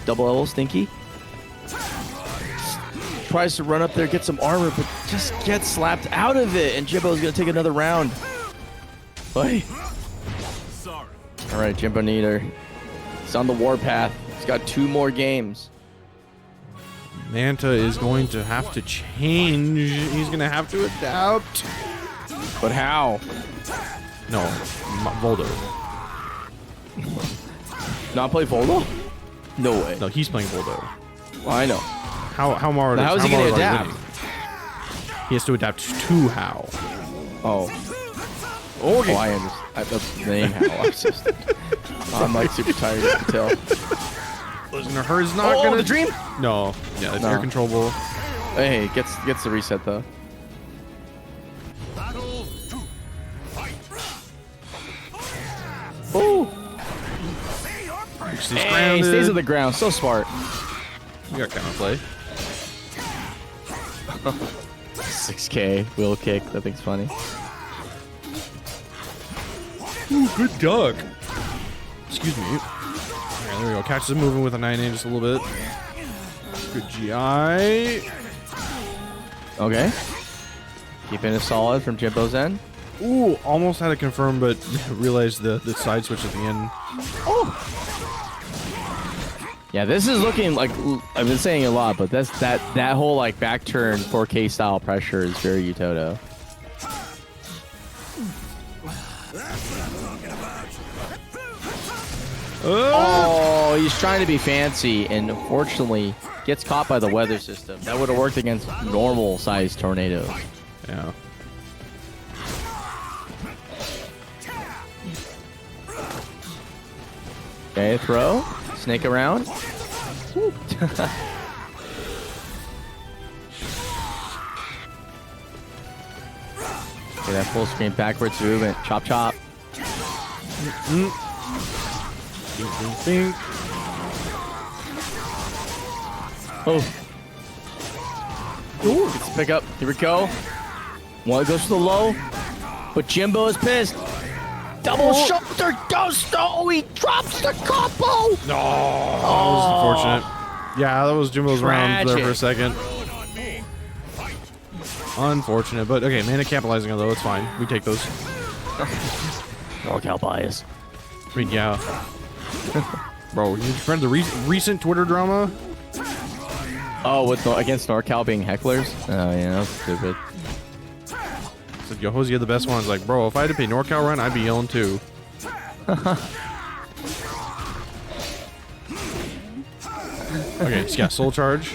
Double L, Stinky. Tries to run up there, get some armor, but just gets slapped out of it, and Jimbo's going to take another round. Oi.
Sorry.
All right, Jimbonator. He's on the warpath. He's got 2 more games.
Manta is going to have to change. He's going to have to adapt.
But how?
No, Voldo.
Not play Voldo? No way.
No, he's playing Voldo.
Well, I know.
Haohmaru.
How is he going to adapt?
He has to adapt to How.
Oh.
Okay.
Oh, I understand. That's the name How. I'm like super tired, you can tell.
Listen, her is not
Oh,
gonna.
the dream?
No. Yeah, it's
No.
air controllable.
Hey, gets the reset though.
Battle 2. Fight.
Ooh.
She's
Hey,
grounded.
stays on the ground. So smart.
We got counterplay.
6K wheel kick. That thing's funny.
Ooh, good duck. Excuse me. Alright, there we go. Catches him moving with a 9A just a little bit. Good GI.
Okay. Keeping it solid from Jimbo's end.
Ooh, almost had it confirmed, but realized the side switch at the end.
Yeah, this is looking like, I've been saying a lot, but that whole like back turn 4K style pressure is very Utoto. Oh, he's trying to be fancy, and unfortunately gets caught by the weather system. That would have worked against normal sized tornadoes.
Yeah.
Okay, throw, snake around. Okay, that full screen backwards movement. Chop, chop.
Ding, ding, ding.
Oh. Ooh, gets to pick up. Here we go. One goes to the low, but Jimbo is pissed. Double shoulder goes. Oh, he drops the combo.
No, that was unfortunate. Yeah, that was Jimbo's round there for a second. Unfortunate, but okay, Mana capitalizing on though, it's fine. We take those.
NorCal bias.
I mean, yeah. Bro, you friend the recent Twitter drama?
Oh, with against NorCal being hecklers? Oh, yeah, that's stupid.
Said, YoHo's the best one. I was like, bro, if I had to pay NorCal rent, I'd be yelling too. Okay, so yeah, Soul Charge.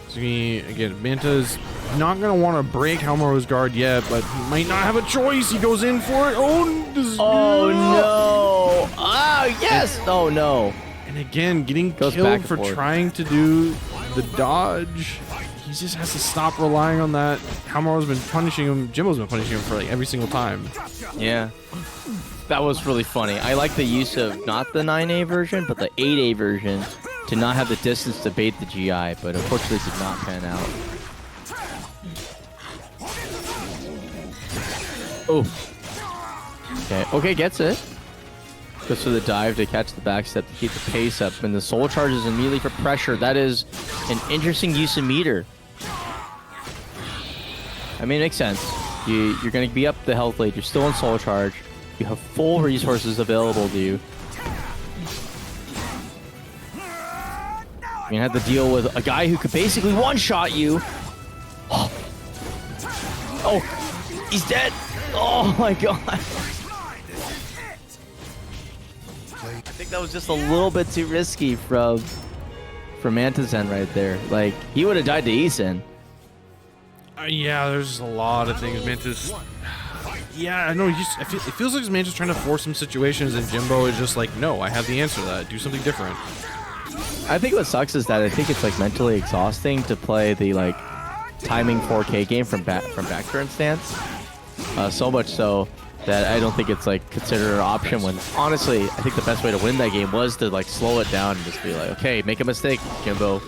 So again, Manta's not going to want to break Haohmaru's guard yet, but he might not have a choice. He goes in for it.
Oh, no. Oh, yes. Oh, no.
And again, getting
Goes back
killed
and
for
forth.
trying to do the dodge. He just has to stop relying on that. Haohmaru's been punishing him. Jimbo's been punishing him for like every single time.
Yeah. That was really funny. I like the use of not the 9A version, but the 8A version to not have the distance to bait the GI, but unfortunately did not pan out. Oh. Okay. Okay, gets it. Goes for the dive to catch the backstep to keep the pace up, and the soul charges immediately for pressure. That is an interesting use of meter. I mean, it makes sense. You're going to be up the health lead. You're still in soul charge. You have full resources available to you. You're going to have to deal with a guy who could basically one-shot you. Oh, he's dead. Oh my god. I think that was just a little bit too risky from Manta's end right there. Like, he would have died to Eason.
Yeah, there's just a lot of things. Manta's... Yeah, I know. It feels like Manta's trying to force some situations, and Jimbo is just like, no, I have the answer to that. Do something different.
I think what sucks is that I think it's like mentally exhausting to play the like timing 4K game from back turn stance. So much so that I don't think it's like considered an option when honestly I think the best way to win that game was to like slow it down and just be like, okay, make a mistake, Jimbo.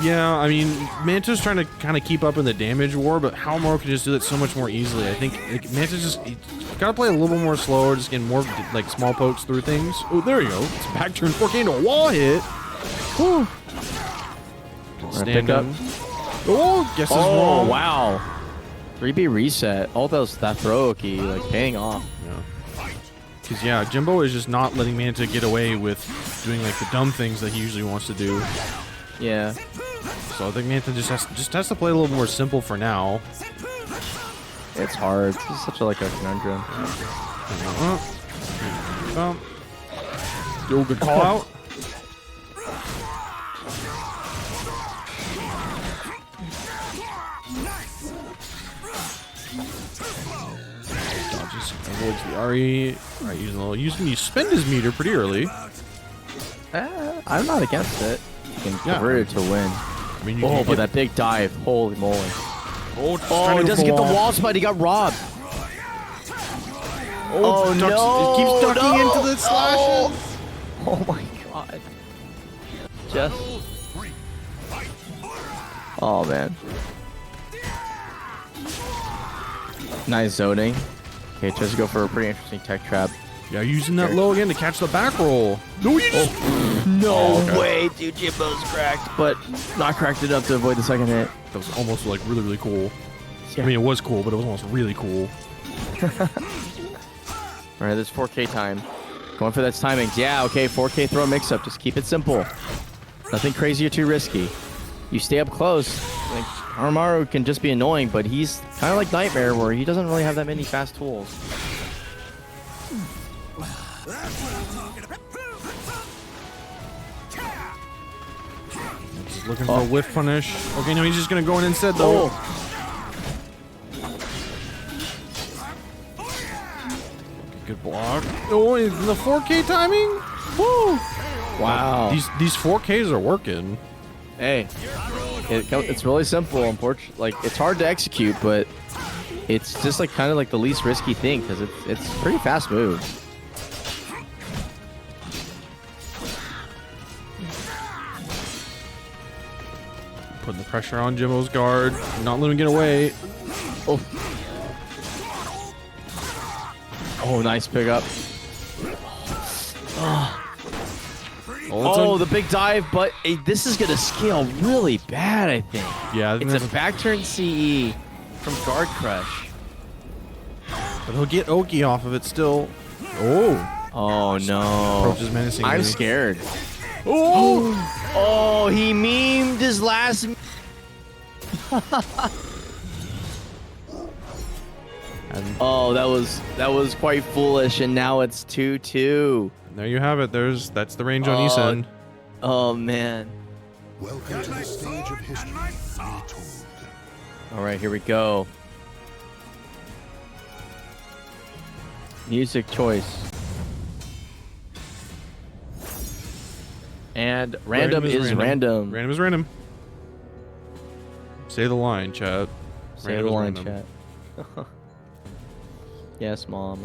Yeah, I mean, Manta's trying to kind of keep up in the damage war, but Haohmaru can just do that so much more easily. I think like, Manta's just got to play a little bit more slower, just getting more like small pokes through things. Oh, there you go. It's back turn 4K into a wall hit. Whew. Stand
pick up.
him. Oh, guess his wall.
Wow. 3B reset. All those that throw key like paying off.
Yeah. Because yeah, Jimbo is just not letting Manta get away with doing like the dumb things that he usually wants to do.
Yeah.
So I think Manta just has to play a little more simple for now.
It's hard. This is such a, like a conundrum.
Yo, good call out. Dodges, avoids the RE. Alright, using a little. You spend his meter pretty early.
I'm not against it. You can convert it to win.
I mean, you
Oh, but that big dive. Holy moly.
Oh,
he doesn't get the wall spike. He got robbed. Oh,
it
no.
It keeps ducking into the slashes.
Oh, my God. Just. Oh, man. Nice zoning. Okay, just go for a pretty interesting tech trap.
Yeah, using that low again to catch the back roll. No, you just...
No way, dude. Jimbo's cracked, but not cracked enough to avoid the second hit.
That was almost like really, really cool.
Yeah.
I mean, it was cool, but it was almost really cool.
All right, this 4K time. Going for that timings. Yeah, okay, 4K throw mix-up. Just keep it simple. Nothing crazy or too risky. You stay up close. Like, Haohmaru can just be annoying, but he's kind of like Nightmare, where he doesn't really have that many fast tools.
Just looking for a whiff punish. Okay, no, he's just going to go in instead, though. Good block. Oh, the 4K timing? Woo!
Wow.
These 4Ks are working.
Hey, it's really simple. Unfortunately, like it's hard to execute, but it's just like kind of like the least risky thing because it's a pretty fast move.
Putting the pressure on Jimbo's guard. Not letting him get away.
Oh. Oh, nice pickup. Oh, the big dive, but this is going to scale really bad, I think.
Yeah,
it's a back turn CE from Guard Crush.
But he'll get Oki off of it still. Oh.
Oh, no.
Approach is menacing.
I'm scared. Oh. Oh, he memed his last... Oh, that was quite foolish, and now it's 2-2.
There you have it. That's the range on Isan.
Oh man.
Welcome to the stage of history retold.
All right, here we go. Music choice. And random is random.
Random is random. Say the line, chat.
Say the line, chat. Yes, mom.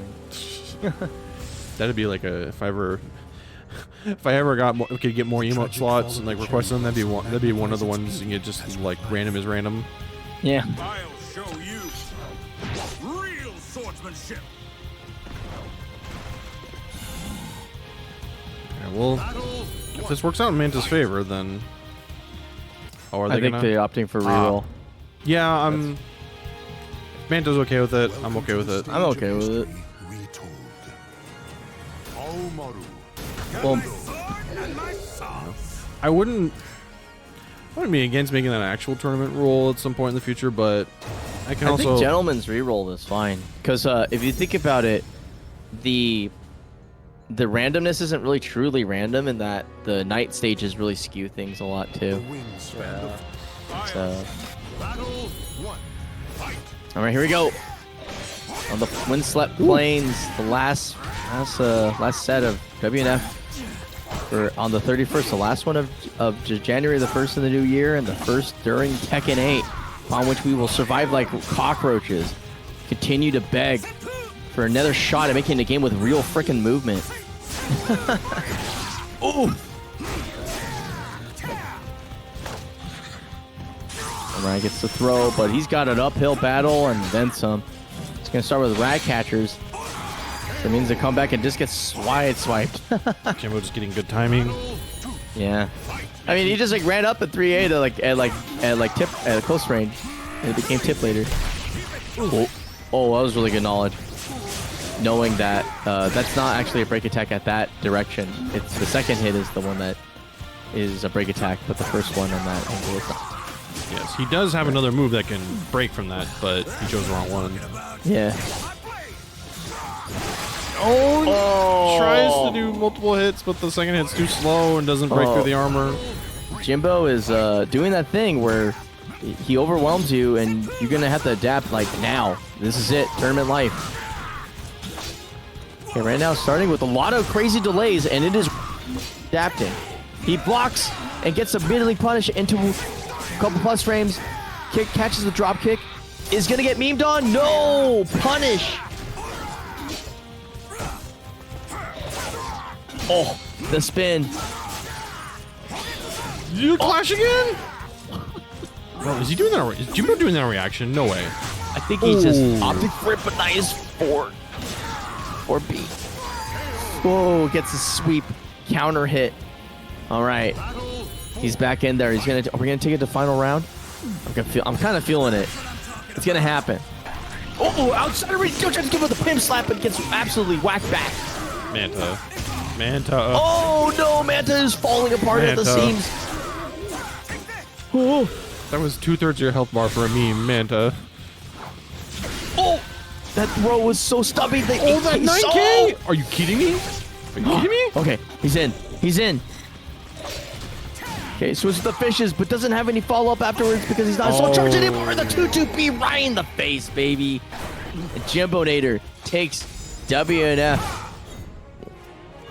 That'd be like a if I ever could get more emote slots and like request them. That'd be one of the ones you can get just like random is random.
Yeah.
I'll show you real swordsmanship.
Yeah, well, if this works out in Manta's favor, then
I think they're opting for reroll.
Yeah, if Manta's okay with it, I'm okay with it.
I'm okay with it. Well,
I wouldn't be against making that an actual tournament rule at some point in the future, but I think
gentleman's reroll is fine because if you think about it, the randomness isn't really truly random in that the night stages really skew things a lot too. So, all right, here we go. On the windswept plains, the last set of WNF on the 31st, the last one of January, the first of the new year, and the first during Tekken 8, on which we will survive like cockroaches. Continue to beg for another shot at making the game with real freaking movement. Ooh! Ryan gets the throw, but he's got an uphill battle and then some. It's going to start with rat catchers. So it means they come back and just get swiped.
Jimbo just getting good timing.
Yeah. I mean, he just like ran up at 3A to at close range, and it became tip later. Oh, that was really good knowledge. Knowing that that's not actually a break attack at that direction. It's the second hit is the one that is a break attack, but the first one on that angle is not.
Yes, he does have another move that can break from that, but he chose the wrong one.
Yeah.
Tries to do multiple hits, but the second hit's too slow and doesn't break through the armor.
Jimbo is doing that thing where he overwhelms you, and you're gonna have to adapt like now. This is it, tournament life. Okay, right now starting with a lot of crazy delays, and it is adapting. He blocks and gets immediately punished into a couple plus frames. Kick catches the drop kick. Is gonna get memed on. No punish. Oh, the spin.
You clash again? Bro, is he doing that? Is Jimbo doing that on reaction? No way.
I think he's just opting for it, but nice for B. Whoa, gets a sweep counter hit. All right, he's back in there. We're gonna take it to final round. I'm kind of feeling it. It's gonna happen. Oh, outside of reach. Don't try to give it the pimp slap, but gets absolutely whacked back.
Manta.
Oh no, Manta is falling apart at the seams. Oh.
That was 2/3 of your health bar for a meme, Manta.
Oh, that throw was so stubby.
That 9K? Are you kidding me? Are you kidding me?
Okay, he's in. Okay, switches the fishes, but doesn't have any follow-up afterwards because he's not so charged anymore. The 2-2-P right in the face, baby. And Jimbonator takes WNF.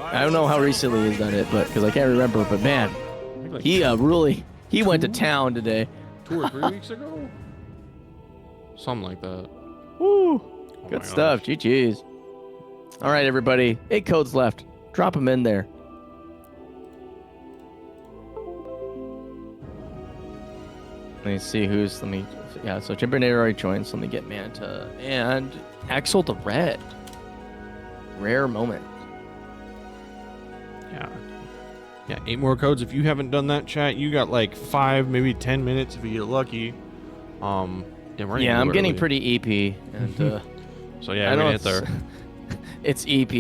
I don't know how recently he's done it, but because I can't remember. But man, he went to town today.
2 or 3 weeks ago? Something like that.
Woo! Good stuff. GG's. All right, everybody. 8 codes left. Drop them in there. Let me see who's. So Jimbonator already joined. So let me get Manta and AxlTehred. Rare moment.
Yeah, 8 more codes. If you haven't done that, chat, you got like 5, maybe 10 minutes if you get lucky. I'm
getting pretty EP, and
so yeah, I'm gonna hit there.
It's EP,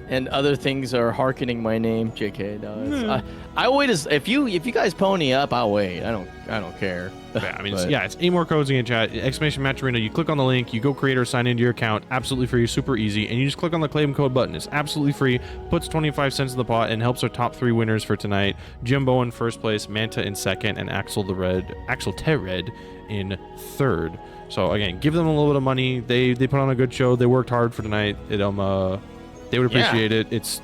and other things are hearkening my name. JK, no, I wait. If you guys pony up, I'll wait. I don't care.
Yeah, I mean, it's 8 more codes in chat. !Matcherino. You click on the link, you go create or sign into your account, absolutely free, super easy, and you just click on the claim code button. It's absolutely free, puts 25 cents in the pot, and helps our top 3 winners for tonight. Jimbo in first place, Manta in second, and AxlTehred in third. So again, give them a little bit of money. They put on a good show. They worked hard for tonight. They would appreciate it. It's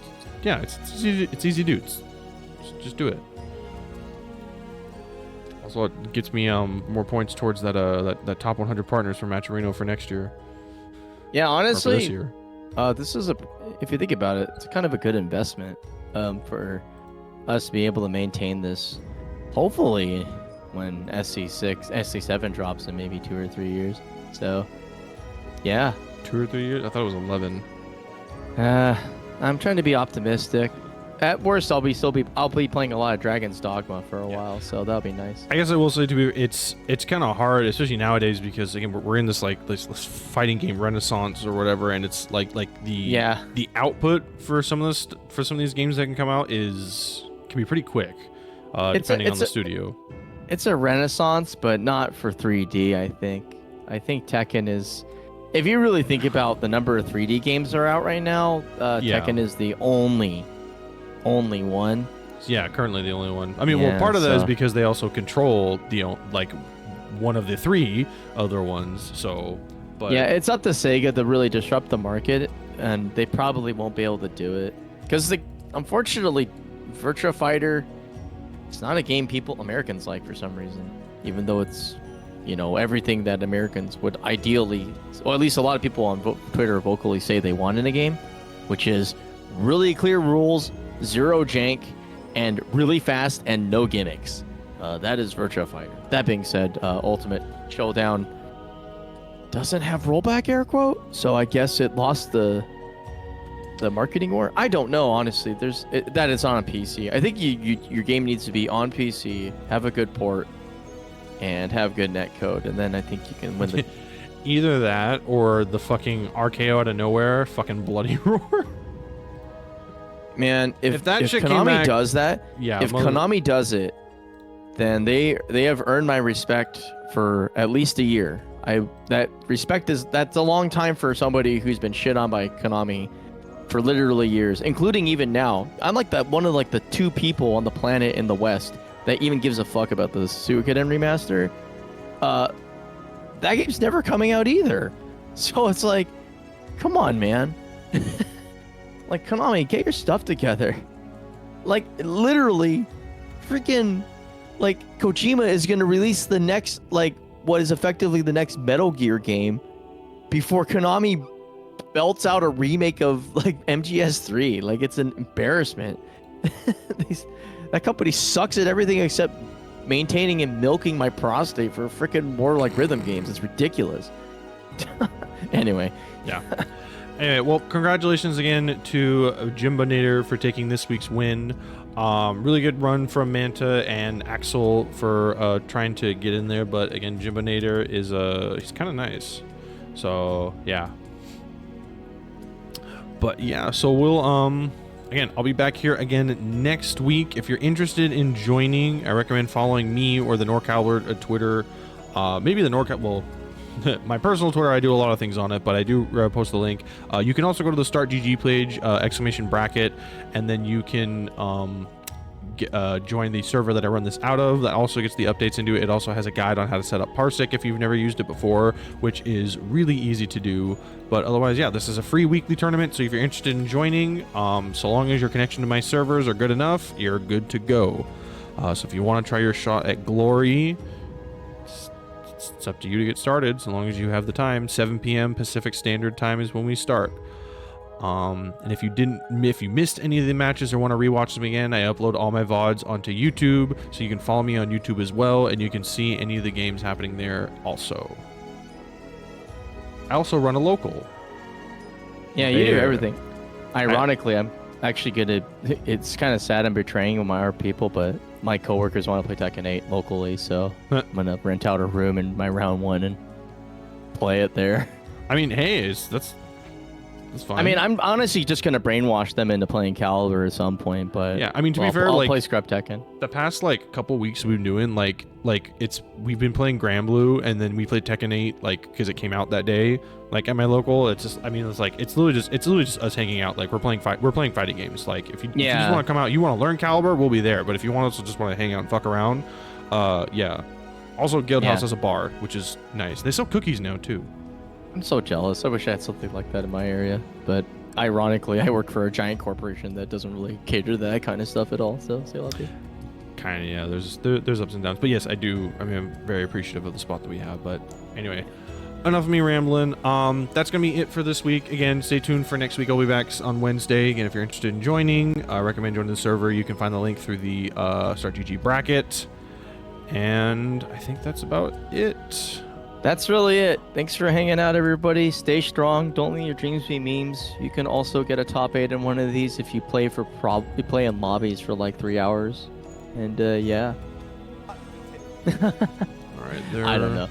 easy dudes. Just do it. Also, it gets me more points towards that top 100 partners for Matcherino for next year.
Yeah, honestly,
this year.
This is if you think about it, it's kind of a good investment for us to be able to maintain this. Hopefully, when SC7 drops in maybe 2 or 3 years. So, yeah.
2 or 3 years? I thought it was 11.
I'm trying to be optimistic. At worst, I'll be playing a lot of Dragon's Dogma for a while, so that'll be nice.
I guess I will say it's kind of hard, especially nowadays, because again we're in this this fighting game renaissance or whatever, and it's like the output for some of these games that can come out can be pretty quick, depending on the studio.
It's a renaissance, but not for 3D. I think Tekken is. If you really think about the number of 3D games that are out right now, Tekken is the only one.
Yeah, currently the only one. I mean, well, part of that is because they also control one of the 3 other ones. So, but
yeah, it's up to Sega to really disrupt the market, and they probably won't be able to do it because unfortunately, Virtua Fighter, it's not a game Americans like for some reason, even though it's everything that Americans would ideally, or at least a lot of people on Twitter vocally say they want in a game, which is really clear rules, 0 jank, and really fast and no gimmicks. That is Virtua Fighter. That being said, Ultimate Showdown doesn't have rollback air quote, so I guess it lost the marketing war. I don't know, honestly. That it's on a PC. I think your game needs to be on PC, have a good port, and have good netcode, and then I think you can win the
Either that or the fucking RKO out of nowhere, fucking bloody roar.
Man, if
that shit came
Konami
back-
does that,
Yeah,
if Konami does it, then they have earned my respect for at least a year. That's a long time for somebody who's been shit on by Konami for literally years, including even now. I'm like one of like the 2 people on the planet in the West that even gives a fuck about the Suikoden remaster. That game's never coming out either. So it's like, come on, man. Like, Konami, get your stuff together. Like, literally, freaking, like, Kojima is going to release the next, like, what is effectively the next Metal Gear game before Konami belts out a remake of, like, MGS3. Like, it's an embarrassment. That company sucks at everything except maintaining and milking my prostate for freaking more, like, rhythm games. It's ridiculous. Anyway.
Yeah. Anyway, well, congratulations again to Jimbonator for taking this week's win. Really good run from Manta and Axel for trying to get in there, but again, Jimbonator is he's kind of nice. So yeah. But yeah, so we'll again, I'll be back here again next week. If you're interested in joining, I recommend following me or the NorCal Twitter. Maybe the NorCal. Well, my personal Twitter, I do a lot of things on it, but I do post the link. You can also go to the Start GG page, exclamation bracket, and then you can join the server that I run this out of. That also gets the updates into it. It also has a guide on how to set up Parsec if you've never used it before, which is really easy to do. But otherwise, yeah, this is a free weekly tournament, so if you're interested in joining, so long as your connection to my servers are good enough, you're good to go. So if you want to try your shot at glory, it's up to you to get started, so long as you have the time. 7 p.m. Pacific Standard Time is when we start. And if you missed any of the matches or want to rewatch them again, I upload all my VODs onto YouTube, so you can follow me on YouTube as well, and you can see any of the games happening there also. I also run a local.
Yeah, you do everything. Ironically, I'm actually gonna. It's kind of sad I'm betraying my people, but my coworkers want to play Tekken 8 locally, so I'm gonna rent out a room in my round 1 and play it there.
I mean, hey, that's fine.
I mean, I'm honestly just gonna brainwash them into playing Calibur at some point, but
yeah, I mean, to be fair,
I'll
like
play Scrub Tekken.
The past like couple weeks we've been doing we've been playing Grand Blue, and then we played Tekken 8 because it came out that day. Like at my local, it's just it's literally just us hanging out. Like we're playing fighting games. Like if you just want to come out, you want to learn Calibur, we'll be there. But if you want to just want to hang out and fuck around, yeah. Also, Guildhouse has a bar, which is nice. They sell cookies now too.
I'm so jealous. I wish I had something like that in my area. But ironically, I work for a giant corporation that doesn't really cater to that kind of stuff at all. So say lucky.
Kind of, yeah. There's ups and downs, but yes, I do. I mean, I'm very appreciative of the spot that we have. But anyway, enough of me rambling. That's gonna be it for this week. Again, stay tuned for next week. I'll be back on Wednesday. Again, if you're interested in joining, I recommend joining the server. You can find the link through the Start GG bracket. And I think that's about it.
That's really it. Thanks for hanging out, everybody. Stay strong. Don't let your dreams be memes. You can also get a top 8 in one of these if you play in lobbies for like 3 hours. And yeah.
All right,
I don't know.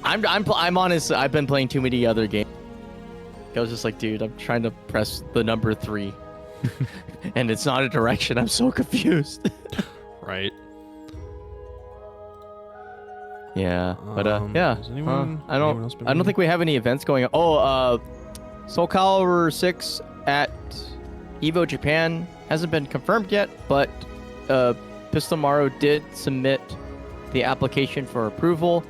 I'm honest. I've been playing too many other games. I was just like, dude, I'm trying to press the number 3, and it's not a direction. I'm so confused.
Right.
Yeah, but yeah. I don't think we have any events going on. Oh, SoulCalibur 6 at Evo Japan hasn't been confirmed yet, but Pistolmaru did submit the application for approval.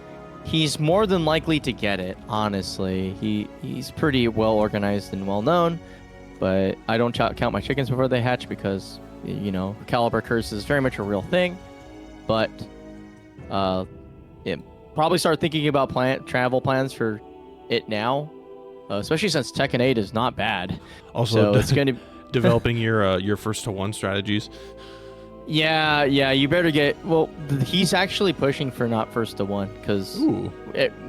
He's more than likely to get it, honestly. He's pretty well organized and well known, but I don't count my chickens before they hatch because, you know, Calibur curse is very much a real thing. But probably start thinking about travel plans for it now, especially since Tekken 8 is not bad.
Also,
so it's going to
developing your first to one strategies.
Yeah, you better get. Well, he's actually pushing for not first to one because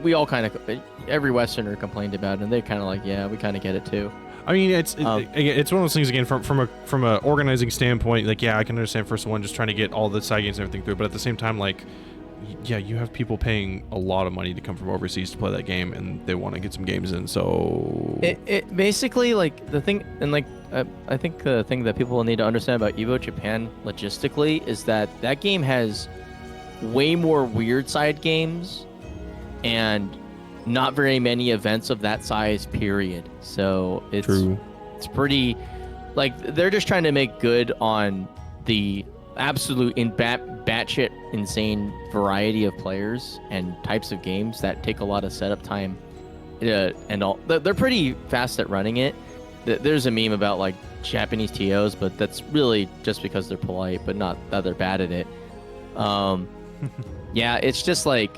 we all kind of every Westerner complained about it, and they're kind of like, yeah, we kind of get it too.
I mean, it's one of those things again from a organizing standpoint. Like, yeah, I can understand first to one just trying to get all the side games and everything through, but at the same time, like yeah, you have people paying a lot of money to come from overseas to play that game, and they want to get some games in. So
it basically, like, the thing, and like I think the thing that people need to understand about Evo Japan logistically is that that game has way more weird side games and not very many events of that size, period. So it's pretty, like, they're just trying to make good on the absolute batshit insane variety of players and types of games that take a lot of setup time, and all. They're pretty fast at running it. There's a meme about like Japanese TOs, but that's really just because they're polite, but not that they're bad at it. Yeah, it's just like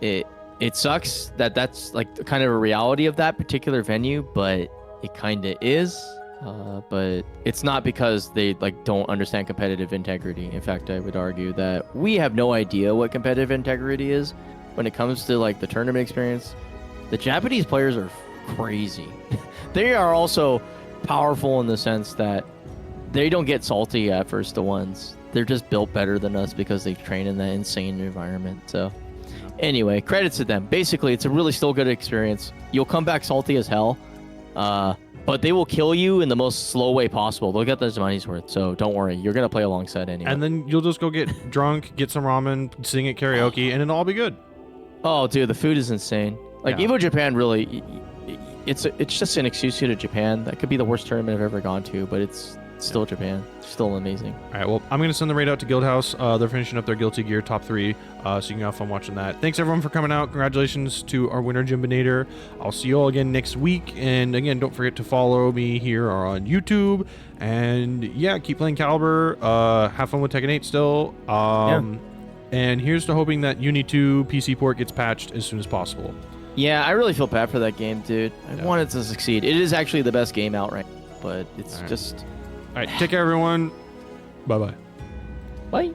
it sucks that that's like kind of a reality of that particular venue, but it kind of is. But it's not because they like don't understand competitive integrity. In fact, I would argue that we have no idea what competitive integrity is when it comes to like the tournament experience. The Japanese players are crazy. They are also powerful in the sense that they don't get salty at first to ones. They're just built better than us because they train in that insane environment. So anyway, credits to them. Basically, it's a really still good experience. You'll come back salty as hell. But they will kill you in the most slow way possible. They'll get their money's worth, so don't worry. You're going to play alongside anyway.
And then you'll just go get drunk, get some ramen, sing at karaoke, and it'll all be good.
Oh, dude, the food is insane. Like,
Yeah.
Evo Japan really, it's just an excuse to go to Japan. That could be the worst tournament I've ever gone to, but it's still Japan. Still amazing.
All right, well, I'm going to send the raid out to Guildhouse. They're finishing up their Guilty Gear top 3, so you can have fun watching that. Thanks, everyone, for coming out. Congratulations to our winner, Jimbonator. I'll see you all again next week. And, again, don't forget to follow me here or on YouTube. And, yeah, keep playing Calibur. Have fun with Tekken 8 still. And here's to hoping that Uni 2 PC port gets patched as soon as possible.
Yeah, I really feel bad for that game, dude. I want it to succeed. It is actually the best game out right now, but it's just...
All right, take care, everyone. Bye-bye.
Bye.